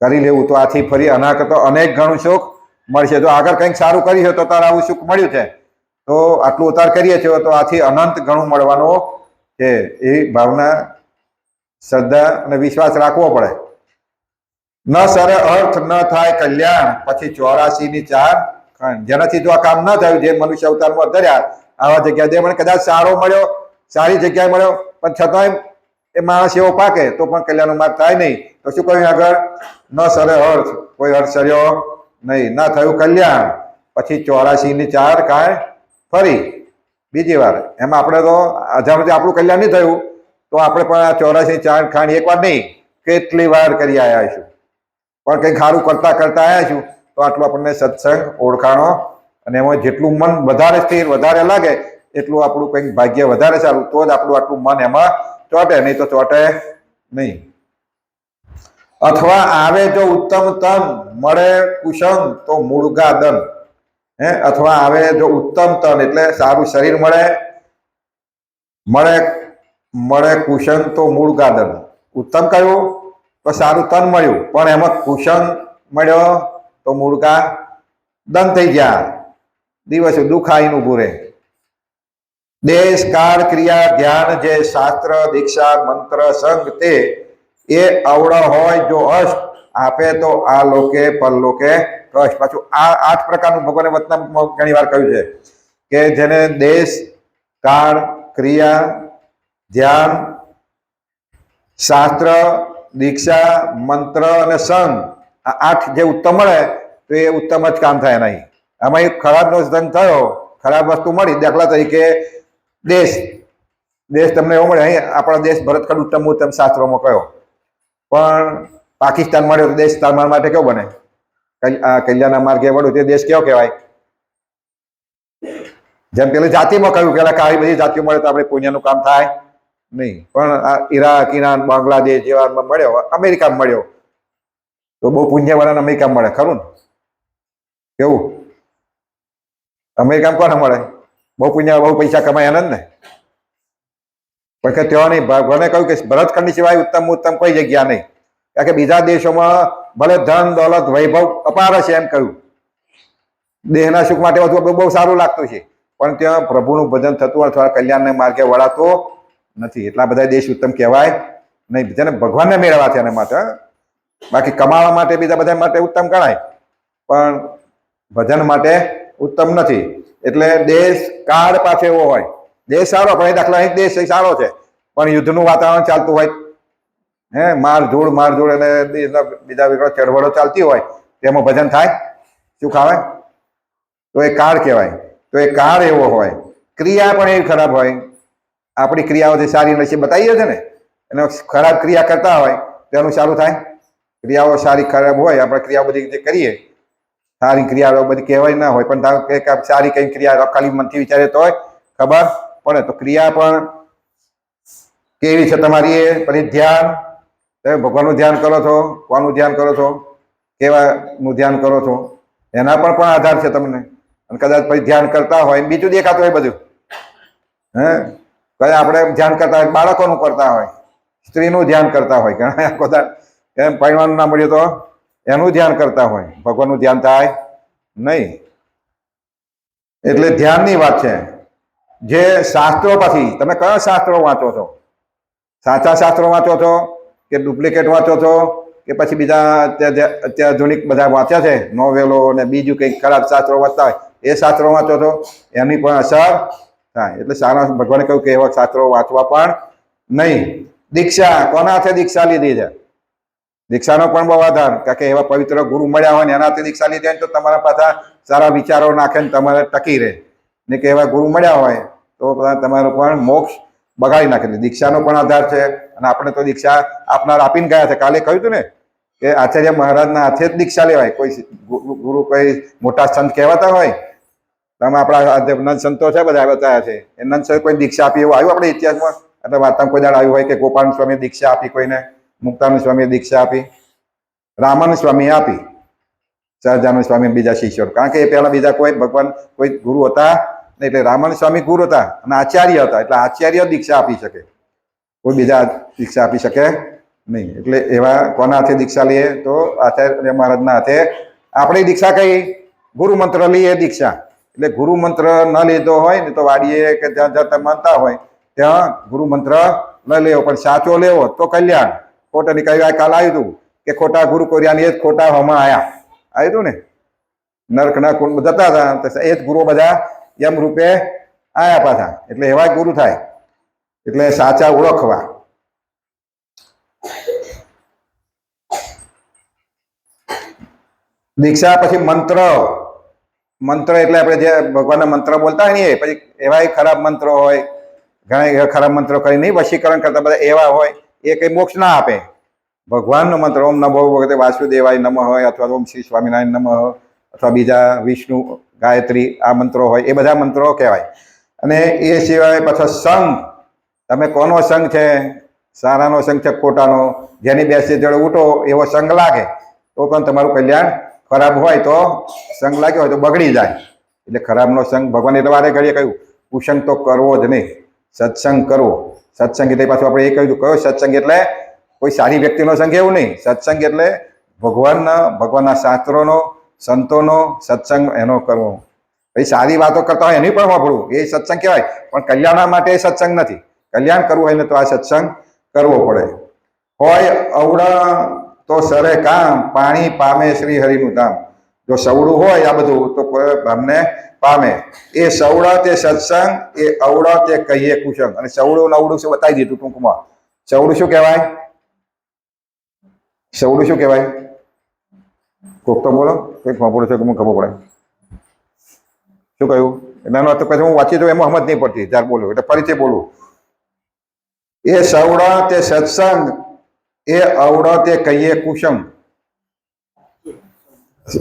કરી લેવું. તો આથી ફરી આના કરતો અનેક ઘણું સુખ મળશે. જો આગળ કંઈક સારું કર્યું છે તો તારે આવું સુખ મળ્યું છે તો આટલું ઉતાર કરીએ છીએ તો આથી અનંત ઘણું મળવાનું છે. એ ભાવના શ્રદ્ધા અને વિશ્વાસ રાખવો પડે. ન સરે અર્થ ન થાય કલ્યાણ, પછી 84 ખંડ. જેનાથી જો આ કામ ન થયું, જે મનુષ્ય અવતારમાં ધર્યા આવા જગ્યા જે મને કદાચ સારો મળ્યો, સારી જગ્યાએ મળ્યો, પણ છતાંય એ માણસ એવો પાકે તો પણ કલ્યાણનો માર્ગ થાય નહીં. તો શું કહ્યું આગળ? ન સરે અર્થ, કોઈ અર્થ સર્યો નહીં, ન થયું કલ્યાણ, પછી 84 કાંઈ ફરી બીજી વાર. એમાં આપણે તો હજારથી આપણું કલ્યાણ નહીં થયું તો આપણે પણ આ 84 ખાંડ એક વાર નહીં કેટલી વાર કરી આવ્યા છું. પણ કંઈક સારું કરતા કરતા આવ્યા છું તો આટલું આપણને સત્સંગ ઓળખાણો, અને એમાં જેટલું મન વધારે સ્થિર વધારે લાગે એટલું આપણું કંઈક ભાગ્ય વધારે સારું, તો જ આપણું આટલું મન એમાં ચોટે, નહીં તો ચોટે નહીં. અથવા આવે જો ઉત્તમ તન, મળે કુસંગ તો મૂળગા દન. અથવા આવે જો ઉત્તમ તન એટલે સારું શરીર મળે, મળે કુસંગ તો મૂળગા દન. ઉત્તમ કયું? તો સારું તન મળ્યું, પણ એમાં કુસંગ મળ્યો તો મૂળગા દન થઈ ગયા. દિવસે દુખાઈને ઊભું રહે. દેશ કાળ ક્રિયા ધ્યાન જે શાસ્ત્ર દીક્ષા મંત્ર સંગ તે એ અવળ હોય જો અષ્ટ, આપે તો આ લોકે પરલોકે કષ્ટ. પાછું આ 8 પ્રકારનું ભગવાને વચનામૃતમાં ઘણી વાર કહ્યું છે કે જેને દેશ કાળ ક્રિયા ધ્યાન શાસ્ત્ર દીક્ષા મંત્ર અને સંગ આ 8 જે ઉત્તમ મળે તો એ ઉત્તમ જ કામ થાય નહીં. આમાં એક ખરાબનો સંગ થયો, ખરાબ વસ્તુ મળી, દાખલા તરીકે દેશ તમને એવો મળે, અહીં આપણા દેશ ભરતખંડ ઉત્તમ શાસ્ત્રોમાં કયો, પણ પાકિસ્તાન મળ્યો તો દેશ તમારા માટે કેવો બને? કલ્યાણના માર્ગે વળ્યું તે દેશ કેવો કહેવાય? જેમ પેલી જાતિમાં કહ્યું પેલા કે આવી બધી જાતિઓ મળે તો આપણે પુણ્યનું કામ થાય નહીં, પણ આ ઈરાક ઈરાન બાંગ્લાદેશ જેવા મળ્યો, અમેરિકામાં મળ્યો તો બહુ પુણ્યવાળાને અમેરિકામાં મળે ખરું ને? કેવું? અમેરિકામાં કોને મળે? બહુ પુણ્ય બહુ પૈસા કમાયા ને. પણ કે ત્યાં નહીં, ભગવાને કહ્યું કે ભરતખંડ સિવાય ઉત્તમ કોઈ જગ્યા નહીં, કારણ કે બીજા દેશોમાં ભલે ધન દોલત વૈભવ અપાર છે એમ કહ્યું, દેહના સુખ માટે બહુ સારું લાગતું છે, પણ ત્યાં પ્રભુનું ભજન થતું અથવા કલ્યાણના માર્ગે વળાતો નથી. એટલા બધા દેશ ઉત્તમ કહેવાય નહીં. જેને ભગવાનને મેળવવા છે એના માટે, બાકી કમાવા માટે બીજા બધા માટે ઉત્તમ ગણાય, પણ ભજન માટે ઉત્તમ નથી. એટલે દેશ કાળ પાછો એવો હોય, દેશ સારો પણ એ દાખલા અહીં દેશ સારો છે પણ યુદ્ધનું વાતાવરણ ચાલતું હોય, મારઝૂડ અને બીજા ચળવળો ચાલતી હોય તેમાં ભજન થાય, સુખ આવે, તો એ કાળ કહેવાય. તો એ કાળ એવો હોય. ક્રિયા પણ એવી ખરાબ હોય. આપણી ક્રિયાઓથી સારી નસીબ બતાવીએ છે ને, એને ખરાબ ક્રિયા કરતા હોય તો એનું સારું થાય. ક્રિયાઓ સારી ખરાબ હોય, આપણે ક્રિયાઓ બધી જે કરીએ સારી ક્રિયાઓ બધી કહેવાય ના હોય, પણ સારી કઈ ક્રિયા ખાલી મનથી વિચારે તો ખબર પડે. તો ક્રિયા પણ કેવી છે તમારી, એ પછી ધ્યાન, તમે ભગવાનનું ધ્યાન કરો છો, કોનું ધ્યાન કરો છો, કેવાનું ધ્યાન કરો છો, એના પર પણ આધાર છે તમને. અને કદાચ પછી ધ્યાન કરતા હોય બીજું દેખાતું હોય બધું, કદાચ આપણે ધ્યાન કરતા હોય બાળકોનું કરતા હોય, સ્ત્રીનું ધ્યાન કરતા હોય, ઘણા કદાચ એમ પરિવારનું ના મળ્યું તો એનું ધ્યાન કરતા હોય, ભગવાનનું ધ્યાન થાય નહીં. એટલે ધ્યાનની વાત છે. જે શાસ્ત્રો પછી તમે કયા શાસ્ત્રો વાંચો છો? સાચા શાસ્ત્રો વાંચો છો કે ડુપ્લિકેટ વાંચો છો કે પછી બીજા અત્યાધુનિક બધા વાંચ્યા છે નોવેલો અને બીજું કંઈક ખરાબ શાસ્ત્રો વાંચતા હોય એ શાસ્ત્રો વાંચો છો? એની પણ અસર થાય. એટલે સારા ભગવાને કહ્યું કે એવા શાસ્ત્રો વાંચવા પણ નહીં. દીક્ષા, કોના હાથે દીક્ષા લીધી છે? દીક્ષાનો પણ બહુ આધાર, કારણ કે એવા પવિત્ર ગુરુ મળ્યા હોય ને એના હાથે દીક્ષા લીધી હોય તો તમારા પાછા સારા વિચારો નાખે ને તમારે ટકી રહે, ને કે એવા ગુરુ મળ્યા હોય તો તમારો પણ મોક્ષ બગાડી નાખે. દીક્ષાનો પણ આધાર છે. અને આપણે તો દીક્ષા આપનાર આપીને ગયા છે. કાલે કહ્યું હતું ને કે આચાર્ય મહારાજના હાથે જ દીક્ષા લેવાય. કોઈ ગુરુ કોઈ મોટા સંત કહેવાતા હોય, તમે આપણા નંદ સંતો છે બધા બતાવ્યા છે, એ નંદ સંત કોઈ દીક્ષા આપી એવું આવ્યું આપણે ઇતિહાસમાં? એટલે વાર્તામાં કોઈ દાડ આવ્યું હોય કે ગોપાલ સ્વામીએ દીક્ષા આપી કોઈને, મુક્તાનંદ સ્વામીએ દીક્ષા આપી, રામાનંદ સ્વામીએ આપી, સહજાનંદ સ્વામી બીજા શિષ્યો, કારણ કે એ પહેલા બીજા કોઈ ભગવાન કોઈ ગુરુ હતા નહીં. એટલે રામાનંદ સ્વામી ગુરુ હતા અને આચાર્ય હતા, એટલે આચાર્ય દીક્ષા આપી શકે, કોઈ બીજા દીક્ષા આપી શકે નહીં. એટલે એવા કોના હાથે દીક્ષા લઈએ? તો આચાર્ય મહારાજના હાથે. આપણે દીક્ષા કઈ? ગુરુ મંત્ર લઈએ દીક્ષા. એટલે ગુરુ મંત્ર ન લીધો હોય ને તો વાડીએ કે જ્યાં જ્યાં માનતા હોય ત્યાં ગુરુ મંત્ર ન લેવો પણ સાચો લેવો તો કલ્યાણ. ખોટાની કઈ કાલ આવ્યું હતું કે ખોટા ગુરુ કોરિયાની એ જ ખોટા હમણાં આવ્યું હતું ને, નર્કના કુંડ જતા હતા એ જ ગુરુ બધા યમ રૂપે આયા પાછા. એટલે એવા ગુરુ થાય. એટલે સાચા ઓળખવા. દીક્ષા પછી મંત્ર. મંત્ર એટલે આપણે જે ભગવાનના મંત્ર બોલતા હોય ને પછી એવા ખરાબ મંત્રો હોય, ઘણા ખરાબ મંત્રો કરી નહીં વશીકરણ કરતા બધા એવા હોય, એ કઈ મોક્ષ ના આપે. ભગવાનનો મંત્ર ઓમ નમો ભગવતે વાસુદેવાય નમઃ હોય, અથવા ઓમ શ્રી સ્વામિનારાયણ નમઃ, અથવા બીજા વિષ્ણુ ગાયત્રી આ મંત્રો હોય, એ બધા મંત્રો કહેવાય. અને એ સિવાય પાછો સંઘ. તમે કોનો સંઘ છે, સારાનો સંઘ છે ખોટાનો, જેની બેસી જોડે ઉઠો એવો સંઘ લાગે તો પણ તમારું કલ્યાણ, ખરાબ હોય તો સંઘ લાગ્યો હોય તો બગડી જાય. એટલે ખરાબનો સંઘ ભગવાન એટલે વારે ઘડીએ કહ્યું કુસંગ તો કરવો જ નહીં, સત્સંગ કરવો. સત્સંગ એટલે પાછું આપણે એ કહ્યું કયો સત્સંગ એટલે કોઈ સારી વ્યક્તિનો સંઘ એવું નહીં. સત્સંગ એટલે ભગવાનના શાસ્ત્રોનો, સંતોનો સત્સંગ એનો કરવો. પછી સારી વાતો કરતા હોય એની પણ વાપરવું, એ સત્સંગ કહેવાય. પણ કલ્યાણ માટે એ સત્સંગ નથી. કલ્યાણ કરવું હોય ને તો આ સત્સંગ કરવો પડે. હોય અવડા તો સરે કામ, પાણી પામે શ્રી હરિનું ધામ. જો સવડું હોય આ બધું તો અમને પામે. એ સવડા તે સત્સંગ, એ અવડા તે કહીએ કુસંગ. અને સવડું નવડું શું બતાવી દીધું ટૂંકમાં. સવડું શું કહેવાય? સવડું શું કહેવાય? કોક તો બોલો, કંઈક વાપરું છે કે મને ખબર પડે. શું કહ્યું? એના તો પછી હું વાંચી તો એમાં સમજ નહીં પડતી જ્યારે બોલું, એટલે ફરીથી બોલું. એ સવડા તે સત્સંગ, એ અવડા તે કહીએ કુસંગ.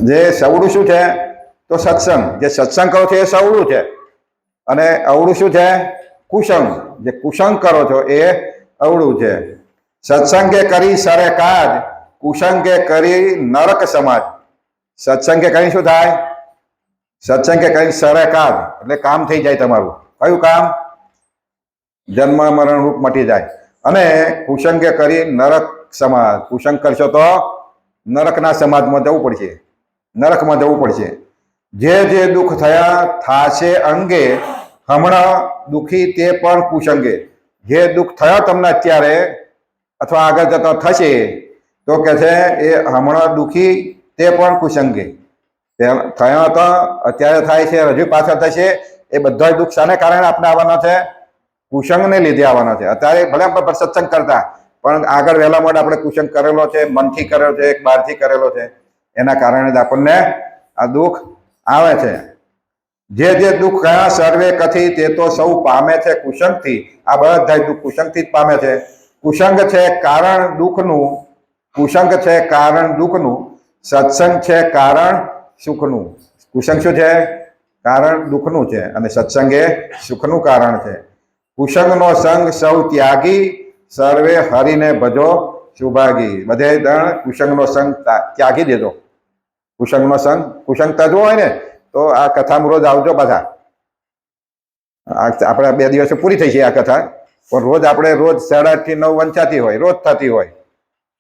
જે સવડું શું છે તો સત્સંગ, જે સત્સંગ કરો છો એ સવડું છે. અને અવળું શું છે? કુસંગ. જે કુસંગ કરો છો એ અવળું છે. સત્સંગે કરી સરે કાજ, કુસંગે કરી નરક સમાજ. સત્સંગે કરી શું થાય? સત્સંગે કરી સરે કાજ એટલે કામ થઈ જાય તમારું. કયું કામ? જન્મ મરણ રૂપ મટી જાય. અને કુસંગે કરી નરક સમાજ. કુસંગ કરશો તો નરકના સમાજમાં જવું પડશે, નરકમાં જવું પડશે. જે જે દુઃખ થયા થાશે અંગે, હમણાં દુઃખી તે પણ કુસંગે. જે દુઃખ થયો તમને અત્યારે અથવા આગળ જતા થશે તો કે છે એ હમણાં દુઃખી તે પણ કુસંગે. થયા હતા, અત્યારે થાય છે, હજુ પાછળ થશે. એ બધા દુઃખ શાને કારણે આપણે આવવાના છે? કુસંગને લીધે આવવાના છે. અત્યારે ભલે આપણે સત્સંગ કરતા, પણ આગળ વહેલા મોડ આપણે કુસંગ કરેલો છે, મનથી કરેલો છે, બહારથી કરેલો છે. એના કારણે જ આપણને આ દુઃખ આવે છે. જે જે દુઃખ કયા સર્વે કથી તે તો સૌ પામે છે કુસંગથી. આ બધા દુઃખ કુસંગથી જ પામે છે. કુસંગ છે કારણ દુઃખનું, કુસંગ છે કારણ દુઃખનું, સત્સંગ છે કારણ સુખનું. કુસંગ શું છે? કારણ દુઃખનું છે, અને સત્સંગ એ સુખનું કારણ છે. કુસંગનો સંગ સૌ ત્યાગી, સર્વે હરિને ભજો સુભાગી. બધે દણ કુસંગનો સંગ ત્યાગી દેજો. કુસંગનો સંગ, કુસંગ તજવો હોય ને તો આ કથામાં રોજ આવજો બધા. આપણે 2 દિવસે પૂરી થઈ છે આ કથા, પણ રોજ આપણે રોજ 8:30 થી 9 વંચાતી હોય, રોજ થતી હોય,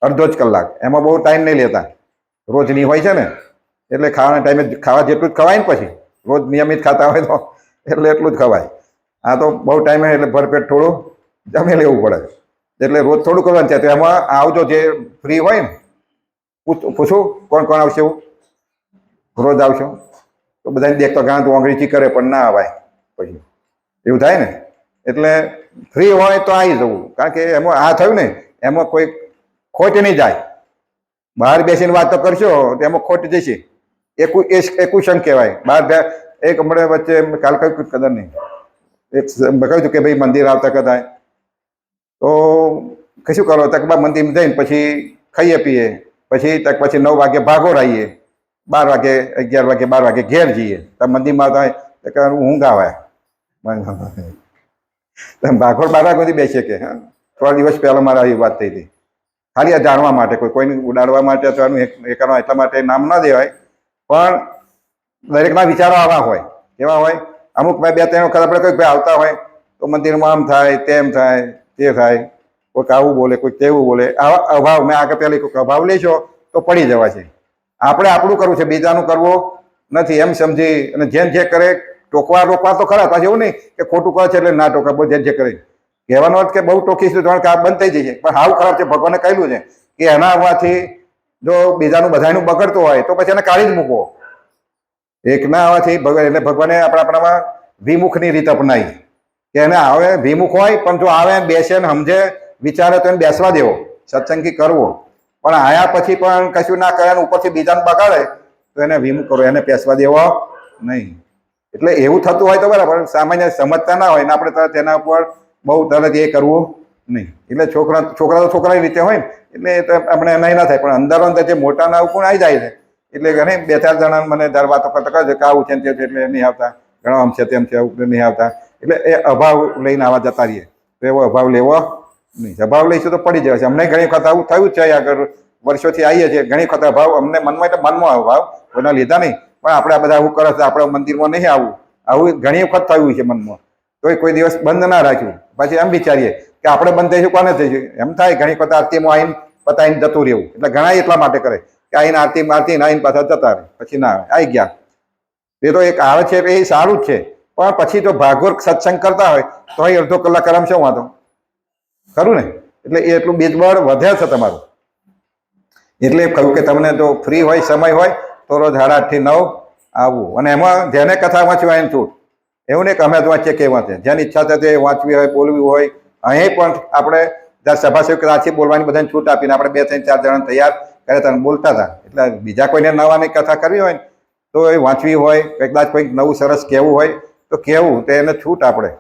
અડધો જ કલાક. એમાં બહુ ટાઈમ નહીં લેતા. રોજની હોય છે ને એટલે ખાવાના ટાઈમે ખાવા જેટલું જ ખવાય ને. પછી રોજ નિયમિત ખાતા હોય તો એટલે એટલું જ ખવાય. આ તો બહુ ટાઈમે એટલે ભરપેટ થોડું જમી લેવું પડે. એટલે રોજ થોડું કરવાનું છે. તો એમાં આવજો જે ફ્રી હોય ને. પૂછું કોણ કોણ આવશે? એવું રોજ આવશો તો બધાને દેખતો ગાંઠ ઓંગળીથી કરે પણ ના આવાય, પછી એવું થાય ને. એટલે ફ્રી હોય તો આવી જવું, કારણ કે એમાં આ થયું ને એમાં કોઈ ખોટ નહીં જાય. બહાર બેસીને વાત તો કરશો તો એમાં ખોટ જશે. એ કુસંગ કહેવાય. બહાર એક હમણાં વચ્ચે કાલ કયું કદર નહીં, એક કહ્યું હતું કે ભાઈ મંદિર આવતા કદાય તો કશું કરો તક મંદિર જઈને પછી ખાઈએ પીએ, પછી 9 વાગે ભાગોળ આવીએ, 12 વાગે 11 વાગે 12 વાગે ઘેર જઈએ. તો મંદિરમાં આવતા ઊંઘ આવે. ભાગોળ 12 વાગે સુધી બેસીએ કે. હા, થોડા દિવસ પહેલા મારા આવી વાત થઈ હતી. ખાલી આ જાણવા માટે, કોઈને ઉડાડવા માટે અથવા એ કરવા એટલા માટે નામ ના દેવાય. પણ દરેકના વિચારો આવા હોય. કેવા હોય? અમુક 2-3 વખત આપણે કોઈ આવતા હોય તો મંદિરમાં આમ થાય, તેમ થાય, તે થાય, કોઈક આવું બોલે, કોઈક તેવું બોલે. આવા અભાવ, મેં આગળ પહેલી કોઈક અભાવ લેશો તો પડી જવા છે. આપણે આપણું કરવું છે, બીજાનું કરવું નથી એમ સમજી. અને જેમ જે કરે ટોકવા રોકવા તો ખરા. પાછું એવું નહીં કે ખોટું કરે છે એટલે ના ટોકા, જે કરે. કહેવાનો અર્થ કે બહુ ટોકીશું તો આ બંધ થઈ જશે, પણ હાવ ખરાબ છે. ભગવાને કહેલું છે કે એના આવવાથી જો બીજાનું બધાનું બગડતું હોય તો પછી એને કાઢી જ મૂકો. એક ના આવવાથી એટલે ભગવાને આપણામાં વિમુખની રીત અપનાવી કે એને આવે વિમુખ હોય પણ જો આવે બેસે ને સમજે વિચારે તો એને બેસવા દેવો, સત્સંગી કરવો. પણ આયા પછી પણ કશું ના કરે ઉપરથી બીજાને બગાડે તો એને વિમુખ કરો, એને બેસવા દેવો નહીં. એટલે એવું થતું હોય તો બરાબર, સામાન્ય સમજતા ના હોય ને આપણે તેના ઉપર બહુ તરત એ કરવું નહીં. એટલે છોકરા તો છોકરાની રીતે હોય ને એટલે આપણે નહીં ના થાય, પણ અંદરો અંદર જે મોટાના ઉપર આવી જાય છે એટલે ઘણી 2-4 જણા મને દર વાતો કરતા કહે કે આવું છે ને તે એટલે નહીં આવતા, ઘણો આમ છે તેમ છે નહીં આવતા. એટલે એ અભાવ લઈને આવા જતા રહીએ તો એવો અભાવ લેવો નહીં. અભાવ લઈશું તો પડી જાય છે. અમને ઘણી વખત આવું થયું જ છે, આગળ વર્ષોથી આવીએ છીએ, ઘણી વખત અભાવ અમને મનમાં એટલે મનમાં અભાવ કોઈના લીધા નહીં, પણ આપણે આ બધા આવું કરે છે, આપણે મંદિરમાં નહીં આવું ઘણી વખત થયું છે મનમાં. તો કોઈ દિવસ બંધ ના રાખ્યું, પછી એમ વિચારીએ કે આપણે બંધ થઈશું કોને થઈશું, એમ થાય. ઘણી વખત આરતીમાં આવીને પતાવીને જતું રહેવું, એટલે ઘણા એટલા માટે કરે કે આવીને આરતી આવીને પાછા જતા રહે, પછી ના આવે આવી ગયા. એ તો એક આવે છે એ સારું જ છે, પણ પછી તો ભાગવત સત્સંગ કરતા હોય તો અહીં અડધો કલાક આરામ શું વાંધો, ખરું ને? એટલે એ એટલું બીજબળ વધે છે તમારું. એટલે કહ્યું કે તમને જો ફ્રી હોય સમય હોય તો રોજ 8:30 થી 9 આવવું. અને એમાં જેને કથા વાંચવા એને છૂટ, એવું નહીં કે અમે જ વાંચીએ કે વાંચે. જેની ઈચ્છા થાય તે વાંચવી હોય, બોલવી હોય. અહીં પણ આપણે જ્યાં સભાસદ રાશિ બોલવાની બધાને છૂટ આપીને આપણે 2-3-4 જણા તૈયાર કર્યા હતા બોલતા હતા. એટલે બીજા કોઈને નવાની કથા કરવી હોય ને તો એ વાંચવી હોય, કદાચ કંઈક નવું સરસ કહેવું હોય તો કહેવું, તો એને છૂટ આપણે.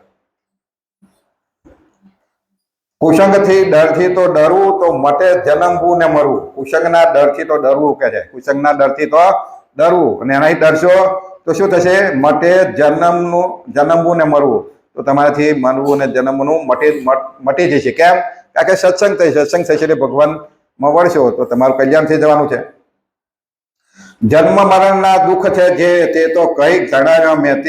કુસંગથી ડરથી તો ડરવું તો મટે જન્મવું ને મરવું. કુસંગના ડરથી તો ડરવું કે છે, કુસંગના ડરથી તો ડરવું, અને એનાથી ડરશો તો શું થશે? મટે જન્મવું ને મરવું. તો તમારાથી મરવું ને જન્મવું મટી જશે. કેમ? કારણ કે સત્સંગ થશે એટલે ભગવાનમાં વળશો તો તમારું કલ્યાણ થઈ જવાનું છે. જન્મ મરણના દુઃખ છે જે તે તો કઈ જણાવ્યા મેં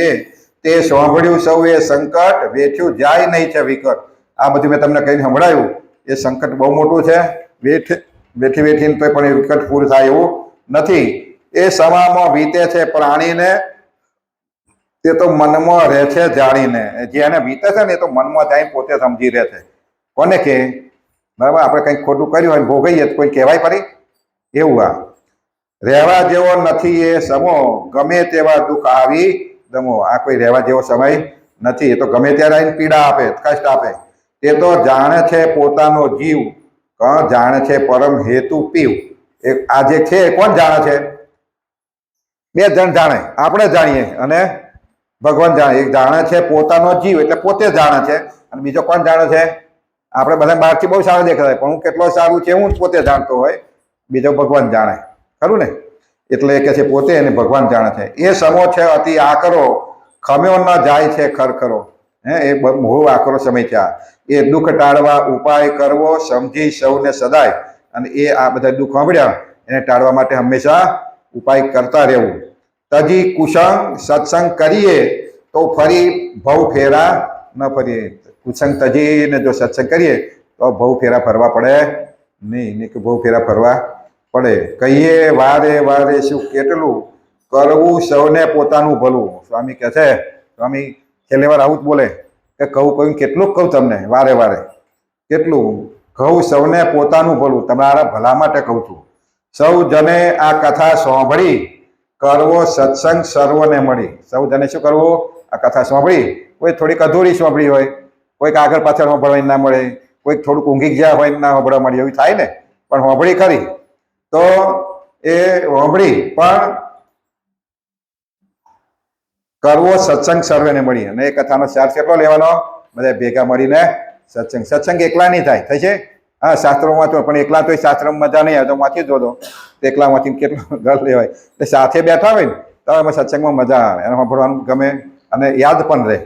તે સાંભળ્યું સૌએ સંકટ વેઠ્યું જાય નહીં છે વિકટ. આ બધું મેં તમને કહીને સંભળાયું, એ સંકટ બહુ મોટું છે. વેઠીને તો પણ એ વિકટ પૂરું થાય એવું નથી. એ સમામાં વીતે છે પ્રાણીને તે તો મનમાં રહે છે જાણીને. જે એને વીતે છે ને એ તો મનમાં જાય પોતે સમજી રહે છે. કોને કે બરાબર આપણે કંઈક ખોટું કર્યું હોય ભોગવીએ તો કોઈ કહેવાય ફરી એવું. આ રહેવા જેવો નથી એ સમો, ગમે તેવા દુઃખ આવી દમો. આ કોઈ રહેવા જેવો સમય નથી, એ તો ગમે ત્યારે આવીને પીડા આપે, કષ્ટ આપે. તે તો જાણે છે પોતાનો જીવ, જાણે છે પરમ હેતુ પીવ. આ જે છે કોણ જાણે છે? 2 જણ જાણે, આપણે જાણીએ અને ભગવાન જાણે. એક જાણે છે પોતાનો જીવ એટલે પોતે જાણે છે, અને બીજો કોણ જાણે છે? આપણે બધા બહારથી બહુ સારું દેખાય પણ હું કેટલો સારું છે હું પોતે જાણતો હોય, બીજો ભગવાન જાણે, ખરું ને? એટલે કે છે પોતે અને ભગવાન જાણે છે. એ સમો છે અતિ આકરો, ખમ્યો ન જાય છે ખરખરો. એ બહુ આકરો સમય છે. એ દુઃખ ટાળવા ઉપાય કરવો સમજી સૌને સદાય. અને એ આ બધા દુઃખ સાંભળ્યા એને ટાળવા માટે હંમેશા ઉપાય કરતા રહેવું. તજી કુસંગ સત્સંગ કરીએ તો ફરી ભવ ફેરા ન ફરીએ. કુસંગ તજીને જો સત્સંગ કરીએ તો ભવ ફેરા ફરવા પડે નહીં કે ભવ ફેરા ફરવા પડે. કહીએ વારે વારે શું કેટલું કરવું સૌને પોતાનું ભલું. સ્વામી કહે છે, સ્વામી છેલ્લી વાર આવું જ બોલે કે કહું કેટલું કહું તમને વારે વારે, કેટલું કહું સૌને પોતાનું ભલું, તમારા ભલા માટે કહું છું. સૌ જને આ કથા સાંભળી કરવો સત્સંગ સર્વને મળી. સૌ જને શું કરવું? આ કથા સાંભળી. કોઈ થોડીક અધૂરી સાંભળી હોય, કોઈક આગળ પાછળ સાંભળવા ના મળે, કોઈક થોડુંક ઊંઘી ગયા હોય ના સાંભળવા મળે, એવું થાય ને. પણ સાંભળી ખરી તો એ સાંભળી પણ કરવો સત્સંગ સર્વેને મળી. અને એ કથાનો સાર કેટલો લેવાનો? બધા ભેગા મળીને સત્સંગ. સત્સંગ એકલા નહીં થાય, થશે? હા, શાસ્ત્રોમાં તો પણ એકલા તો શાસ્ત્રમાં મજા નહીં આવે તો વાંચી જોજો. એકલા વાંચીને કેટલો ગળ લેવાય. એટલે સાથે બેઠા હોય ને તો એમાં સત્સંગમાં મજા આવે, એને સાંભળવાનું ગમે અને યાદ પણ રહે.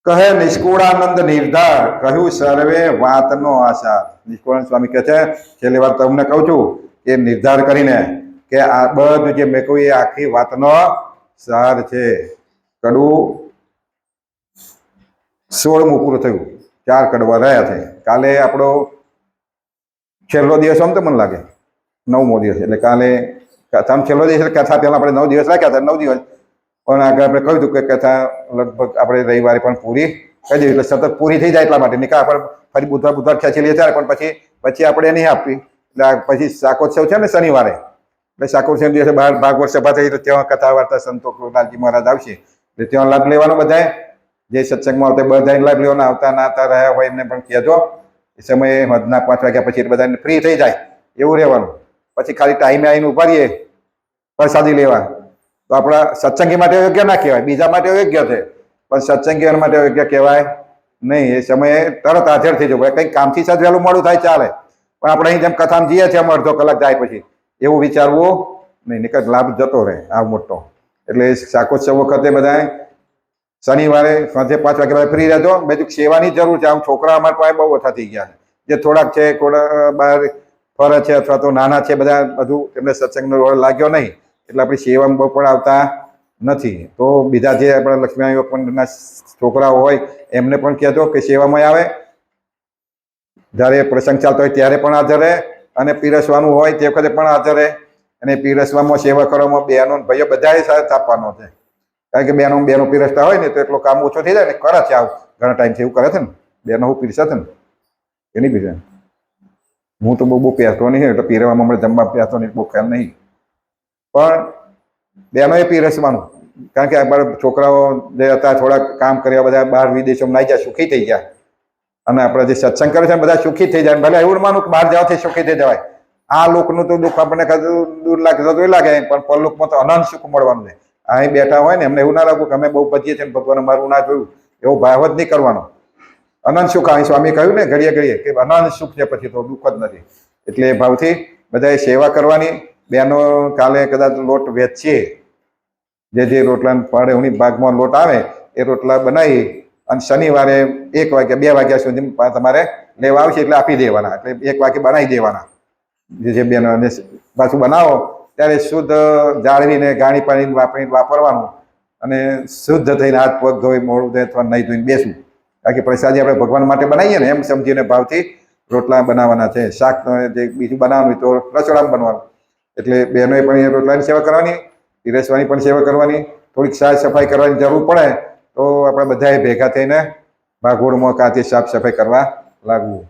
કહે નિષ્કુળાનંદ નિર્ધાર, કહ્યું સર્વે વાતનો આસાર. નિષ્કુળાનંદ સ્વામી કહે છે, છેલ્લી વાર તમને કહું છું કે નિર્ધાર કરીને કે આ બધું જે મેં કહ્યું એ આખી વાતનો સાર છે. કડવું 16મું પૂરું થયું, 4 કડવા રહ્યા છે. કાલે આપણો છેલ્લો દિવસ આમ તો મને લાગે 9મો દિવસ, એટલે કાલે કથામાં છેલ્લો દિવસ એટલે કથા પહેલા આપણે 9 દિવસ રાખ્યા હતા, 9 દિવસ. પણ આગળ આપણે કહ્યું હતું કે કથા લગભગ આપણે રવિવારે પણ પૂરી કહી દઈએ એટલે સતત પૂરી થઈ જાય એટલા માટે નહીં કે આપણે ફરી બુધવાર ખેંચી લઈએ ત્યારે પણ પછી આપણે નહીં આપવી એટલે પછી શાકોત્સવ છે ને શનિવારે એટલે શાકોત્સવ દિવસે બહાર ભાગવત સભા થઈ તો ત્યાં કથા વાર્તા સંતો લાલજી મહારાજ આવશે એટલે ત્યાં લાભ લેવાનો બધાએ જે સત્સંગમાં આવતા બધાને લાભ લેવાના આવતા ના આવતા રહ્યા હોય એમને પણ કહેજો એ સમયે મધના 5 વાગ્યા પછી બધાને ફ્રી થઈ જાય એવું રહેવાનું પછી ખાલી ટાઈમે આવીને ઉભા રહીએ પ્રસાદી લેવા તો આપણા સત્સંગી માટે યોગ્ય ના કહેવાય બીજા માટે યોગ્ય છે પણ સત્સંગીઓ માટે યોગ્ય કહેવાય નહીં એ સમયે તરત હાજર થઈ જવું કંઈક કામથી સાથ વહેલું મોડું થાય ચાલે પણ આપણે અહીં જેમ કથામાં જઈએ છીએ અડધો કલાક જાય પછી એવું વિચારવું નહીં નિકટ લાભ જતો રહે આ મોટો એટલે શાકોત્સવ વખતે બધાએ શનિવારે સાંજે 5 વાગ્યા બધા ફ્રી રહેજો બીજું સેવાની જરૂર છે આમ છોકરા અમારા પાસે બહુ ઓછા થઈ ગયા છે જે થોડાક છે થોડા બહાર ફરે છે અથવા તો નાના છે બધા બધું એમને સત્સંગનો રોડ લાગ્યો નહીં એટલે આપણી સેવામાં બહુ પણ આવતા નથી તો બીજા જે આપણા લક્ષ્મીનારાયણ પંડના છોકરાઓ હોય એમને પણ કહેજો કે સેવામાં આવે જ્યારે પ્રસંગ ચાલતો હોય ત્યારે પણ હાજર રહે અને પીરસવાનું હોય તે વખતે પણ હાજર રહે અને પીરસવામાં સેવા કરવામાં બહેનો ભાઈઓ બધાએ સાથ આપવાનો છે કારણ કે બહેનો પીરસતા હોય ને તો એટલો કામ ઓછો થઈ જાય ને કરે છે આવું ઘણા ટાઈમથી એવું કરે છે ને બહેનો હું પીરસે છે ને એની પીરસે હું તો બહુ પહેરતો નહીં એટલે પીરવામાં હમણાં જમવા પહેરતો નહીં બહુ ખ્યાલ નહીં પણ બહેનોએ પીરસવાનું કારણ કે આપણા છોકરાઓ જે હતા થોડાક કામ કર્યા બધા બહાર વિદેશોમાં નાઈ ગયા સુખી થઈ ગયા અને આપણે જે સત્સંગ કરે છે બધા સુખી થઈ જાય ભલે એવું માનું કે બહાર જવાથી સુખી થઈ જવાય આ લોકનું તો દુઃખ આપણને દૂર લાગે તો લાગે પણ પરલોકમાં તો અનંત સુખ મળવાનું છે અહીં બેઠા હોય ને એમને એવું ના લાગવું કે અમે બહુ ભજીએ છીએ ભગવાન મારું ના જોયું એવો ભાવ જ નહીં કરવાનો અનંત સુખ અહીં સ્વામી કહ્યું ને ઘડીએ ઘડીએ કે અનંત સુખ છે પછી તો દુઃખ જ નથી એટલે એ ભાવથી બધાએ સેવા કરવાની બહેનો કાલે કદાચ લોટ વેચીએ જે રોટલા પાડે ઉની ભાગમાં લોટ આવે એ રોટલા બનાવી અને શનિવારે 1 વાગ્યા 2 વાગ્યા સુધી તમારે લેવા આવશે એટલે આપી દેવાના એટલે 1 વાગે બનાવી દેવાના જે બેનો અને પાછું બનાવો ત્યારે શુદ્ધ જાળવીને ગાણી પાણી વાપરીને વાપરવાનું અને શુદ્ધ થઈને હાથ પગ ધોઈ મોડું ધોઈ અથવા નહીં ધોઈને બેસવું બાકી પ્રસાદી આપણે ભગવાન માટે બનાવીએ ને એમ સમજીને ભાવથી રોટલા બનાવવાના છે શાક જે બીજું બનાવવાનું હોય તો રસોડામાં બનવાનું એટલે બહેનોએ પણ એ રોટલાની સેવા કરવાની પીરસવાની પણ સેવા કરવાની થોડીક સાફ સફાઈ કરવાની જરૂર પડે તો આપણે બધાએ ભેગા થઈને ભાગોળમાં કાંથી સાફ સફાઈ કરવા લાગવું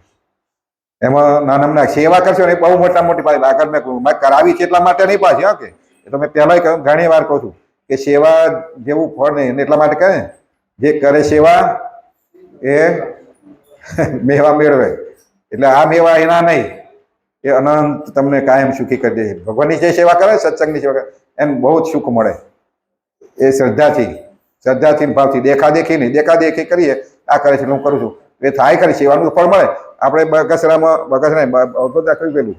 એમાં નાના સેવા કરશો ને બહુ મોટી પાછી આગળ મેં કરાવી છે એટલા માટે નહીં પાછી કે એ તો મેં પહેલાં કહ્યું ઘણી વાર કહું છું કે સેવા જેવું ફળ નહીં એટલા માટે કહે જે કરે સેવા એ મેવા મેળવે એટલે આ મેવા એના નહીં એ અનંત તમને કાયમ સુખી કરી દે ભગવાનની જે સેવા કરે સત્સંગની સેવા કરે એને બહુ જ સુખ મળે એ શ્રદ્ધાથી ભાવથી દેખાદેખી નહીં દેખાદેખી કરીએ આ કરે છે હું કરું છું એ થાય કરી સેવાનું ફળ મળે આપણે બગસરા કહ્યું પેલું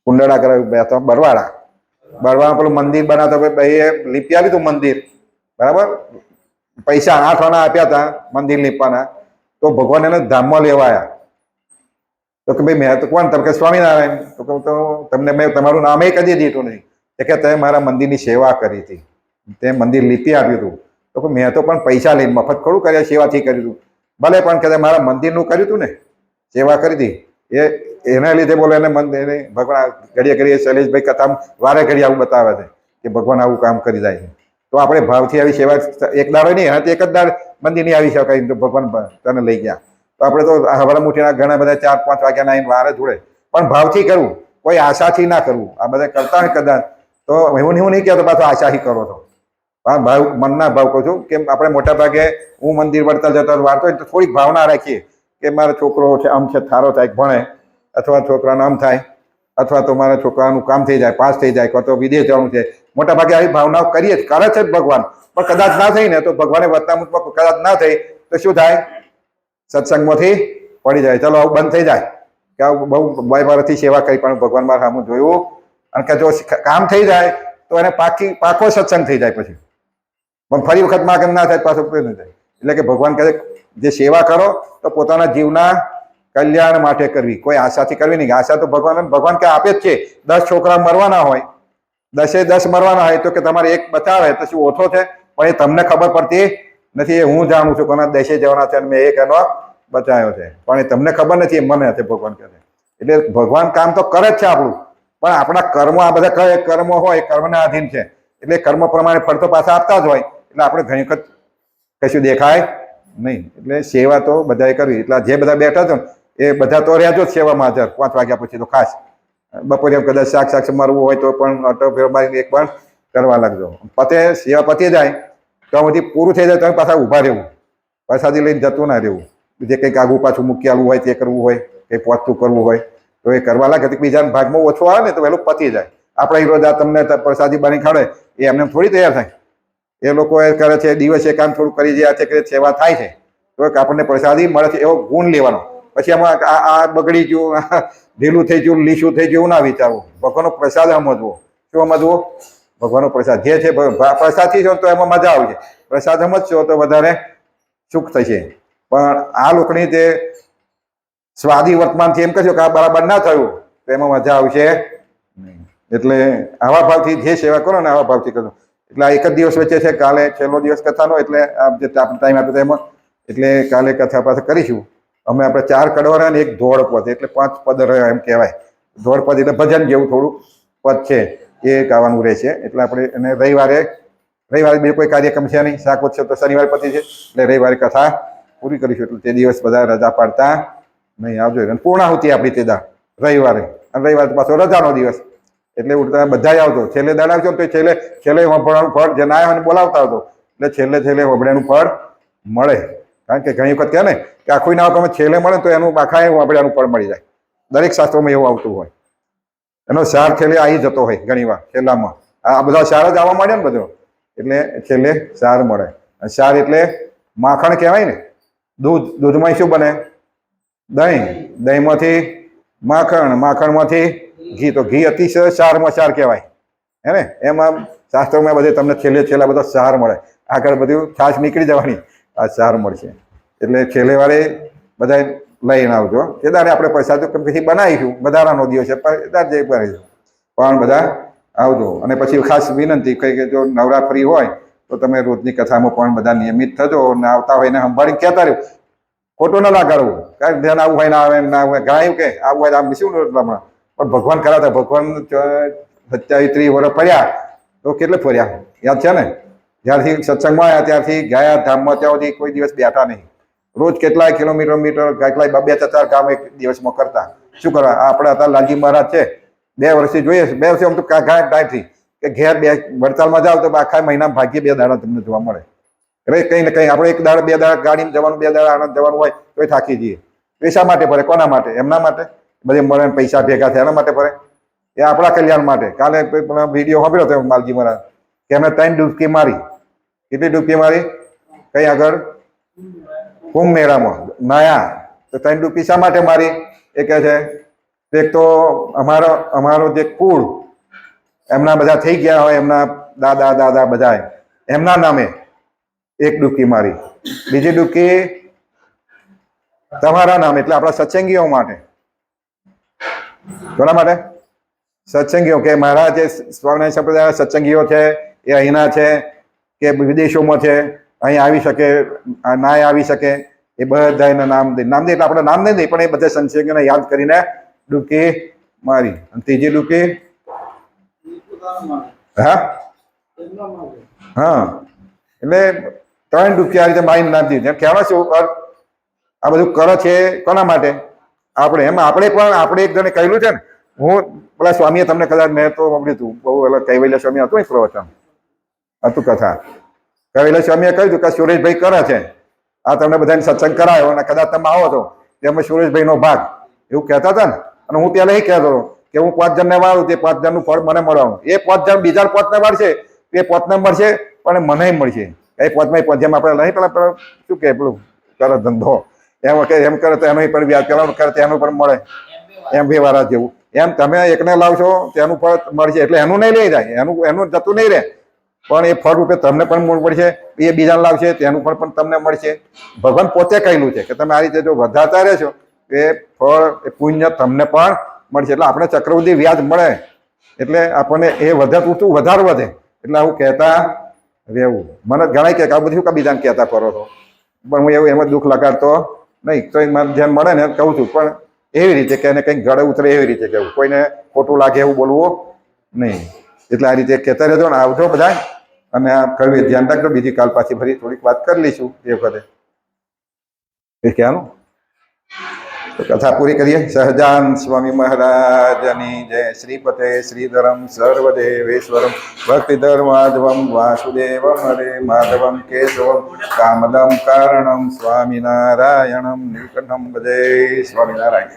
કુંડળા કરાવ્યું બરવાળા પેલું મંદિર બનાવતા ભાઈ લીપી આવ્યું હતું મંદિર બરાબર પૈસા 8 આના આપ્યા હતા મંદિર લીપવાના તો ભગવાન એને ધામમાં લેવાયા તો કે ભાઈ મેં તો કોણ તમે કે સ્વામિનારાયણ તો કહું તો તમને મેં તમારું નામે કદી દીધું નહીં કે તમે મારા મંદિરની સેવા કરી હતી તે મંદિર લીપી આપ્યું હતું તો મેં તો પણ પૈસા લઈને મફત ખોડું કર્યા સેવાથી કર્યું હતું ભલે પણ કે મારા મંદિરનું કર્યું હતું ને સેવા કરી હતી એના લીધે બોલે એને મંદિર ભગવાન ઘડીએ શૈલેષભાઈ કથા વારે ઘડી આવું બતાવે છે કે ભગવાન આવું કામ કરી જાય છે તો આપણે ભાવથી આવી સેવા એક દાડો નહીં એનાથી એક જ દાડ મંદિરની આવી શકાય તો ભગવાન તને લઈ ગયા તો આપણે તો હવારા મુઠીના ઘણા બધા 4-5 વાગ્યાના આવીને વારે જોડે પણ ભાવથી કરવું કોઈ આશાથી ના કરવું આ બધા કરતા હોય કદાચ તો હું નહીં કહેતો પાછો આશાથી કરો છો ભાવ મનના ભાવ કહું છું કે આપણે મોટા ભાગે હું મંદિર વળતા જતા વાળતો હોય તો થોડીક ભાવના રાખીએ કે મારો છોકરો છે આમ છે થારો થાય ભણે અથવા છોકરાનું આમ થાય અથવા તો મારા છોકરાનું કામ થઈ જાય પાસ થઈ જાય અથવા તો વિદેશ જવાનું છે મોટા ભાગે આવી ભાવનાઓ કરીએ કરે છે જ ભગવાન પણ કદાચ ના થઈ ને તો ભગવાને વર્તામૃતમાં કદાચ ના થઈ તો શું થાય સત્સંગમાંથી પડી જાય ચલો આવું બંધ થઈ જાય કે આવું બહુ મારાથી સેવા કરી પણ ભગવાન મારા સામું જોયું અને કે જો કામ થઈ જાય તો એને પાકો સત્સંગ થઈ જાય પછી પણ ફરી વખત માં ના થાય પાછો પ્રયત્ન થાય એટલે કે ભગવાન કહે જે સેવા કરો તો પોતાના જીવના કલ્યાણ માટે કરવી કોઈ આશાથી કરવી નહીં આશા તો ભગવાન કે આપે જ છે 10 છોકરા મરવાના હોય 10 મરવાના હોય તો કે તમારે એક બચાવે તો શું ઓછો છે પણ એ તમને ખબર પડતી નથી એ હું જાણું છું કોના 10 જવાના છે અને મેં એક એનો બચાવ્યો છે પણ એ તમને ખબર નથી એ મને છે ભગવાન કહે એટલે ભગવાન કામ તો કરે જ છે આપણું પણ આપણા કર્મો આ બધા કયા કર્મો હોય કર્મના આધીન છે એટલે કર્મ પ્રમાણે ફળ તો પાછા આપતા જ હોય એટલે આપણે ઘણી વખત કશું દેખાય નહીં. એટલે સેવા તો બધાએ કરવી. એટલે જે બધા બેઠા છો ને એ બધા તો રહેજો જ સેવામાં હાજર 5 વાગ્યા પછી તો ખાસ. બપોરે કદાચ શાક મારવું હોય તો પણ ઓટો ફેર મારીને એક પણ કરવા લાગજો. પતે સેવા પતી જાય તો બધી પૂરું થઈ જાય તો પાછા ઊભા રહેવું, પ્રસાદી લઈને જતું ના રહેવું. જે કંઈક આગું પાછું મૂકી આવવું હોય તે કરવું હોય, કંઈ પહોંચતું કરવું હોય તો એ કરવા લાગે. બીજાના ભાગમાં ઓછો આવે ને તો વહેલું પતી જાય. આપણે રોજ આ તમને પ્રસાદી બની ખાડે એ એમને થોડી તૈયાર થાય. એ લોકો એ કરે છે, દિવસે કામ થોડું કરી જાય છે કે સેવા થાય છે તો આપણને પ્રસાદી મળે છે એવો ગુણ લેવાનો. પછી આમાં આ બગડી ગયું, ઢીલું થઈ ગયું, લીસું થઈ ગયું ના વિચારવું. ભગવાનનો પ્રસાદ સમજવો. શું સમજવો? ભગવાનનો પ્રસાદ જે છે પ્રસાદથી છો તો એમાં મજા આવશે. પ્રસાદ સમજશો તો વધારે સુખ થશે. પણ આ લોકોની જે સ્વાદી વર્તમાનથી એમ કહેશો કે આ બરાબર ના થયું તો એમાં મજા આવશે નહીં. એટલે આવા ભાવથી જે સેવા કરો ને આવા ભાવથી કરો. એટલે આ એક જ દિવસ વચ્ચે છે, કાલે છેલ્લો દિવસ કથાનો. એટલે જે ટાઈમ આપ્યો એમાં એટલે કાલે કથા પાછા કરીશું. અમે આપણે 4 કડવારા ને 1 ધોળ પદ એટલે 5 પદ રહ્યા એમ કહેવાય. ધોળ પદ એટલે ભજન જેવું થોડું પદ છે એ ગાવાનું રહેશે. એટલે આપણે એને રવિવારે બે કોઈ કાર્યક્રમ છે નહીં, શાકોત્સવ તો શનિવારે પતિ છે એટલે રવિવારે કથા પૂરી કરીશું. એટલે તે દિવસ બધા રજા પાડતા નહીં, આવજો. અને પૂર્ણાહુતિ આપણી તે દા રવિવારે, અને રવિવારે પાછો રજાનો દિવસ એટલે ઉઠતા બધા આવજો. છેલ્લે દાડ આવજો તો છેલ્લે વભળાનું ફળ જે ના આવ્યો બોલાવતા આવતો એટલે છેલ્લે વભળાનું ફળ મળે. કારણ કે ઘણી વખત કહે ને કે આખું ના તમે છેલ્લે મળે તો એનું આખા વભળાનું ફળ મળી જાય. દરેક શાસ્ત્રોમાં એવું આવતું હોય. એનો સાર છેલ્લે આવી જતો હોય ઘણી વાર છેલ્લામાં. આ બધા સાર જ આવવા માંડે ને બધો એટલે છેલ્લે સાર મળે. સાર એટલે માખણ કહેવાય ને. દૂધમાં શું બને? દહીં. દહીંમાંથી માખણ, માખણમાંથી ઘી. તો ઘી અતિશય સારમાં સાર કહેવાય હે ને. એમાં શાસ્ત્રોમાં બધે તમને છેલ્લા બધા સાર મળે. આગળ બધું છાશ નીકળી જવાની, આ સાર મળશે. એટલે છેલ્લે વારે બધા લઈને આવજો. એ દાડે આપણે પ્રસાદ પછી બનાવીશું. વધારાનો દિવસ છે પણ બધા આવજો. અને પછી ખાસ વિનંતી કે જો નવરાત્રી હોય તો તમે રોજની કથામાં પણ બધા નિયમિત થજો. અને આવતા હોય ને સંભાળીને કહેતા રહ્યું. ખોટું ના લાગાડવું. કાંઈ ધ્યાન આવું હોય ના આવે ના આવે ગાયું કે આવું હોય આમ શું હમણાં. પણ ભગવાન કરાતા ભગવાન 27-30 વર્ષ ફર્યા તો કેટલે ફર્યા યાદ છે ને? જ્યારથી સત્સંગમાં આવ્યા ત્યારથી ગયા ધામમાં ત્યાં સુધી કોઈ દિવસ બેઠા નહીં. રોજ કેટલાય કિલોમીટર કેટલાય 2-4 ગામ એક દિવસમાં કરતા. શું કરવા? આપણે હતા લાલજી મહારાજ છે 2 વર્ષથી જોઈએ છે. 2 વર્ષથી આમ તો ગાય ટાઈપથી કે ઘેર વડતાલમાં જાવ તો આખા મહિનામાં ભાગ્ય 2 દાડા તમને જોવા મળે. એટલે કંઈ ને કંઈ આપણે 1 દાડા 2 દાડા ગાડીમાં જવાનું, 2 દાડા આનંદ જવાનું હોય તો થાકી જઈએ. પૈસા માટે ફરે. કોના માટે? એમના માટે. બધે મળે પૈસા ભેગા થયા એના માટે ફરે. એ આપણા કલ્યાણ માટે. કાલે વિડીયો સાંભળ્યો હતો માલજી મહારાજ કે અમે 3 ડૂબકી મારી. કેટલી ડૂબકી મારી? કઈ આગળ કુંભ મેળામાં નાયા તો 3 ડૂબકી શા માટે મારી? એ કહે છે એક તો અમારો જે કુળ એમના બધા થઈ ગયા હોય, એમના દાદા બધા એમના નામે 1 ડૂબકી મારી. બીજી ડૂબકી તમારા નામે એટલે આપણા સત્સંગીઓ માટે. કોના માટે? સત્સંગીઓ. કે મારા જે સ્વામિનારાયણ સંપ્રદાય સત્સંગીઓ છે એ અહીંના છે કે વિદેશોમાં છે, અહીં આવી શકે ના આવી શકે એ બધા એના નામ દે એટલે આપણે નામ નહીં દઈએ પણ એ બધા સંસર્ગોને યાદ કરીને ડૂબકી મારી. અને ત્રીજી ડૂબકી હા એટલે 3 ડૂબકી આ રીતે મારી નામ દીધી. એમ કહેવા શું આ બધું કરે છે કોના માટે? આપણે. એમાં આપણે એક જણે કહેલું છે ને. હું પેલા સ્વામીએ તમને કદાચ મેં તો સાંભળ્યું હતું બહુ એટલે કૈવલ્ય સ્વામી હતું ને પ્રવચન હતું કથા. કૈવલ્ય સ્વામીએ કહ્યું હતું કે સુરેશભાઈ કરે છે આ તમને બધાને સત્સંગ કરાયો અને કદાચ તમે આવો છો તેમાં સુરેશભાઈનો ભાગ એવું કહેતા હતા ને. અને હું પહેલા એ કહેતો હતો કે હું 5 જણને વાળું તે 5 જણનું ફળ મને મળવાનું. એ 5 જણ બીજા 5ને વાળશે તે 5ને મળશે પણ મને મળશે. એ 5માં જેમ આપણે નહીં પેલા શું કે પેલું કરે ધંધો એમ કરે તો એનું પણ વ્યાજ પેલા કરે તેનું પણ મળે. એમ બે વાળા જેવું. એમ તમે એકને લાવશો તેનું ફળ મળશે. એટલે એનું નહીં લઈ જાય, એનું જતું નહીં રહે પણ એ ફળ રૂપે તમને પણ મળશે. એ બીજાને લાવશે તેનું પણ તમને મળશે. ભગવાન પોતે કહેલું છે કે તમે આ રીતે જો વધારતા રહેશો એ ફળ એ પુણ્ય તમને પણ મળશે. એટલે આપણે ચક્રવૃદ્ધિ વ્યાજ મળે એટલે આપણને એ વધતું વધારે વધે. એટલે આવું કહેતા રહેવું. મને ઘણા કે આ બધું શું બીજાને કહેતા કરો છો પણ હું એવું એમાં દુઃખ લગાડતો નહીં. તો મને જેમ મળે ને કહું છું પણ એવી રીતે કે એને કંઈક ગળે ઉતરે એવી રીતે કહેવું. કોઈને ખોટું લાગે એવું બોલવું નહીં. એટલે આ રીતે કહેતા રહેજો ને આવજો બધા. અને આ કહ્યું ધ્યાન રાખજો. બીજી કાલ પાછી ફરી થોડીક વાત કરી લઈશું એ વખતે. એ કહેવાનું તો કથા પૂરી કરીએ. સહજાન સ્વામી મહારાજની જય. શ્રીપતે શ્રીધરમ સર્વદેવેશ્વરમ ભક્તિધર્માધવમ વાસુદેવમ હરે માધવમ કેશવમ કામદમ કારણમ સ્વામિનારાયણમ નીલકંઠમ ભજે. સ્વામિનારાયણ.